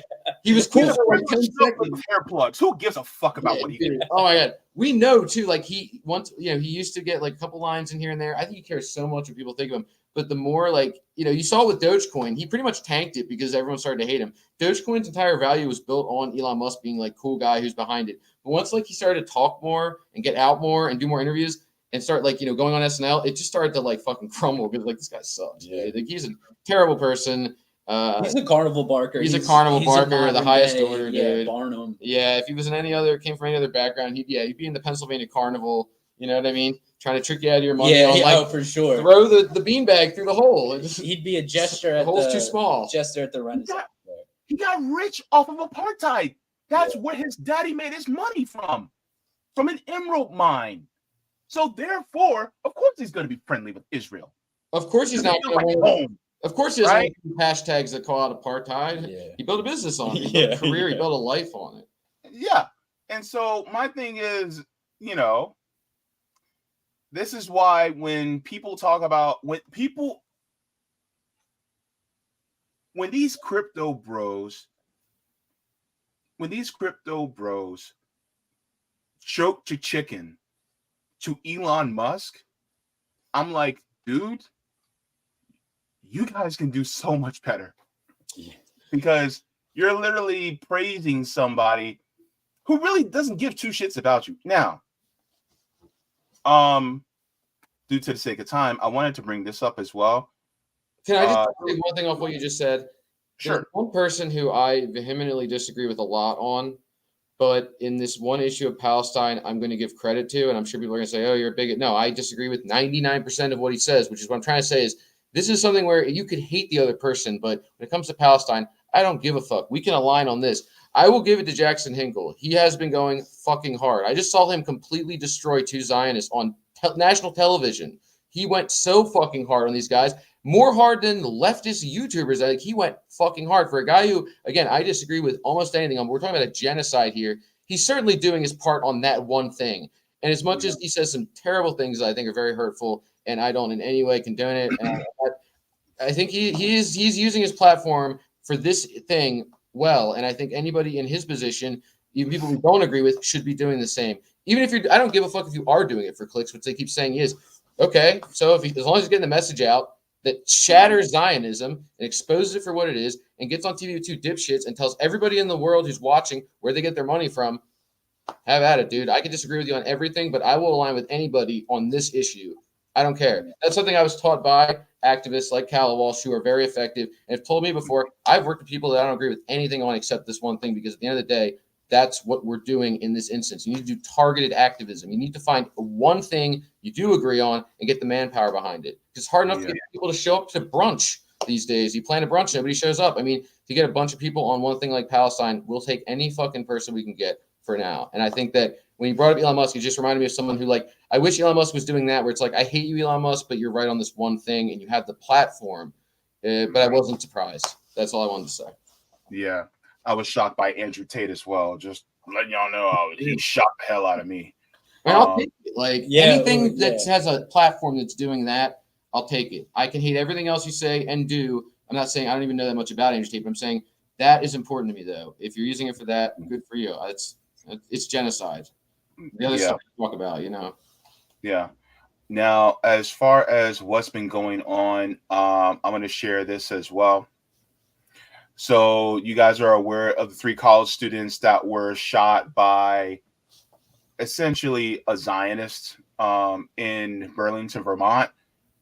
he was cool for like 10 seconds. Hair plugs. Who gives a fuck about what he did? Oh my god, we know too. Like he used to get like a couple lines in here and there. I think he cares so much what people think of him. But the more like, you saw with Dogecoin, he pretty much tanked it because everyone started to hate him. Dogecoin's entire value was built on Elon Musk being like cool guy who's behind it. But once like he started to talk more and get out more and do more interviews and start like, going on SNL, it just started to like fucking crumble because like this guy sucks. Yeah. Like he's a terrible person. He's a carnival barker. He's a carnival barker, the highest order, dude. Barnum. Yeah, if he was in came from any other background, he'd be in the Pennsylvania Carnival. You know what I mean? Trying to trick you out of your money. For sure. Throw the beanbag through the hole. He'd be a jester. The hole's too small. Jester at the Renaissance. He got rich off of apartheid. That's where his daddy made his money from an emerald mine. So therefore, of course, he's going to be friendly with Israel. Of course, he's not going to. Of course, he doesn't hashtags that call out apartheid. Yeah. He built a business on it. He built a career. He built a life on it. Yeah. And so my thing is, this is why when people talk about when these crypto bros choke to chicken to Elon Musk, I'm like, dude, you guys can do so much better. Yeah. Because you're literally praising somebody who really doesn't give two shits about you. Now, due to the sake of time, I wanted to bring this up as well. Can I just take one thing off what you just said? Sure. There's one person who I vehemently disagree with a lot on, but in this one issue of Palestine, I'm going to give credit to, and I'm sure people are going to say, oh, you're a bigot. No, I disagree with 99% of what he says, which is what I'm trying to say is this is something where you could hate the other person, but when it comes to Palestine, I don't give a fuck. We can align on this. I will give it to Jackson Hinkle. He has been going fucking hard. I just saw him completely destroy two Zionists on national television. He went so fucking hard on these guys, more hard than leftist YouTubers. I think he went fucking hard for a guy who, again, I disagree with almost anything. We're talking about a genocide here. He's certainly doing his part on that one thing. And as much as he says some terrible things that I think are very hurtful, and I don't in any way condone it, and I think he's using his platform for this thing well. And I think anybody in his position, even people we don't agree with, should be doing the same. Even if I don't give a fuck if you are doing it for clicks, which they keep saying he is. Okay, so as long as he's getting the message out that shatters Zionism and exposes it for what it is and gets on TV with two dipshits and tells everybody in the world who's watching where they get their money from, have at it, dude. I can disagree with you on everything, but I will align with anybody on this issue. I don't care. That's something I was taught by activists like Cal Walsh who are very effective and have told me before. I've worked with people that I don't agree with anything on except this one thing, because at the end of the day, that's what we're doing in this instance. You need to do targeted activism. You need to find one thing you do agree on and get the manpower behind it. It's hard enough to get people to show up to brunch these days. You plan a brunch, nobody shows up. I mean, to get a bunch of people on one thing like Palestine, we'll take any fucking person we can get for now. And I think that when you brought up Elon Musk, you just reminded me of someone who, like, I wish Elon Musk was doing that, where it's like, I hate you, Elon Musk, but you're right on this one thing and you have the platform. But I wasn't surprised. That's all I wanted to say. Yeah. I was shocked by Andrew Tate as well. Just letting y'all know, he shocked the hell out of me. I'll take it. Like anything that has a platform that's doing that, I'll take it. I can hate everything else you say and do. I'm not saying I don't even know that much about Andrew Tate, but I'm saying That is important to me, though. If you're using it for that, good for you. It's genocide. The other Yeah. stuff we talk about, you know. Yeah. Now, as far as what's been going on, I'm going to share this as well. So, you guys are aware of the 3 college students that were shot by essentially a Zionist in Burlington, Vermont.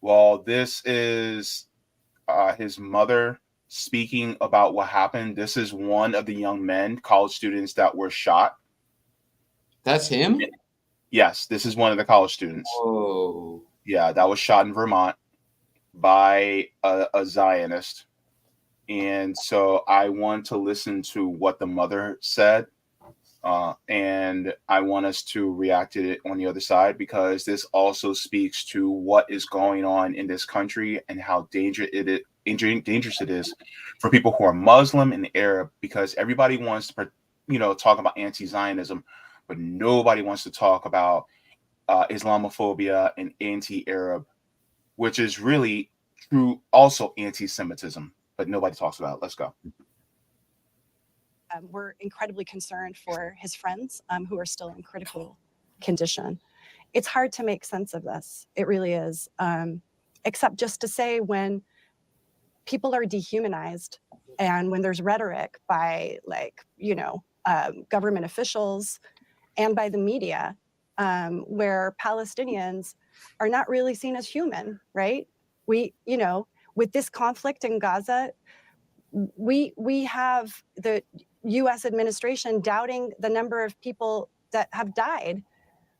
Well, this is his mother speaking about what happened. This is one of the young men, college students that were shot. That's him? Yes, this is one of the college students. Oh. Yeah, that was shot in Vermont by a Zionist. And so I want to listen to what the mother said. And I want us to react to it on the other side, because this also speaks to what is going on in this country and how dangerous it is for people who are Muslim and Arab, because everybody wants to, talk about anti-Zionism, but nobody wants to talk about Islamophobia and anti-Arab, which is really true, also anti-Semitism, but nobody talks about it. Let's go. We're incredibly concerned for his friends who are still in critical condition. It's hard to make sense of this. It really is. Except just to say, when people are dehumanized and when there's rhetoric by government officials and by the media, where Palestinians are not really seen as human, right? With this conflict in Gaza, we have the U.S. administration doubting the number of people that have died.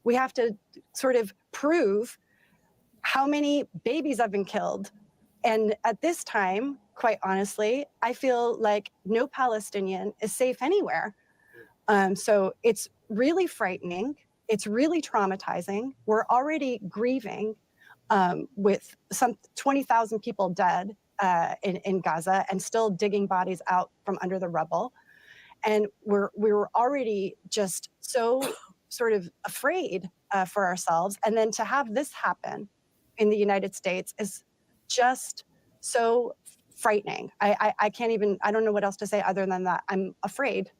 We have to sort of prove how many babies have been killed. And at this time, quite honestly, I feel like no Palestinian is safe anywhere. So it's really frightening. It's really traumatizing. We're already grieving with some 20,000 people dead in Gaza and still digging bodies out from under the rubble. And we were already just so sort of afraid for ourselves. And then to have this happen in the United States is just so frightening. I can't even, I don't know what else to say other than that. I'm afraid.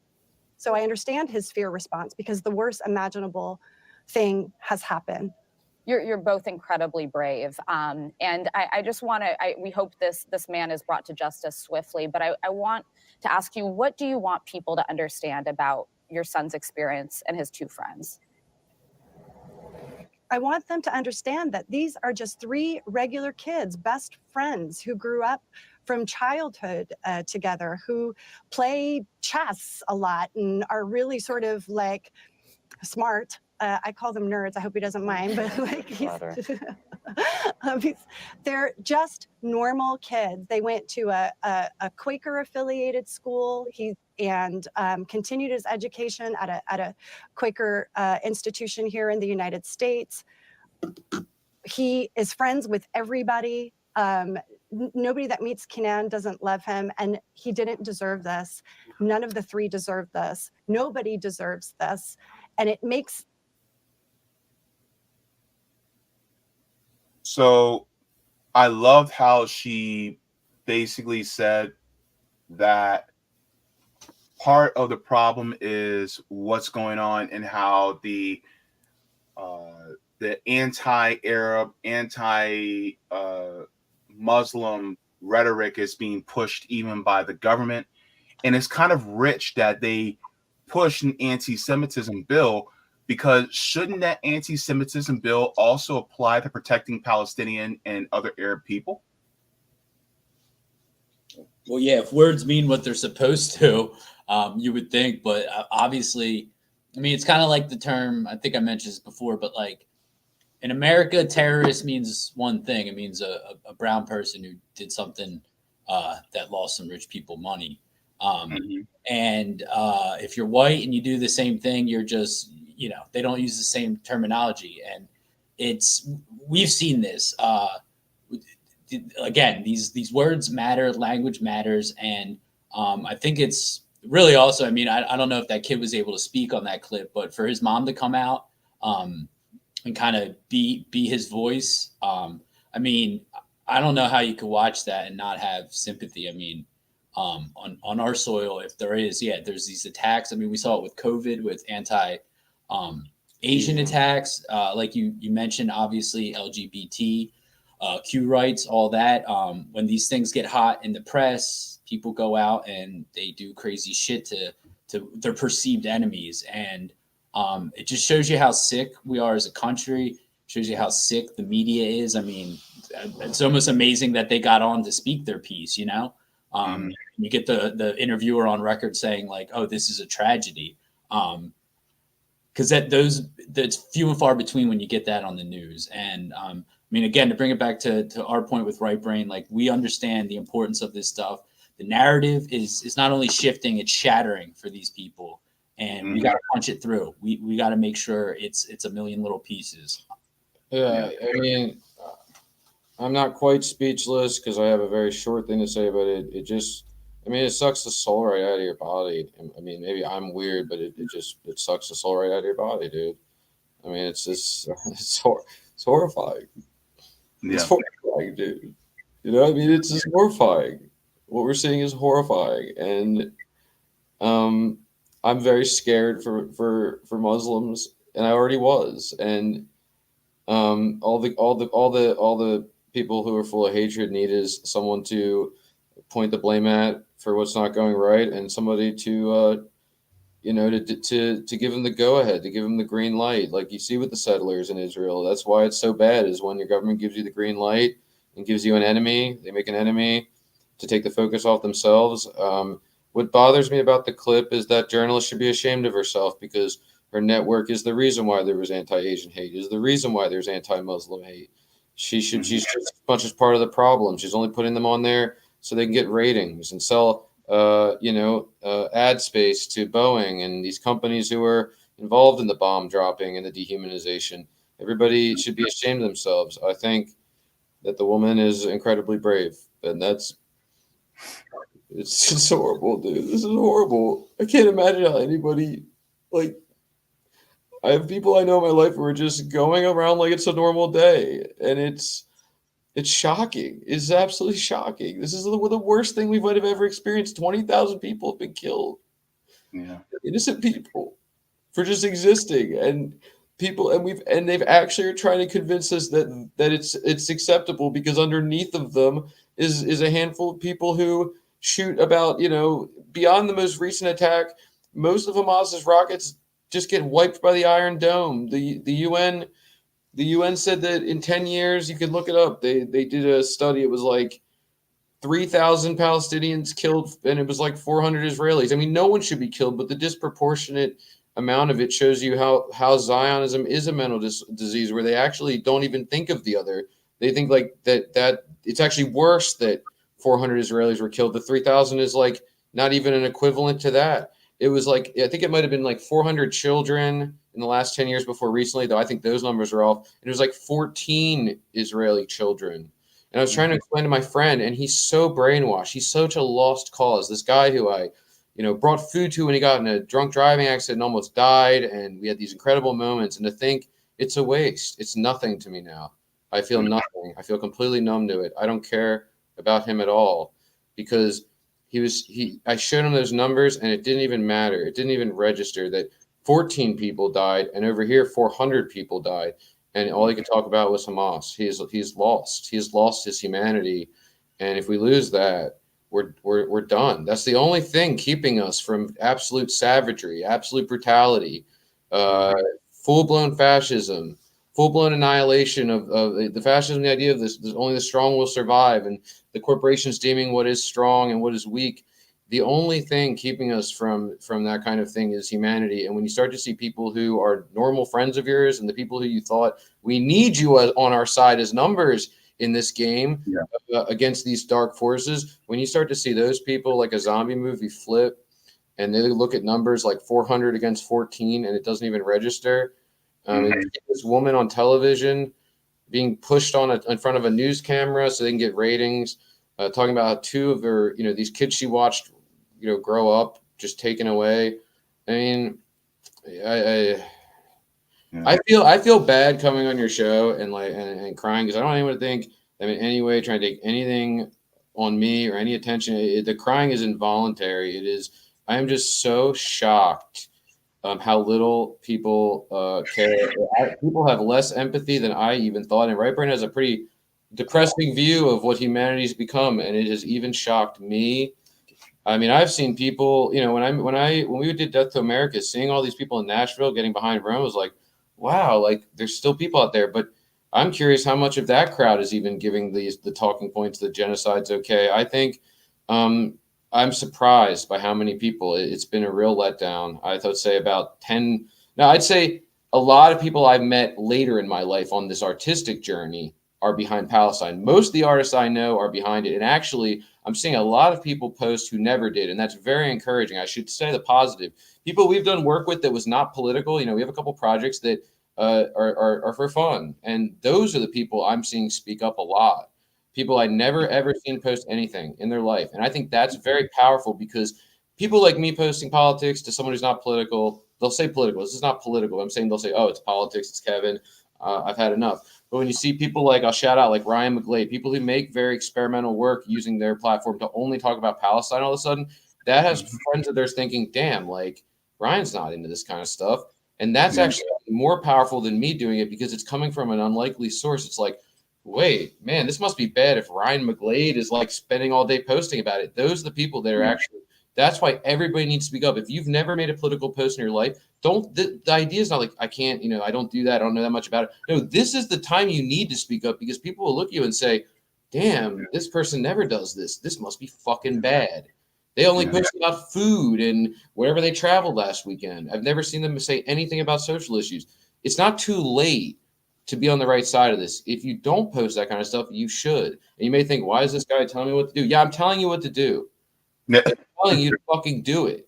So I understand his fear response, because the worst imaginable thing has happened. You're both incredibly brave. And I just want to, we hope this man is brought to justice swiftly, but I want to ask you, what do you want people to understand about your son's experience and his 2 friends? I want them to understand that these are just 3 regular kids, best friends, who grew up from childhood together, who play chess a lot and are really sort of like smart. I call them nerds. I hope he doesn't mind, but they're just normal kids. They went to a Quaker affiliated school. And continued his education at a Quaker institution here in the United States. He is friends with everybody. Nobody that meets Kenan doesn't love him, and he didn't deserve this. None of the 3 deserve this. Nobody deserves this. And it makes... So I loved how she basically said that part of the problem is what's going on and how the anti-Arab, anti-Muslim rhetoric is being pushed even by the government. And it's kind of rich that they push an anti-Semitism bill, because shouldn't that anti-Semitism bill also apply to protecting Palestinian and other Arab people? Well, yeah, if words mean what they're supposed to, you would think. But obviously, I mean, it's kind of like the term, I think I mentioned this before, but like in America, terrorist means one thing. It means a brown person who did something that lost some rich people money. And if you're white and you do the same thing, you're just, they don't use the same terminology. And we've seen this. Again, these words matter, language matters. And I think it's really also, I mean, I don't know if that kid was able to speak on that clip, but for his mom to come out and kind of be his voice. I mean, I don't know how you could watch that and not have sympathy. I mean, on our soil. If there is, there's these attacks. I mean, we saw it with COVID, with Asian attacks, like you mentioned, obviously LGBT, Q rights, all that. When these things get hot in the press, people go out and they do crazy shit to their perceived enemies, and it just shows you how sick we are as a country. Shows you how sick the media is. I mean, it's almost amazing that they got on to speak their piece. You know, you get the interviewer on record saying like, "Oh, this is a tragedy." Because that's few and far between when you get that on the news. And I mean, again, to bring it back to our point with Right Brain, like we understand the importance of this stuff. The narrative is not only shifting, it's shattering for these people, and we got to punch it through. We got to make sure it's a million little pieces. Yeah, I mean, I'm not quite speechless because I have a very short thing to say about it. It just, I mean, it sucks the soul right out of your body. I mean, maybe I'm weird, but it sucks the soul right out of your body, dude. I mean, it's just, it's horrifying. Yeah. It's horrifying, dude. You know, I mean, it's just horrifying. What we're seeing is horrifying, and I'm very scared for Muslims, and I already was, and all the people who are full of hatred need is someone to point the blame at for what's not going right, and somebody to to give them the go ahead, to give them the green light, like you see with the settlers in Israel. That's why it's so bad, is when your government gives you the green light and gives you an enemy, they make an enemy to take the focus off themselves. What bothers me about the clip is that journalist should be ashamed of herself, because her network is the reason why there was anti-Asian hate, is the reason why there's anti-Muslim hate. She's just as much as part of the problem. She's only putting them on there so they can get ratings and sell ad space to Boeing and these companies who are involved in the bomb dropping and the dehumanization. Everybody should be ashamed of themselves. I think that the woman is incredibly brave, and it's horrible, dude. This is horrible. I can't imagine how anybody, like, I have people I know in my life who are just going around like it's a normal day, and it's shocking. It's absolutely shocking. This is the worst thing we might have ever experienced. 20,000 people have been killed. Yeah. Innocent people for just existing, and they've actually are trying to convince us that it's acceptable, because underneath of them is a handful of people who shoot about, beyond the most recent attack. Most of Hamas's rockets just get wiped by the Iron Dome. The UN said that in 10 years, you can look it up. They did a study. It was like 3,000 Palestinians killed, and it was like 400 Israelis. I mean, no one should be killed, but the disproportionate amount of it shows you how Zionism is a mental disease, where they actually don't even think of the other. They think like that it's actually worse that 400 Israelis were killed. The 3,000 is like not even an equivalent to that. It was like, I think it might have been like 400 children in the last 10 years before recently, though I think those numbers are off. And it was like 14 Israeli children. And I was trying to explain to my friend, and he's so brainwashed. He's such a lost cause. This guy who I, brought food to when he got in a drunk driving accident and almost died. And we had these incredible moments. And to think it's a waste. It's nothing to me now. I feel nothing. I feel completely numb to it. I don't care about him at all, because I showed him those numbers, and it didn't even matter. It didn't even register that 14 people died, and over here 400 people died, and all he could talk about was Hamas. He's lost his humanity, and if we lose that, we're done. That's the only thing keeping us from absolute savagery, absolute brutality, full-blown fascism, full-blown annihilation of the fascism. The idea of this only the strong will survive, and the corporations deeming what is strong and what is weak. The only thing keeping us from that kind of thing is humanity. And when you start to see people who are normal friends of yours, and the people who you thought, we need you on our side as numbers in this game against these dark forces, when you start to see those people like a zombie movie flip, and they look at numbers like 400 against 14, and it doesn't even register. This woman on television being pushed in front of a news camera so they can get ratings, talking about how two of her, these kids she watched, grow up, just taken away. I mean, I feel bad coming on your show and crying, because I don't want anyone to think I'm in any way trying to take anything on me or any attention. The crying is involuntary. It is. I am just so shocked how little people care. People have less empathy than I even thought. And Right Brain has a pretty depressing view of what humanity's become, and it has even shocked me. I mean, I've seen people, you know, when we did Death to America, seeing all these people in Nashville getting behind Rome was like, wow, like there's still people out there. But I'm curious how much of that crowd is even giving the talking points that genocide's okay. I think I'm surprised by how many people. It's been a real letdown. I would say about 10. Now, I'd say a lot of people I've met later in my life on this artistic journey are behind Palestine. Most of the artists I know are behind it. And actually, I'm seeing a lot of people post who never did. And that's very encouraging. I should say the positive. People we've done work with that was not political. You know, we have a couple projects that are for fun. And those are the people I'm seeing speak up a lot. People I never, ever seen post anything in their life. And I think that's very powerful because people like me posting politics to someone who's not political, they'll say political. This is not political. I'm saying they'll say, oh, it's politics. It's Kevin. I've had enough. But when you see people like, I'll shout out like Ryan McGlade, people who make very experimental work using their platform to only talk about Palestine all of a sudden, that has friends of theirs thinking, damn, like Ryan's not into this kind of stuff. And that's actually more powerful than me doing it because it's coming from an unlikely source. It's like, wait, man, this must be bad if Ryan McGlade is like spending all day posting about it. Those are the people that are actually, that's why everybody needs to speak up. If you've never made a political post in your life, the idea is not like, I can't, you know, I don't do that. I don't know that much about it. No, this is the time you need to speak up because people will look at you and say, damn, this person never does this. This must be fucking bad. They only post about food and wherever they traveled last weekend. I've never seen them say anything about social issues. It's not too late to be on the right side of this. If you don't post that kind of stuff, you should. And you may think, why is this guy telling me what to do? Yeah, I'm telling you what to do. I'm telling you to fucking do it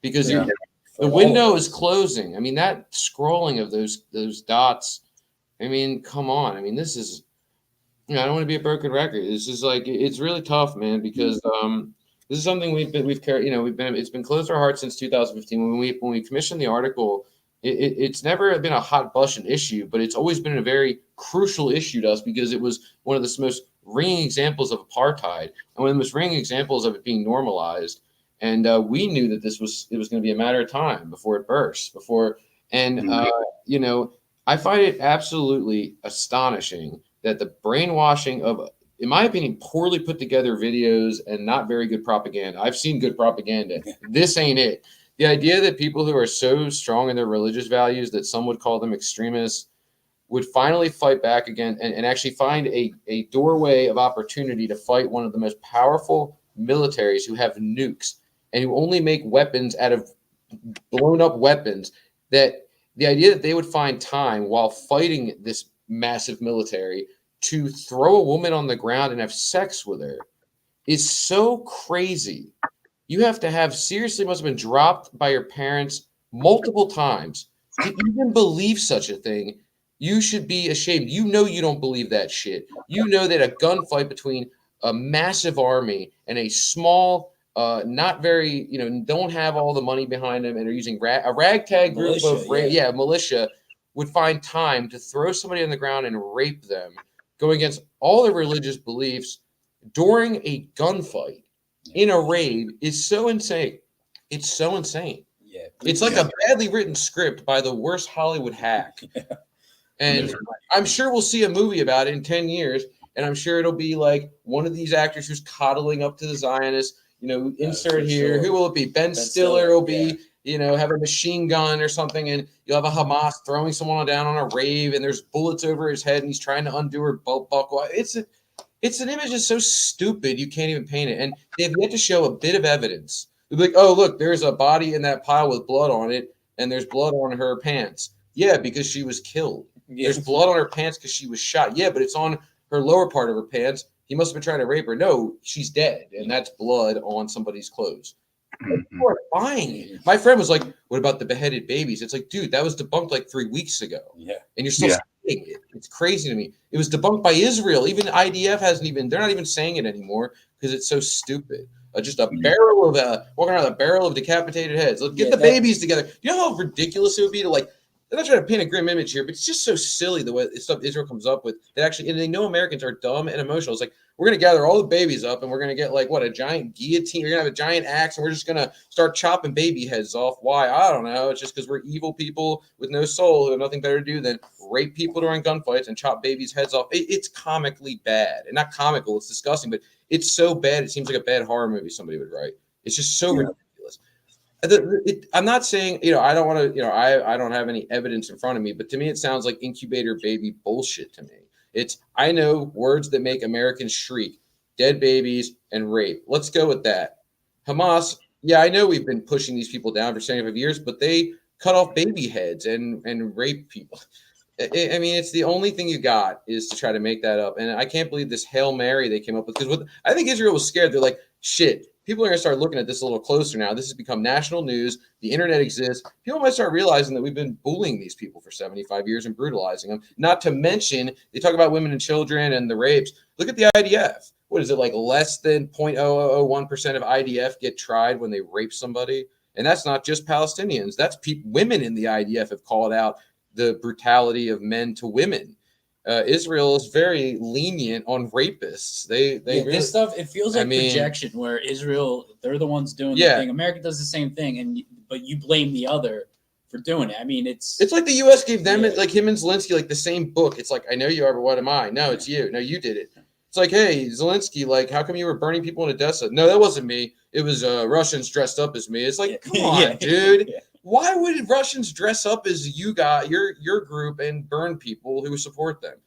because the window is closing. I mean, that scrolling of those dots. I mean, come on. I mean, this is, you know, I don't want to be a broken record. It's just like, it's really tough, man, because this is something we've carried, you know, it's been close to our hearts since 2015. When we commissioned the article, it's never been a hot button issue, but it's always been a very crucial issue to us because it was one of the most ringing examples of apartheid and one of the most ringing examples of it being normalized. And we knew that it was going to be a matter of time before it burst. You know, I find it absolutely astonishing that the brainwashing of, in my opinion, poorly put together videos and not very good propaganda. I've seen good propaganda. This ain't it. The idea that people who are so strong in their religious values that some would call them extremists would finally fight back again and actually find a doorway of opportunity to fight one of the most powerful militaries who have nukes and who only make weapons out of blown up weapons, that the idea that they would find time while fighting this massive military to throw a woman on the ground and have sex with her is so crazy. You have to have seriously must have been dropped by your parents multiple times to even believe such a thing. You should be ashamed. You know you don't believe that shit. You know that a gunfight between a massive army and a small, not very, you know, don't have all the money behind them and are using a ragtag group militia would find time to throw somebody on the ground and rape them, go against all their religious beliefs during a gunfight in a raid is so insane. It's so insane. Yeah, it's like a badly written script by the worst Hollywood hack. And I'm sure we'll see a movie about it in 10 years. And I'm sure it'll be like one of these actors who's coddling up to the Zionists, you know, insert here. Sure. Who will it be? Ben Stiller will be, you know, have a machine gun or something. And you'll have a Hamas throwing someone down on a rave and there's bullets over his head and he's trying to undo her belt buckle. It's an image that's so stupid you can't even paint it. And they have yet to show a bit of evidence. They're like, oh, look, there's a body in that pile with blood on it, and there's blood on her pants. Yeah, because she was killed. Yeah. There's blood on her pants because she was shot. Yeah, but it's on her lower part of her pants. He must have been trying to rape her. No, she's dead, and that's blood on somebody's clothes. People are buying it. My friend was like, what about the beheaded babies? It's like, dude, that was debunked like 3 weeks ago. Yeah. And you're still saying it. It's crazy to me. It was debunked by Israel. Even IDF they're not even saying it anymore because it's so stupid. Just a barrel of walking around with a barrel of decapitated heads. Let's get the babies together. You know how ridiculous it would be to like, I'm not trying to paint a grim image here, but it's just so silly the way stuff Israel comes up with that actually, and they know Americans are dumb and emotional. It's like, we're going to gather all the babies up and we're going to get like, what, a giant guillotine. You're going to have a giant axe and we're just going to start chopping baby heads off. Why? I don't know. It's just because we're evil people with no soul who have nothing better to do than rape people during gunfights and chop babies' heads off. It's comically bad. And not comical, it's disgusting, but it's so bad. It seems like a bad horror movie somebody would write. It's just so ridiculous. I'm not saying, I don't want to, I don't have any evidence in front of me, but to me, it sounds like incubator baby bullshit to me. I know words that make Americans shriek: dead babies and rape. Let's go with that. Hamas, yeah, I know we've been pushing these people down for 75 years, but they cut off baby heads and rape people. I mean, it's the only thing you got is to try to make that up. And I can't believe this Hail Mary they came up with, because I think Israel was scared. They're like, shit, people are going to start looking at this a little closer now. This has become national news. The internet exists. People might start realizing that we've been bullying these people for 75 years and brutalizing them. Not to mention, they talk about women and children and the rapes. Look at the IDF. What is it, like less than 0.0001% of IDF get tried when they rape somebody? And that's not just Palestinians. That's women in the IDF have called out the brutality of men to women. Israel is very lenient on rapists. They really, this stuff, it feels like projection, where Israel, they're the ones doing the thing. America does the same thing, but you blame the other for doing it. I mean, it's like the U.S. gave them like him and Zelensky like the same book. It's like, I know you are, but what am I? No, it's you. No, you did it. It's like, hey, Zelensky, like, how come you were burning people in Odessa? No, that wasn't me. It was Russians dressed up as me. It's like, come on, dude. Why would Russians dress up as you got your group and burn people who support them?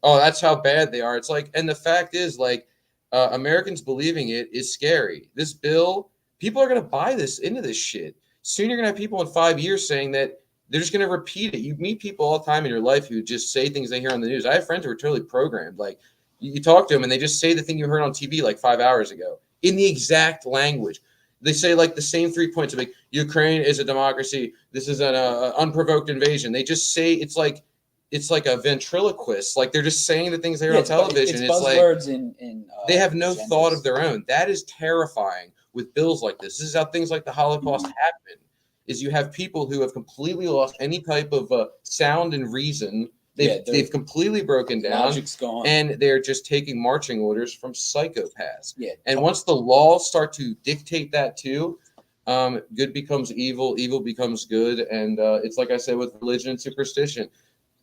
Oh, that's how bad they are. It's like, and the fact is, like, Americans believing it is scary. This bill, people are going to buy into this shit. Soon you're going to have people in 5 years saying that they're just going to repeat it. You meet people all the time in your life who just say things they hear on the news. I have friends who are totally programmed. Like, you talk to them and they just say the thing you heard on TV like 5 hours ago in the exact language. They say like the same 3 points of like, Ukraine is a democracy. This is an unprovoked invasion. They just say it's like a ventriloquist. Like they're just saying the things they hear on television. It's buzzwords like they have no thought of their own. That is terrifying with bills like this. This is how things like the Holocaust happen. Is you have people who have completely lost any type of sound and reason. They've completely broken down. Logic's gone. And they're just taking marching orders from psychopaths. Yeah. And once the laws start to dictate that too, good becomes evil, evil becomes good. And it's like I said with religion and superstition.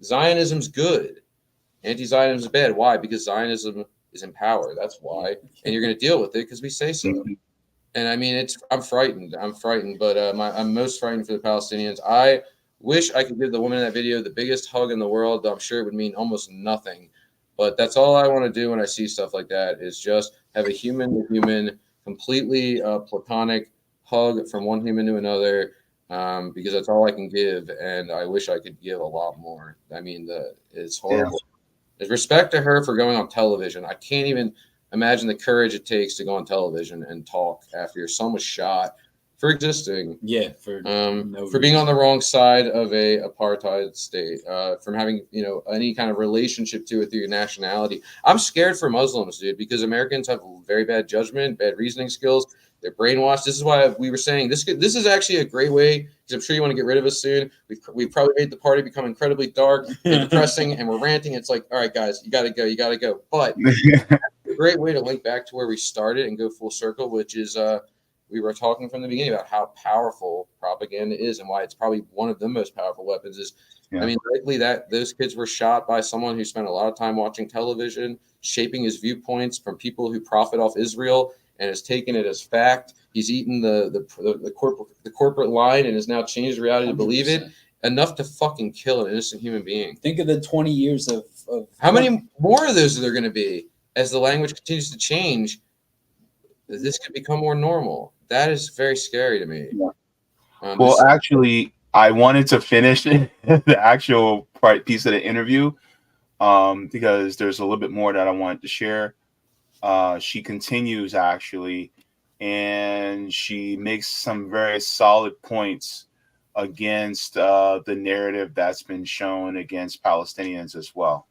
Zionism's good. Anti-Zionism is bad. Why? Because Zionism is in power. That's why. And you're going to deal with it because we say so. And I mean, I'm frightened. But I'm most frightened for the Palestinians. I wish I could give the woman in that video the biggest hug in the world. I'm sure it would mean almost nothing. But that's all I want to do when I see stuff like that is just have a human to human, completely platonic hug from one human to another. Because that's all I can give, and I wish I could give a lot more. I mean, it's horrible. There's respect to her for going on television. I can't even imagine the courage it takes to go on television and talk after your son was shot for existing. Yeah, for being on the wrong side of a apartheid state, from having any kind of relationship to it through your nationality. I'm scared for Muslims, dude, because Americans have very bad judgment, bad reasoning skills. They're brainwashed. This is why we were saying this is actually a great way, because I'm sure you want to get rid of us soon. We've probably made the party become incredibly dark and depressing, and we're ranting. It's like, all right, guys, you got to go. But a great way to link back to where we started and go full circle, which is we were talking from the beginning about how powerful propaganda is and why it's probably one of the most powerful weapons is. I mean, likely that those kids were shot by someone who spent a lot of time watching television, shaping his viewpoints from people who profit off Israel, and has taken it as fact. He's eaten the corporate line and has now changed reality 100%. To believe it enough to fucking kill an innocent human being. Think of the 20 years of how many more of those are there going to be as the language continues to change? This could become more normal. That is very scary to me. Yeah. Actually, I wanted to finish the actual piece of the interview because there's a little bit more that I wanted to share. She continues actually, and she makes some very solid points against the narrative that's been shown against Palestinians as well.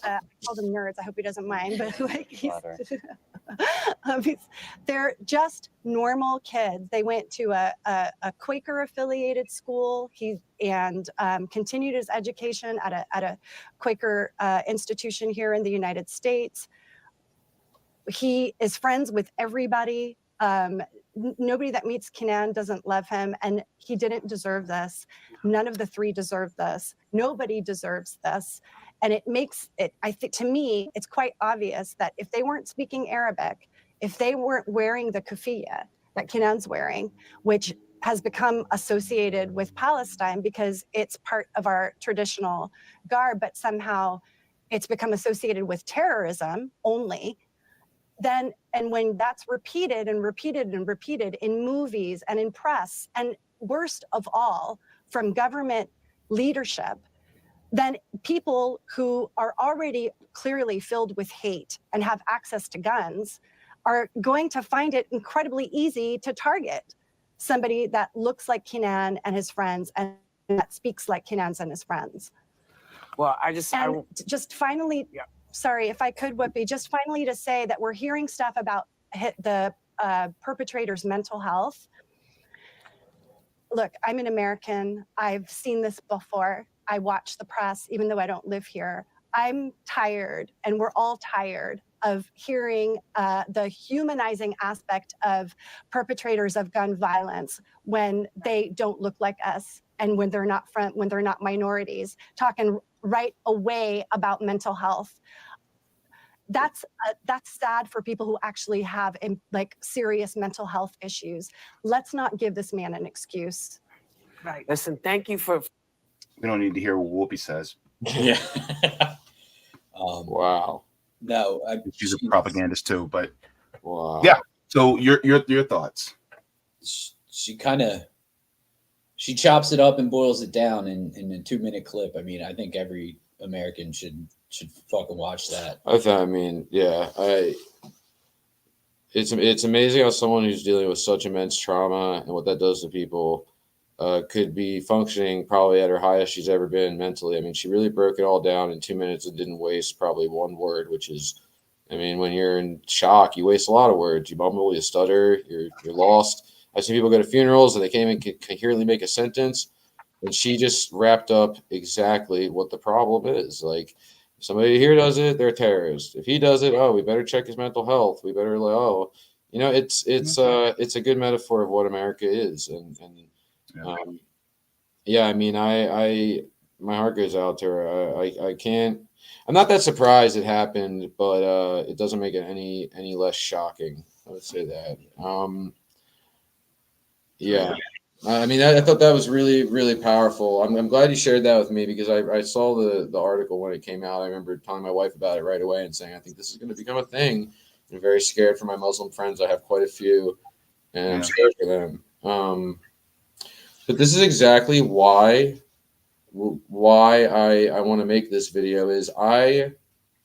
I call them nerds. I hope he doesn't mind, but like they're just normal kids. They went to a Quaker affiliated school. He continued his education at a Quaker institution here in the United States. He is friends with everybody. Nobody that meets Kenan doesn't love him, and he didn't deserve this. None of the three deserve this. Nobody deserves this. And it makes it, I think, to me, it's quite obvious that if they weren't speaking Arabic, if they weren't wearing the kufiya that Kenan's wearing, which has become associated with Palestine because it's part of our traditional garb, but somehow it's become associated with terrorism only, then, and when that's repeated and repeated and repeated in movies and in press, and worst of all, from government leadership, then people who are already clearly filled with hate and have access to guns are going to find it incredibly easy to target somebody that looks like Kenan and his friends and that speaks like Kenan's and his friends. Well, just finally, yeah. Sorry, if I could, Whoopi, just finally to say that we're hearing stuff about the perpetrator's mental health. Look, I'm an American. I've seen this before. I watch the press, even though I don't live here. I'm tired, and we're all tired of hearing the humanizing aspect of perpetrators of gun violence when they don't look like us and when they're not minorities, talking right away about mental health. That's sad for people who actually have like serious mental health issues. Let's not give this man an excuse. Right. Listen, thank you for. We don't need to hear what Whoopi says. Yeah. Wow. No, She's a propagandist too, but Wow. yeah. So your thoughts? She kind of chops it up and boils it down in a 2-minute clip. I mean, I think every American should fucking watch that. I mean, yeah. It's amazing how someone who's dealing with such immense trauma and what that does to people could be functioning probably at her highest she's ever been mentally. I mean, she really broke it all down in 2 minutes and didn't waste probably one word, which is, I mean, when you're in shock, you waste a lot of words. You mumble, you stutter, you're lost. I've seen people go to funerals and they can't even coherently make a sentence. And she just wrapped up exactly what the problem is. Like, if somebody here does it, they're a terrorist. If he does it, oh, we better check his mental health. We better, it's a good metaphor of what America is. Yeah, I mean, my heart goes out to her. I can't. I'm not that surprised it happened, but it doesn't make it any less shocking. I would say that. Yeah, I mean, I thought that was really, really powerful. I'm glad you shared that with me because I saw the article when it came out. I remember telling my wife about it right away and saying, I think this is going to become a thing. I'm very scared for my Muslim friends. I have quite a few, and I'm scared for them. But this is exactly why I want to make this video. Is I'm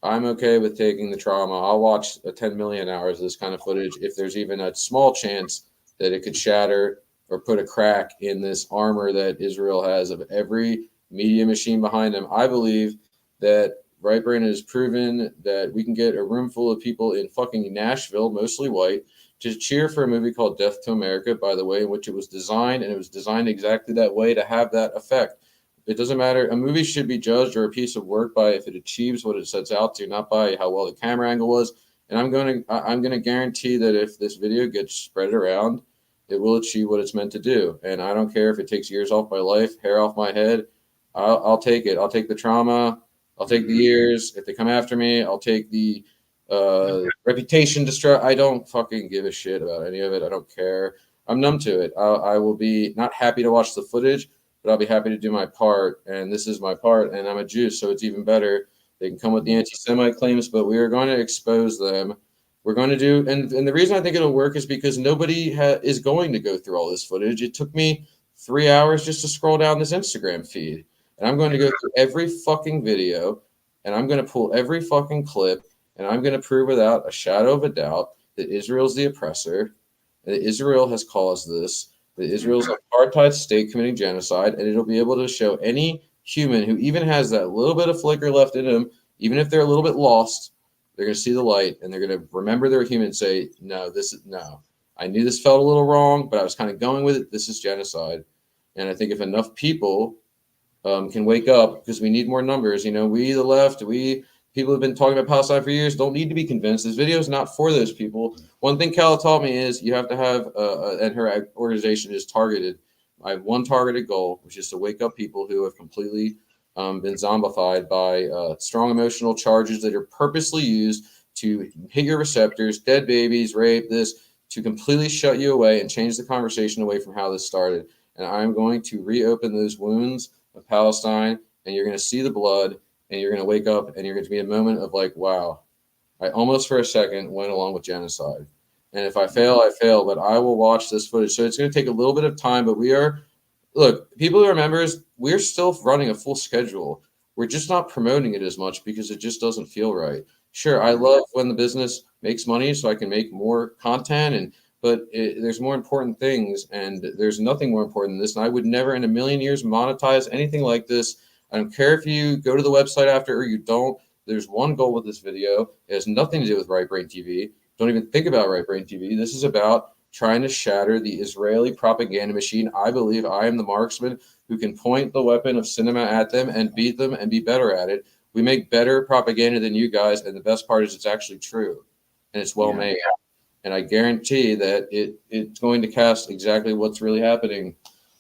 okay with taking the trauma. I'll watch 10 million hours of this kind of footage if there's even a small chance that it could shatter or put a crack in this armor that Israel has of every media machine behind them. I believe that Right Brain has proven that we can get a room full of people in fucking Nashville, mostly white, to cheer for a movie called Death to America, by the way, in which it was designed, and it was designed exactly that way to have that effect. It doesn't matter. A movie should be judged or a piece of work by if it achieves what it sets out to, not by how well the camera angle was. And I'm going to guarantee that if this video gets spread around, it will achieve what it's meant to do. And I don't care if it takes years off my life, hair off my head. I'll take it. I'll take the trauma. I'll take the years. If they come after me, I'll take the reputation destruct. I don't fucking give a shit about any of it. I don't care. I'm numb to it. I will be not happy to watch the footage, but I'll be happy to do my part. And this is my part. And I'm a Jew, so it's even better. They can come with the anti-Semite claims, but we are going to expose them. We're going to do, and the reason I think it'll work is because nobody is going to go through all this footage. It took me 3 hours just to scroll down this Instagram feed. And I'm going to go through every fucking video, and I'm going to pull every fucking clip, and I'm going to prove without a shadow of a doubt that Israel's the oppressor, that Israel has caused this, that Israel's an apartheid state committing genocide, and it'll be able to show any human who even has that little bit of flicker left in them, even if they're a little bit lost, they're going to see the light, and they're going to remember they're human and say, no, I knew this felt a little wrong, but I was kind of going with it. This is genocide. And I think if enough people can wake up, because we need more numbers, we, the left, we, people who've been talking about Palestine for years don't need to be convinced. This video is not for those people. One thing Cal taught me is you have to have, and her organization is targeted. I have one targeted goal, which is to wake up people who have completely been zombified by strong emotional charges that are purposely used to hit your receptors, dead babies, rape, to completely shut you away and change the conversation away from how this started. And I'm going to reopen those wounds of Palestine, and you're going to see the blood, and you're going to wake up, and you're going to be a moment of like, wow, I almost for a second went along with genocide. And if I fail, I fail, but I will watch this footage. So it's going to take a little bit of time, but look, people who are members, we're still running a full schedule. We're just not promoting it as much because it just doesn't feel right. Sure, I love when the business makes money so I can make more content, but there's more important things, and there's nothing more important than this. And I would never in a million years monetize anything like this. I don't care if you go to the website after or you don't. There's one goal with this video. It has nothing to do with Right Brain TV. Don't even think about Right Brain TV. This is about trying to shatter the Israeli propaganda machine. I believe I am the marksman who can point the weapon of cinema at them and beat them and be better at it. We make better propaganda than you guys, and the best part is it's actually true, and it's well made. And I guarantee that it's going to cast exactly what's really happening,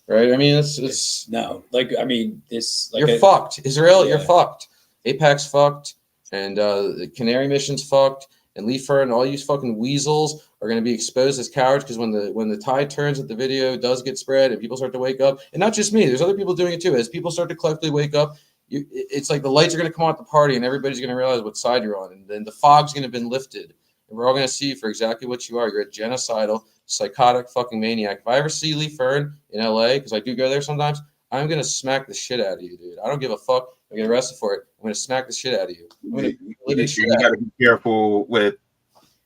right? I mean, it's no, like I mean, this like you're fucked, Israel. You're fucked. AIPAC's fucked, and the Canary Mission's fucked, and Lee Fern, all you fucking weasels are going to be exposed as cowards because when the tide turns, that the video does get spread and people start to wake up, and not just me, there's other people doing it too. As people start to collectively wake up, it's like the lights are going to come on at the party, and everybody's going to realize what side you're on, and then the fog's going to have been lifted, and we're all going to see you for exactly what you are. You're a genocidal, psychotic fucking maniac. If I ever see Lee Fern in LA, because I do go there sometimes, I'm going to smack the shit out of you, dude. I don't give a fuck. I get arrested for it. I'm going to smack the shit out of you. You got to be careful with,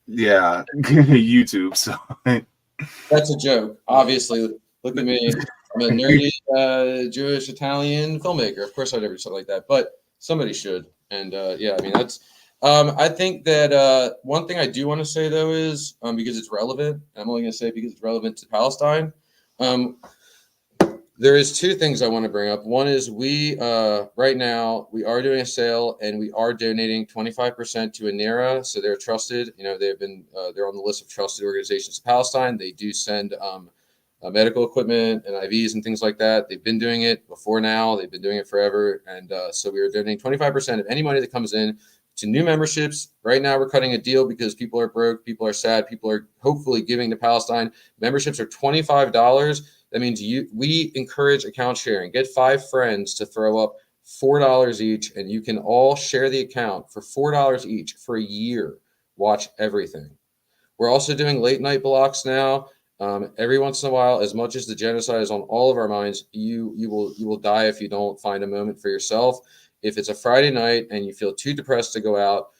YouTube. So that's a joke. Obviously, look at me. I'm a nerdy Jewish Italian filmmaker. Of course, I'd never do something like that, but somebody should. And I mean, that's. I think that one thing I do want to say though is because it's relevant. And I'm only going to say it because it's relevant to Palestine. There is two things I want to bring up. One is we right now we are doing a sale and we are donating 25% to Anira. So they're trusted. They've been they're on the list of trusted organizations in Palestine. They do send medical equipment and IVs and things like that. They've been doing it before now. They've been doing it forever. And so we are donating 25% of any money that comes in to new memberships. Right now we're cutting a deal because people are broke, people are sad, people are hopefully giving to Palestine. Memberships are $25. That means we encourage account sharing. Get 5 friends to throw up $4 each, and you can all share the account for $4 each for a year. Watch everything. We're also doing late night blocks now. Every once in a while, as much as the genocide is on all of our minds, you will die if you don't find a moment for yourself. If it's a Friday night and you feel too depressed to go out,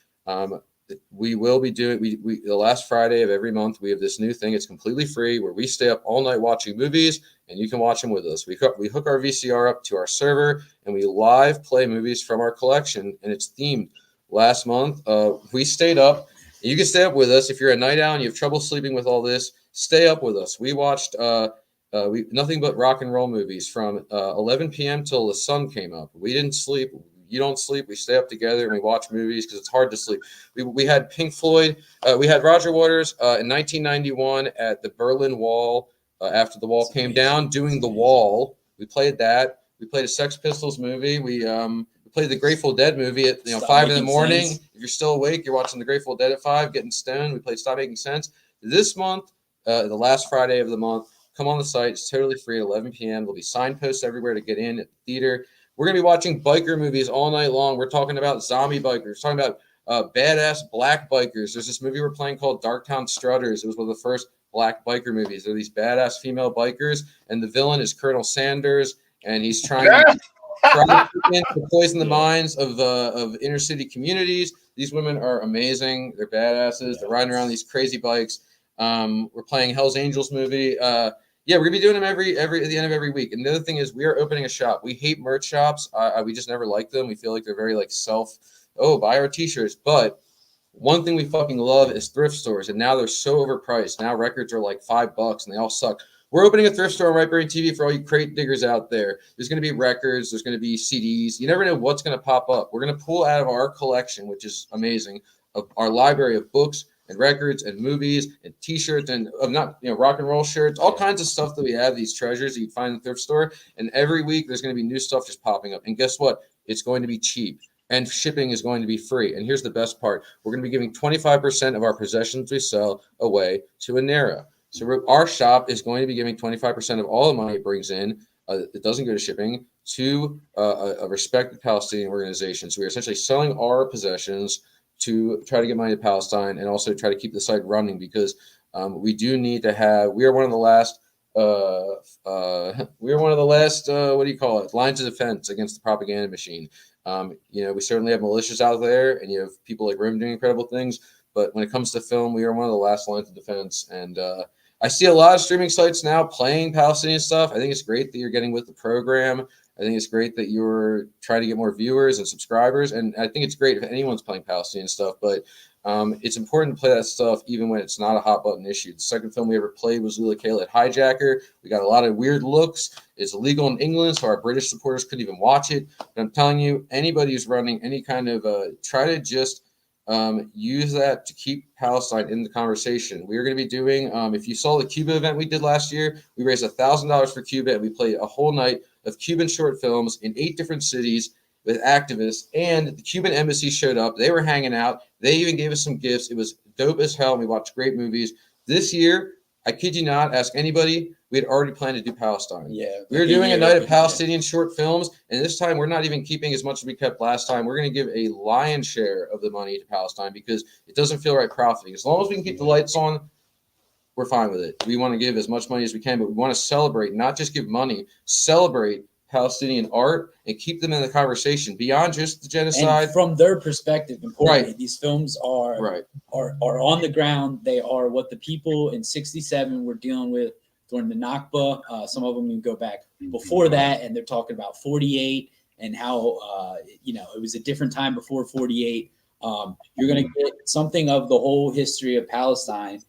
we will be doing the last Friday of every month. We have this new thing. It's completely free where we stay up all night watching movies, and you can watch them with us. We hook our VCR up to our server, and we live play movies from our collection, and it's themed. Last month, we stayed up. You can stay up with us if you're a night owl and you have trouble sleeping with all this. Stay up with us. We watched nothing but rock and roll movies from 11 p.m. till the sun came up. We didn't sleep. You don't sleep. We stay up together and we watch movies because it's hard to sleep. We had Pink Floyd. We had Roger Waters in 1991 at the Berlin Wall after the wall came down doing The Wall. We played that. We played a Sex Pistols movie. We played the Grateful Dead movie at 5 in the morning. Sense. If you're still awake, you're watching the Grateful Dead at 5, getting stoned. We played Stop Making Sense. This month, the last Friday of the month, come on the site. It's totally free at 11 p.m. There'll be signposts everywhere to get in at the theater. We're going to be watching biker movies all night long. We're talking about zombie bikers, talking about badass black bikers. There's this movie we're playing called Darktown Strutters. It was one of the first black biker movies. They're these badass female bikers, and the villain is Colonel Sanders, and he's trying to poison the minds of inner city communities. These women are amazing. They're badasses. They're riding around these crazy bikes. We're playing Hell's Angels movie. We're gonna be doing them every at the end of every week. And the other thing is we are opening a shop. We hate merch shops. We just never like them. We feel like they're very like buy our t-shirts. But one thing we fucking love is thrift stores. And now they're so overpriced. Now records are like $5 and they all suck. We're opening a thrift store on Right Brain TV for all you crate diggers out there. There's going to be records. There's going to be CDs. You never know what's going to pop up. We're going to pull out of our collection, which is amazing, of our library of books and records and movies and T-shirts and rock and roll shirts, all kinds of stuff that we have, these treasures that you find in the thrift store. And every week there's going to be new stuff just popping up. And guess what? It's going to be cheap. And shipping is going to be free. And here's the best part. We're going to be giving 25% of our possessions we sell away to Anera. So our shop is going to be giving 25% of all the money it brings in, it doesn't go to shipping, to a respected Palestinian organization. So we're essentially selling our possessions to try to get money to Palestine and also try to keep the site running, because we do need to have, we are one of the last, what do you call it? Lines of defense against the propaganda machine. We certainly have militias out there, and you have people like Rim doing incredible things. But when it comes to film, we are one of the last lines of defense. And I see a lot of streaming sites now playing Palestinian stuff. I think it's great that you're getting with the program. I think it's great that you're trying to get more viewers and subscribers. And I think it's great if anyone's playing Palestinian stuff. But it's important to play that stuff even when it's not a hot button issue. The second film we ever played was Lula Kayla Hijacker. We got a lot of weird looks. It's illegal in England, so our British supporters couldn't even watch it. But I'm telling you, anybody who's running any kind of try to just use that to keep Palestine in the conversation. We are going to be doing, if you saw the Cuba event we did last year, we raised $1,000 for Cuba, and we played a whole night of Cuban short films in 8 different cities with activists, and the Cuban embassy showed up. They were hanging out. They even gave us some gifts. It was dope as hell, and we watched great movies. This year, I kid you not, ask anybody, we had already planned to do Palestine. Yeah. We were doing a night of Palestinian short films, and this time we're not even keeping as much as we kept last time. We're going to give a lion's share of the money to Palestine because it doesn't feel right profiting. As long as we can keep the lights on, we're fine with it. We want to give as much money as we can, but we want to celebrate, not just give money, celebrate Palestinian art and keep them in the conversation beyond just the genocide. And from their perspective, importantly, Right. These films are on the ground. They are what the people in '67 were dealing with during the Nakba. Some of them you go back before that, and they're talking about 48 and how it was a different time before 48. You're going to get something of the whole history of Palestine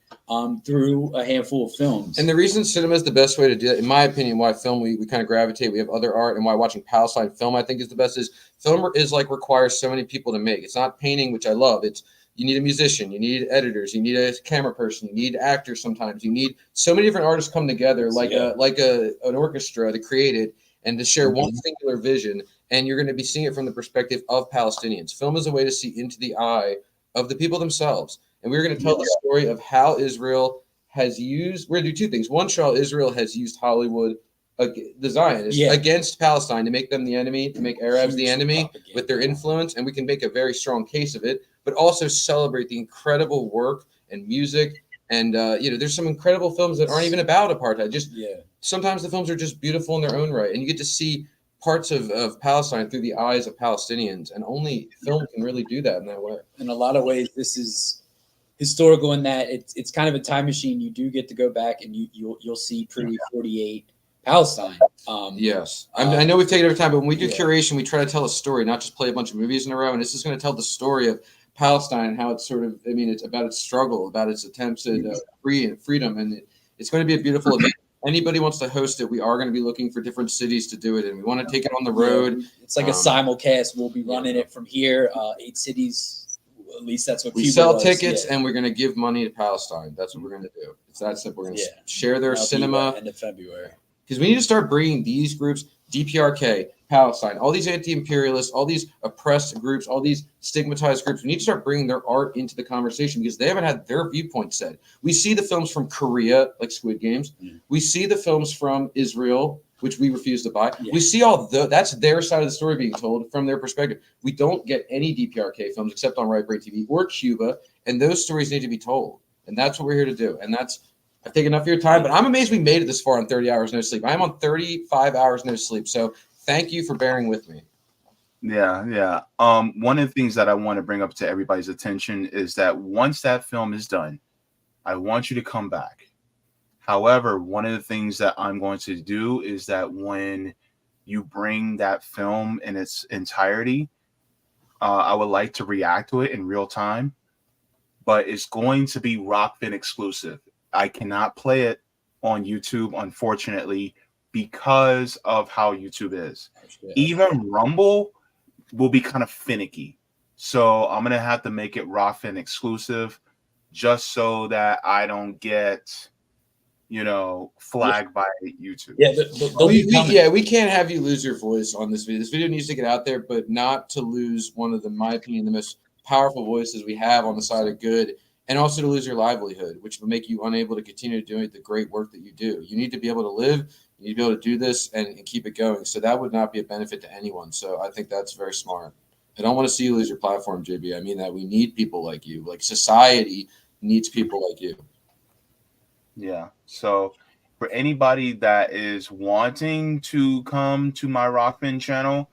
through a handful of films. And the reason cinema is the best way to do it, in my opinion, why film we kind of gravitate, we have other art, and why watching Palestine film I think is the best, is film is like requires so many people to make. It's not painting, which I love. It's you need a musician, you need editors, you need a camera person, you need actors sometimes, you need so many different artists come together like an orchestra to create it and to share one singular vision. And you're going to be seeing it from the perspective of Palestinians. Film is a way to see into the eye of the people themselves. And we're going to tell the story of how Israel has used, we're going to do 2 things. One, how Israel has used Hollywood, the Zionists, against Palestine to make them the enemy, to make Arabs the enemy with their influence. And we can make a very strong case of it, but also celebrate the incredible work and music. And, there's some incredible films that aren't even about apartheid. Sometimes the films are just beautiful in their own right. And you get to see parts of Palestine through the eyes of Palestinians, and only film can really do that in that way. In a lot of ways, this is historical in that it's kind of a time machine. You do get to go back and you'll see pre-48 Palestine. I know we've taken over time, but when we do curation, we try to tell a story, not just play a bunch of movies in a row. And this is going to tell the story of Palestine and how it's sort of, it's about its struggle, about its attempts at freedom, and it's going to be a beautiful event. Anybody wants to host it, we are going to be looking for different cities to do it, and we want to take it on the road. It's like a simulcast. We'll be running it from here, 8 cities. At least that's what we Cuba sell was. tickets, and we're going to give money to Palestine. That's what we're going to do. It's that simple. We're going to share their cinema. End of February. Because we need to start bringing these groups, DPRK, Palestine, all these anti-imperialists, all these oppressed groups, all these stigmatized groups. We need to start bringing their art into the conversation because they haven't had their viewpoint said. We see the films from Korea, like Squid Games. We see the films from Israel, which we refuse to buy. We see that's their side of the story being told from their perspective. We don't get any DPRK films except on Right Brain TV or Cuba, and those stories need to be told. And that's what we're here to do. And I've taken enough of your time, but I'm amazed we made it this far on 30 hours no sleep. I'm on 35 hours no sleep. So thank you for bearing with me. Yeah. One of the things that I want to bring up to everybody's attention is that once that film is done, I want you to come back. However, one of the things that I'm going to do is that when you bring that film in its entirety, I would like to react to it in real time, but it's going to be Rockfin exclusive. I cannot play it on YouTube, unfortunately, because of how YouTube is. Yeah. Even Rumble will be kind of finicky. So I'm going to have to make it Rockfin exclusive just so that I don't get, flagged by YouTube. Yeah, we can't have you lose your voice on this video. This video needs to get out there, but not to lose one of the, in my opinion, the most powerful voices we have on the side of good, and also to lose your livelihood, which will make you unable to continue doing the great work that you do. You need to be able to live, you need to be able to do this and keep it going. So that would not be a benefit to anyone. So I think that's very smart. I don't want to see you lose your platform, JB. I mean that we need people like you. Like society needs people like you. Yeah. So for anybody that is wanting to come to my Rockfin channel,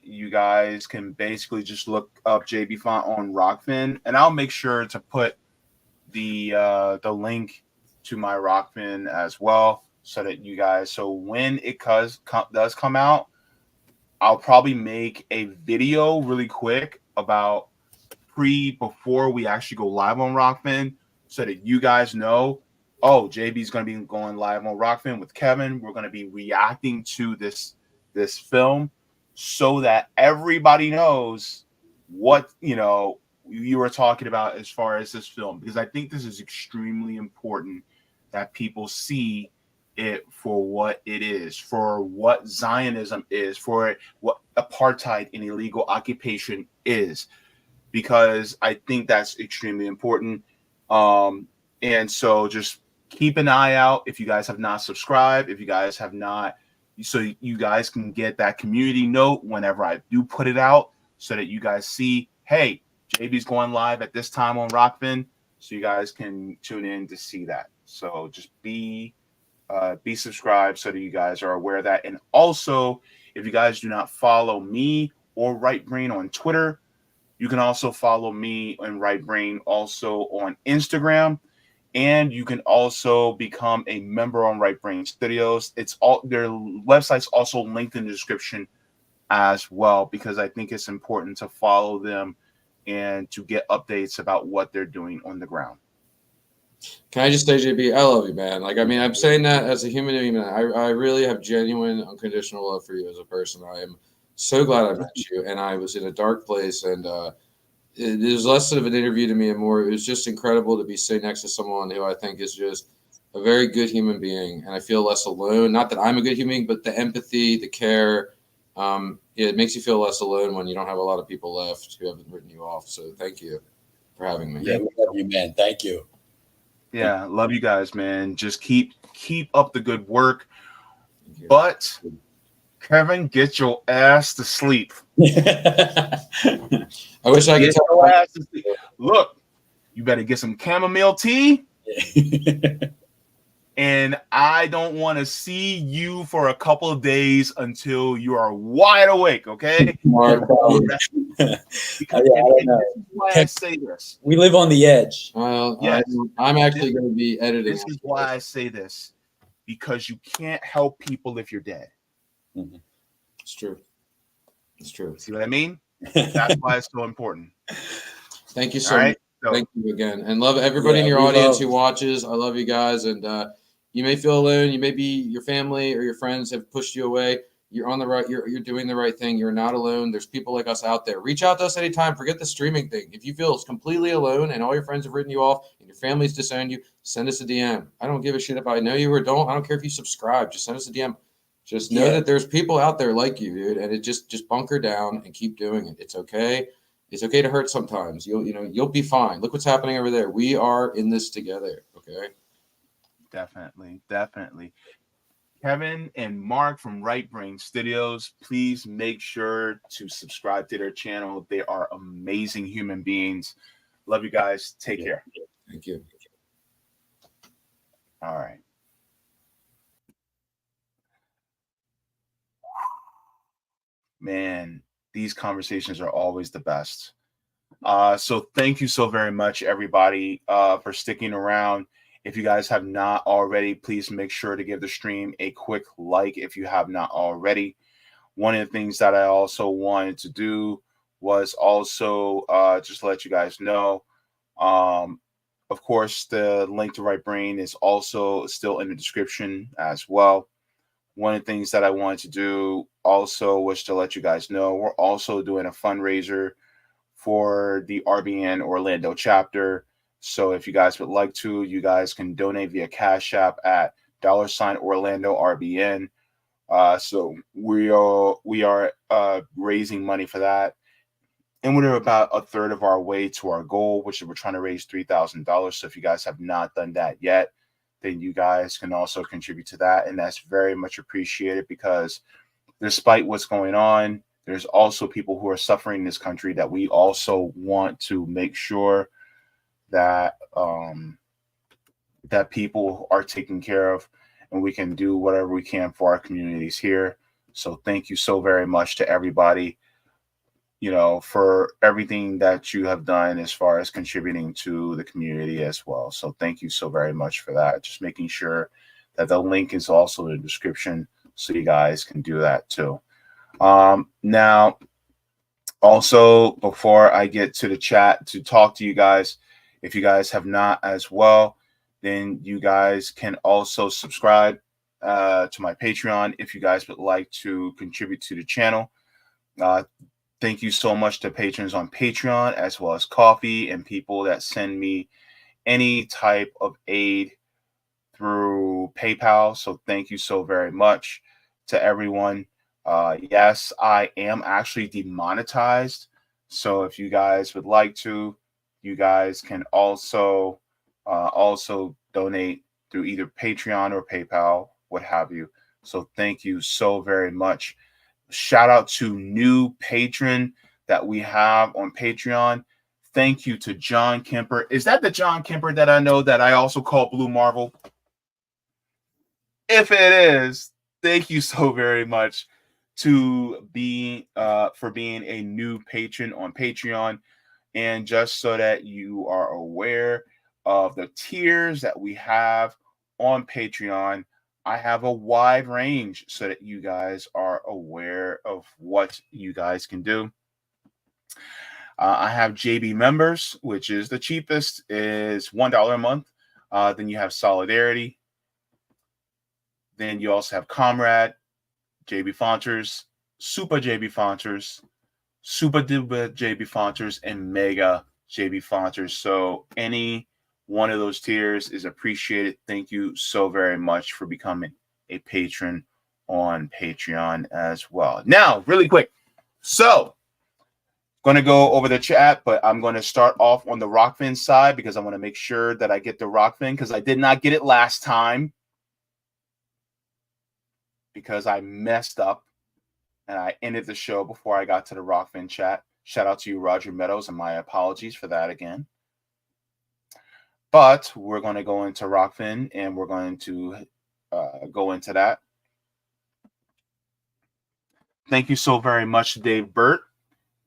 you guys can basically just look up Jaybefaunt on Rockfin, and I'll make sure to put the link to my Rockfin as well, so that you guys. So when it does come out, I'll probably make a video really quick about before we actually go live on Rockfin, so that you guys know, oh, JB's going to be going live on Rockfin with Kevin. We're going to be reacting to this film, so that everybody knows what you were talking about as far as this film, because I think this is extremely important that people see it for what it is, for what Zionism is, for what apartheid and illegal occupation is, because I think that's extremely important. And so just keep an eye out if you guys have not subscribed, if you guys have not, so you guys can get that community note whenever I do put it out, so that you guys see, hey, JB's going live at this time on Rockfin, so you guys can tune in to see that. So just be subscribed so that you guys are aware of that. And also, if you guys do not follow me or Right Brain on Twitter, you can also follow me and Right Brain also on Instagram. And you can also become a member on Right Brain Studios. It's all, their website's also linked in the description as well, because I think it's important to follow them and to get updates about what they're doing on the ground. Can I just say, JB, I love you, man. Like, I mean, I'm saying that as a human being. I really have genuine, unconditional love for you as a person. I am so glad I met you, and I was in a dark place, and it was less of an interview to me and more, it was just incredible to be sitting next to someone who I think is just a very good human being, and I feel less alone. Not that I'm a good human being, but the empathy, the care, it makes you feel less alone when you don't have a lot of people left who haven't written you off. So thank you for having me. Yeah, we love you, man. Thank you. Yeah, love you guys, man. Just keep up the good work. But Kevin, get your ass to sleep. I wish I could tell your ass to sleep. Look, you better get some chamomile tea. And I don't want to see you for a couple of days until you are wide awake, okay? Because this is why I say this. We live on the edge. Well, Yes. I'm actually going to be editing. This is why I say this, because you can't help people if you're dead. Mm-hmm. It's true. It's true. See what I mean? That's why it's so important. Thank you so much. So, thank you again, and love everybody in your audience who watches. I love you guys, and you may feel alone. You may be, your family or your friends have pushed you away. You're on the right. You're doing the right thing. You're not alone. There's people like us out there. Reach out to us anytime. Forget the streaming thing. If you feel completely alone and all your friends have written you off and your family's disowned you, send us a DM. I don't give a shit if I know you or don't. I don't care if you subscribe. Just send us a DM. Just know that there's people out there like you, dude, and it just bunker down and keep doing it. It's okay. It's okay to hurt sometimes. You'll be fine. Look what's happening over there. We are in this together. Okay. Definitely. Kevin and Mark from Right Brain Studios, please make sure to subscribe to their channel. They are amazing human beings. Love you guys. Take care. Thank you. All right. Man, these conversations are always the best. So thank you so very much, everybody, for sticking around. If you guys have not already, please make sure to give the stream a quick like if you have not already. One of the things that I also wanted to do was also just let you guys know, of course, the link to Right Brain is also still in the description as well. One of the things that I wanted to do also was to let you guys know we're also doing a fundraiser for the RBN Orlando chapter. So if you guys would like to, you guys can donate via Cash App at $Orlando RBN. So we are raising money for that, and we're about a third of our way to our goal, which is we're trying to raise $3,000. So if you guys have not done that yet, then you guys can also contribute to that, and that's very much appreciated, because despite what's going on, there's also people who are suffering in this country that we also want to make sure that that people are taken care of, and we can do whatever we can for our communities here. So thank you so very much to everybody, for everything that you have done as far as contributing to the community as well. So thank you so very much for that. Just making sure that the link is also in the description so you guys can do that too. Now, also, before I get to the chat to talk to you guys, if you guys have not as well, then you guys can also subscribe to my Patreon if you guys would like to contribute to the channel. Thank you so much to patrons on Patreon, as well as Coffee, and people that send me any type of aid through PayPal. So thank you so very much to everyone. Yes, I am actually demonetized. So if you guys would like to, you guys can also donate through either Patreon or PayPal, what have you. So thank you so very much. Shout out to new patron that we have on Patreon. Thank you to John Kemper. Is that the John Kemper that I know that I also call Blue Marvel? If it is, thank you so very much for being a new patron on Patreon. And just so that you are aware of the tiers that we have on Patreon, I have a wide range so that you guys are aware of what you guys can do. I have JB members, which is the cheapest, is $1 a month. Then you have Solidarity. Then you also have Comrade, Jaybefaunters, Super Jaybefaunters, Super Duper Jaybefaunters, and Mega Jaybefaunters. So any one of those tiers is appreciated. Thank you so very much for becoming a patron on Patreon as well. Now, really quick. So, going to go over the chat, but I'm going to start off on the Rockfin side because I want to make sure that I get the Rockfin, because I did not get it last time because I messed up and I ended the show before I got to the Rockfin chat. Shout out to you, Roger Meadows, and my apologies for that again. But we're going to go into Rockfin, and we're going to go into that. Thank you so very much, Dave Burt.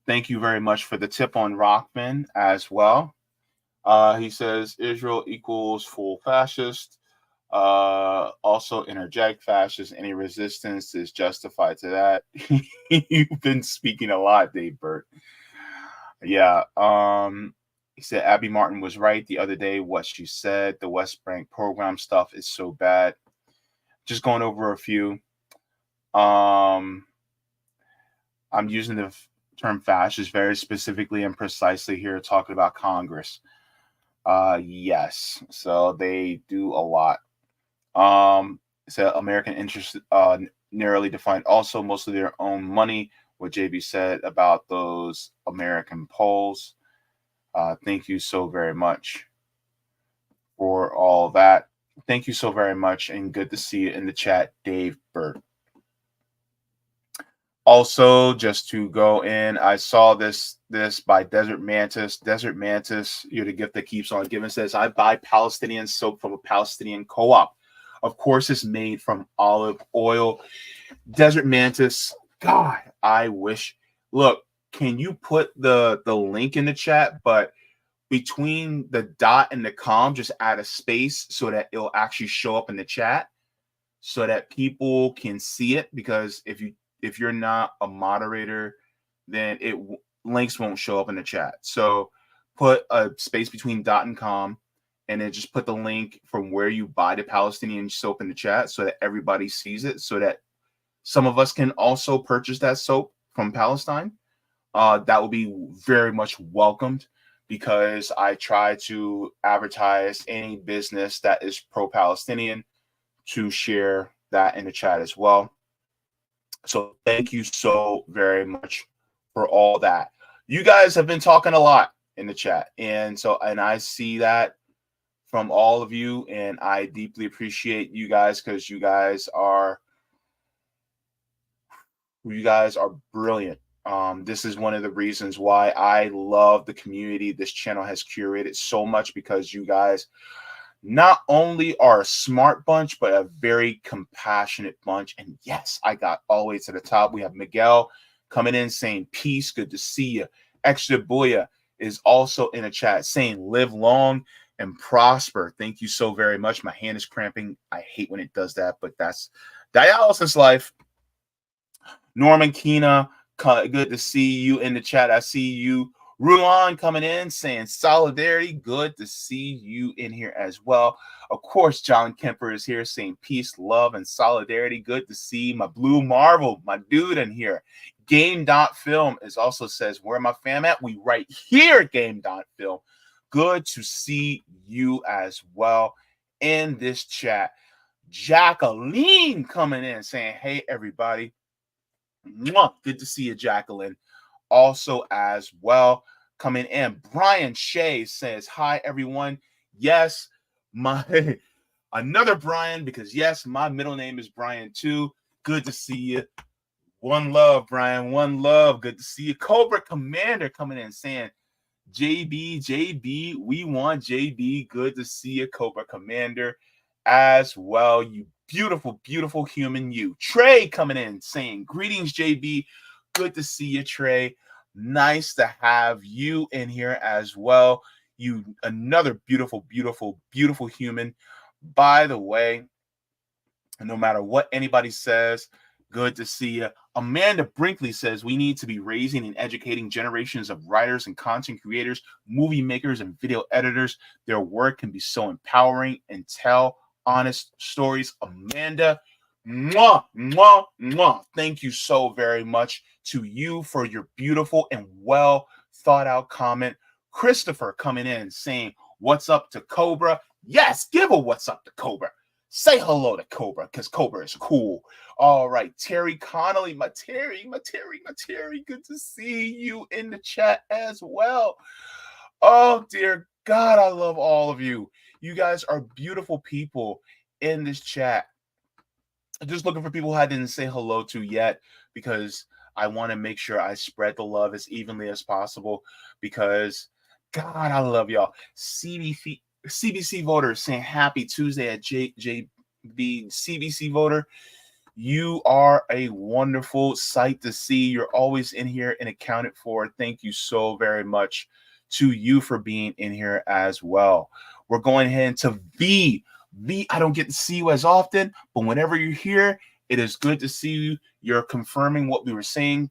Thank you very much for the tip on Rockfin as well. He says Israel equals full fascist. Also interject fascist. Any resistance is justified to that. You've been speaking a lot, Dave Burt. Yeah. He said Abby Martin was right the other day. What she said, the West Bank program stuff is so bad. Just going over a few. I'm using the term fascist very specifically and precisely here, talking about Congress. Yes, so they do a lot. So American interest narrowly defined, also mostly their own money. What JB said about those American polls. Thank you so very much for all that. Thank you so very much, and good to see you in the chat, Dave Burt. Also, just to go in, I saw this by Desert Mantis. Desert Mantis, you're the gift that keeps on giving, says, I buy Palestinian soap from a Palestinian co-op. Of course, it's made from olive oil. Desert Mantis, God, I wish. Look, can you put the link in the chat? But between the dot and the com, just add a space so that it'll actually show up in the chat so that people can see it. Because if you're not a moderator, then links won't show up in the chat. So put a space between dot and com and then just put the link from where you buy the Palestinian soap in the chat so that everybody sees it, so that some of us can also purchase that soap from Palestine. That will be very much welcomed, because I try to advertise any business that is pro-Palestinian to share that in the chat as well. So thank you so very much for all that. You guys have been talking a lot in the chat, and I see that from all of you, and I deeply appreciate you guys, because you guys are brilliant. This is one of the reasons why I love the community this channel has curated so much, because you guys not only are a smart bunch, but a very compassionate bunch. And yes, I got all the way to the top. We have Miguel coming in saying peace, good to see you. Extra Boya is also in the chat saying live long and prosper. Thank you so very much. My hand is cramping. I hate when it does that, but that's dialysis life. Norman Kina, good to see you in the chat. I see you. Ruan coming in saying solidarity. Good to see you in here as well. Of course, John Kemper is here saying peace, love, and solidarity. Good to see my Blue Marvel, my dude in here. Game.film is also says, where my fam at? We right here at Game.film. Good to see you as well in this chat. Jacqueline coming in saying, hey, everybody. Mwah. Good to see you, Jacqueline. Also as well coming in. Brian Shea says, hi, everyone. Yes, my another Brian, because yes, my middle name is Brian too. Good to see you. One love, Brian. One love. Good to see you. Cobra Commander coming in saying, JB, we want JB. Good to see you, Cobra Commander, as well. You beautiful, beautiful human, you. Trey coming in saying, greetings, JB. Good to see you, Trey. Nice to have you in here as well. You, another beautiful, beautiful, beautiful human. By the way, no matter what anybody says, good to see you. Amanda Brinkley says, we need to be raising and educating generations of writers and content creators, movie makers, and video editors. Their work can be so empowering and tell honest stories. Amanda, mwah, mwah, mwah. Thank you so very much to you for your beautiful and well thought out comment. Christopher coming in saying, what's up to Cobra? Yes, give a what's up to Cobra. Say hello to Cobra, because Cobra is cool. All right, Terry Connolly, my Terry. Good to see you in the chat as well. Oh, dear God, I love all of you. You guys are beautiful people in this chat. I'm just looking for people who I didn't say hello to yet, because I want to make sure I spread the love as evenly as possible, because, God, I love y'all. CBC voter saying happy Tuesday at JB. CBC voter, you are a wonderful sight to see. You're always in here and accounted for. Thank you so very much to you for being in here as well. We're going ahead to V. I don't get to see you as often, but whenever you're here, it is good to see you. You're confirming what we were saying.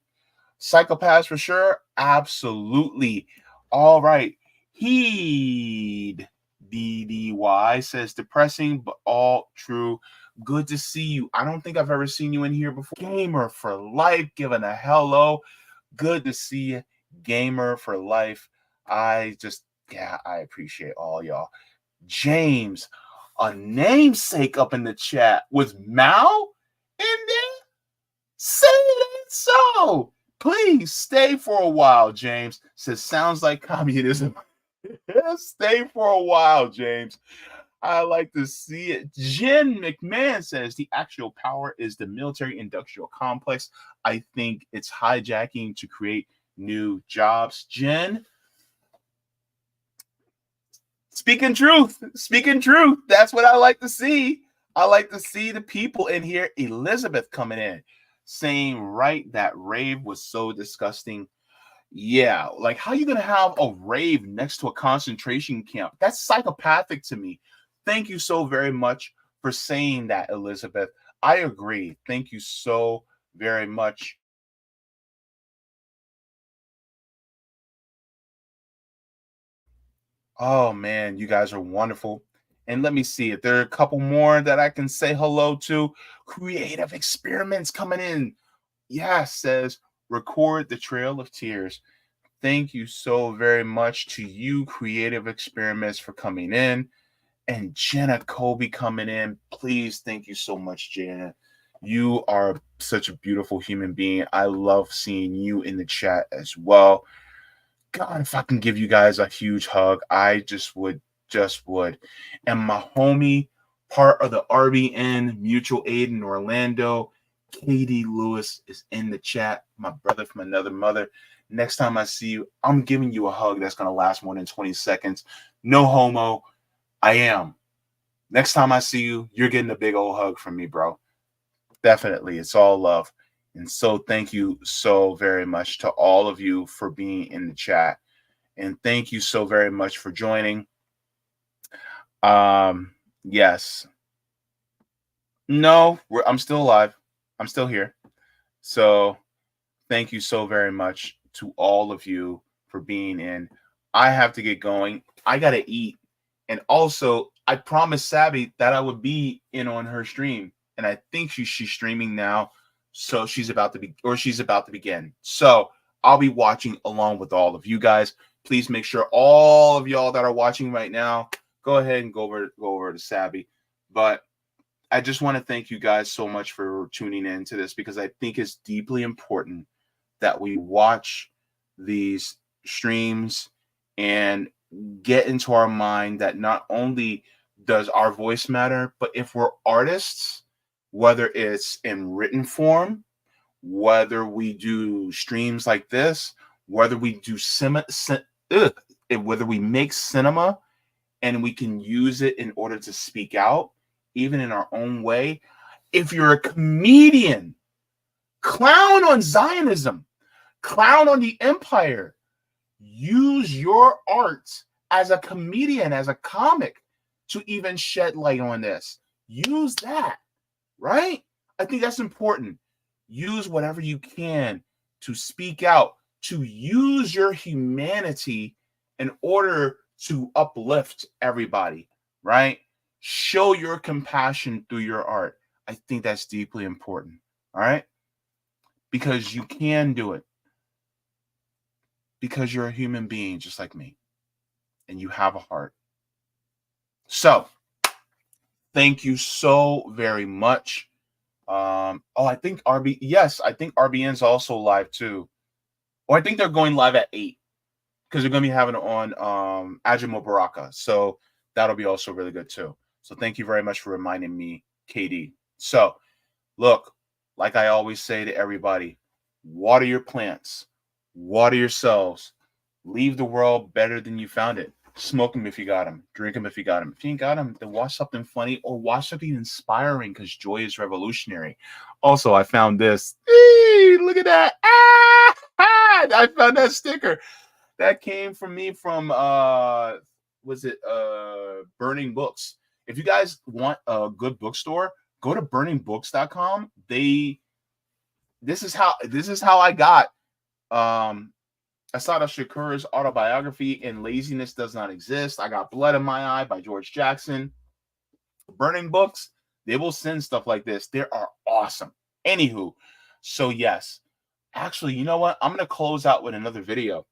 Psychopaths for sure. Absolutely. All right. Heed. DDY says depressing, but all true. Good to see you. I don't think I've ever seen you in here before. Gamer for life, giving a hello. Good to see you, Gamer for life. I appreciate all y'all. James, a namesake up in the chat. Was Mao in there? Say that so. Please stay for a while, James. Says sounds like communism. Stay for a while, James. I like to see it. Jen McMahon says the actual power is the military industrial complex. I think it's hijacking to create new jobs. Jen, speaking truth. That's what I like to see. I like to see the people in here. Elizabeth coming in saying, right, that rave was so disgusting. Yeah, like how you gonna have a rave next to a concentration camp? That's psychopathic to me. Thank you so very much for saying that, Elizabeth. I agree. Thank you so very much. Oh man, you guys are wonderful. And let me see if there are a couple more that I can say hello to. Creative experiments coming in. Yeah, says record the trail of tears. Thank you so very much to you, Creative Experiments, for coming in. And Jenna Kobe coming in. Please, thank you so much, Jenna. You are such a beautiful human being. I love seeing you in the chat as well. God, if I can give you guys a huge hug, I just would, just would. And my homie, part of the RBN Mutual Aid in Orlando, Katie Lewis is in the chat. My brother from another mother. Next time I see you, I'm giving you a hug that's going to last more than 20 seconds. No homo. I am. Next time I see you, you're getting a big old hug from me, bro. Definitely. It's all love. And so thank you so very much to all of you for being in the chat. And thank you so very much for joining. Yes. No, I'm still alive. I'm still here. So thank you so very much to all of you for being in. I have to get going. I got to eat. And also, I promised Sabby that I would be in on her stream. And I think she's streaming now. So she's about to begin. So I'll be watching along with all of you guys. Please make sure all of y'all that are watching right now, go ahead and go over to Sabby. But I just want to thank you guys so much for tuning in to this, because I think it's deeply important that we watch these streams and get into our mind that not only does our voice matter, but if we're artists, whether it's in written form, whether we do streams like this, whether we do whether we make cinema and we can use it in order to speak out, even in our own way. If you're a comedian, clown on Zionism, clown on the empire, use your art as a comedian, as a comic, to even shed light on this. Use that, right? I think that's important. Use whatever you can to speak out, to use your humanity in order to uplift everybody, right? Show your compassion through your art. I think that's deeply important, all right? Because you can do it. Because you're a human being just like me. And you have a heart. So, thank you so very much. I think RBN's also live too. Or I think they're going live at 8 because they're going to be having it on Ajimo Baraka. So that'll be also really good too. So thank you very much for reminding me, KD. So look, like I always say to everybody, water your plants, water yourselves, leave the world better than you found it. Smoke them if you got them. Drink them if you got them. If you ain't got them, then watch something funny or watch something inspiring, because joy is revolutionary. Also, I found this. Hey, look at that. I found that sticker. That came from me from Burning Books. If you guys want a good bookstore, go to burningbooks.com. This is how I got Asada Shakur's autobiography, And Laziness Does Not Exist. I got Blood in My Eye by George Jackson. Burning Books, they will send stuff like this. They are awesome. Anywho, so yes. Actually, you know what? I'm going to close out with another video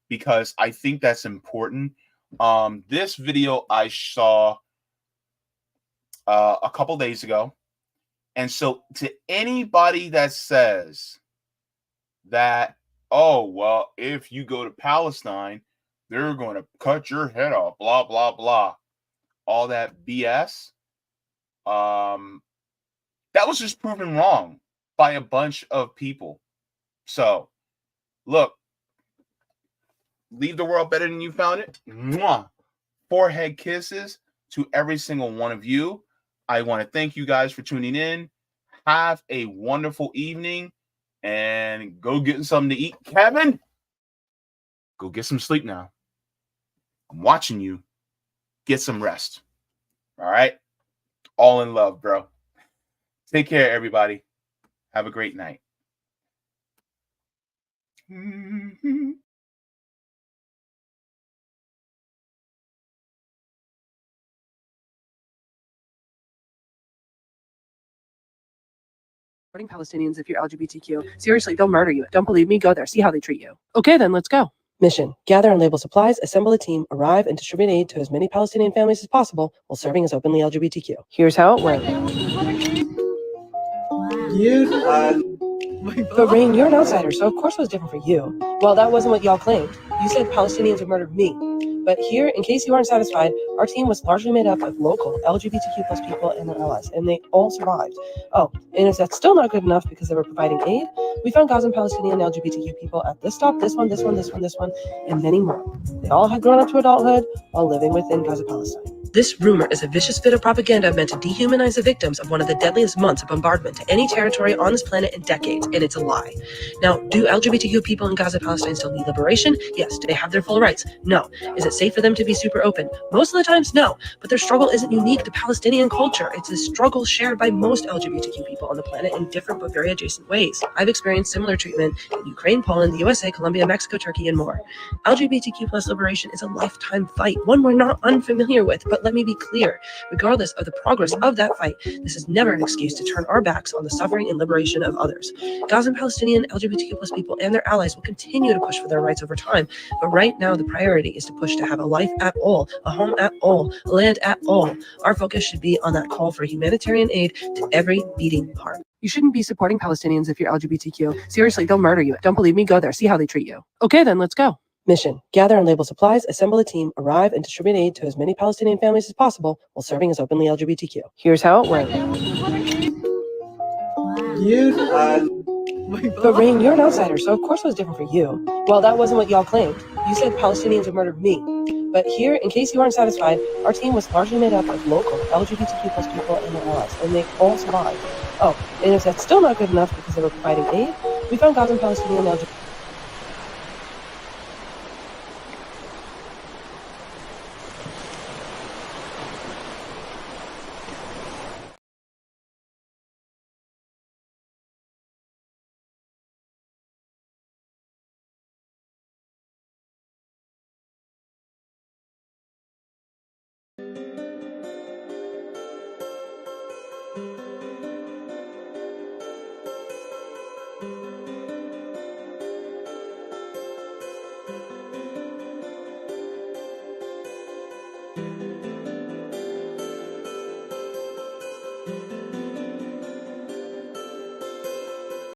because I think that's important. This video I saw a couple days ago. And so to anybody that says that, oh, well, if you go to Palestine, they're going to cut your head off, blah, blah, blah. All that BS. That was just proven wrong by a bunch of people. So, look, leave the world better than you found it. Mwah. Forehead kisses to every single one of you. I want to thank you guys for tuning in. Have a wonderful evening. And go get something to eat. Kevin, go get some sleep now. I'm watching you. Get some rest. All right? All in love, bro. Take care, everybody. Have a great night. Supporting Palestinians if you're LGBTQ. Seriously, they'll murder you. Don't believe me? Go there. See how they treat you. Okay, then let's go. Mission: gather and label supplies, assemble a team, arrive and distribute aid to as many Palestinian families as possible while serving as openly LGBTQ. Here's how it went. But Rain, you're an outsider, so of course it was different for you. Well, that wasn't what y'all claimed. You said Palestinians have murdered me. But here, in case you aren't satisfied, our team was largely made up of local LGBTQ plus people and their allies, and they all survived. Oh, and if that's still not good enough because they were providing aid, we found Gaza and Palestinian LGBTQ people at this stop, this one, and many more. They all had grown up to adulthood while living within Gaza, Palestine. This rumor is a vicious bit of propaganda meant to dehumanize the victims of one of the deadliest months of bombardment to any territory on this planet in decades, and it's a lie. Now, do LGBTQ people in Gaza, Palestine still need liberation? Yes. Do they have their full rights? No. Is it safe for them to be super open? Most of the times, no. But their struggle isn't unique to Palestinian culture. It's a struggle shared by most LGBTQ people on the planet in different but very adjacent ways. I've experienced similar treatment in Ukraine, Poland, the USA, Colombia, Mexico, Turkey, and more. LGBTQ plus liberation is a lifetime fight, one we're not unfamiliar with, but let me be clear, regardless of the progress of that fight, this is never an excuse to turn our backs on the suffering and liberation of others. Gaza and Palestinian LGBTQ plus people and their allies will continue to push for their rights over time, but right now the priority is to push to have a life at all, a home at all, a land at all. Our focus should be on that call for humanitarian aid to every beating heart. You shouldn't be supporting Palestinians if you're LGBTQ. Seriously, they'll murder you. Don't believe me? Go there. See how they treat you. Okay, then let's go. Mission: gather and label supplies, assemble a team, arrive and distribute aid to as many Palestinian families as possible while serving as openly LGBTQ. Here's how it went. But Rain, you're an outsider, so of course it was different for you. Well, that wasn't what y'all claimed. You said Palestinians have murdered me. But here, in case you aren't satisfied, our team was largely made up of local LGBTQ plus people and their allies, and they all survived. Oh, and if that's still not good enough because they were providing aid, we found Gaza and Palestinian LGBT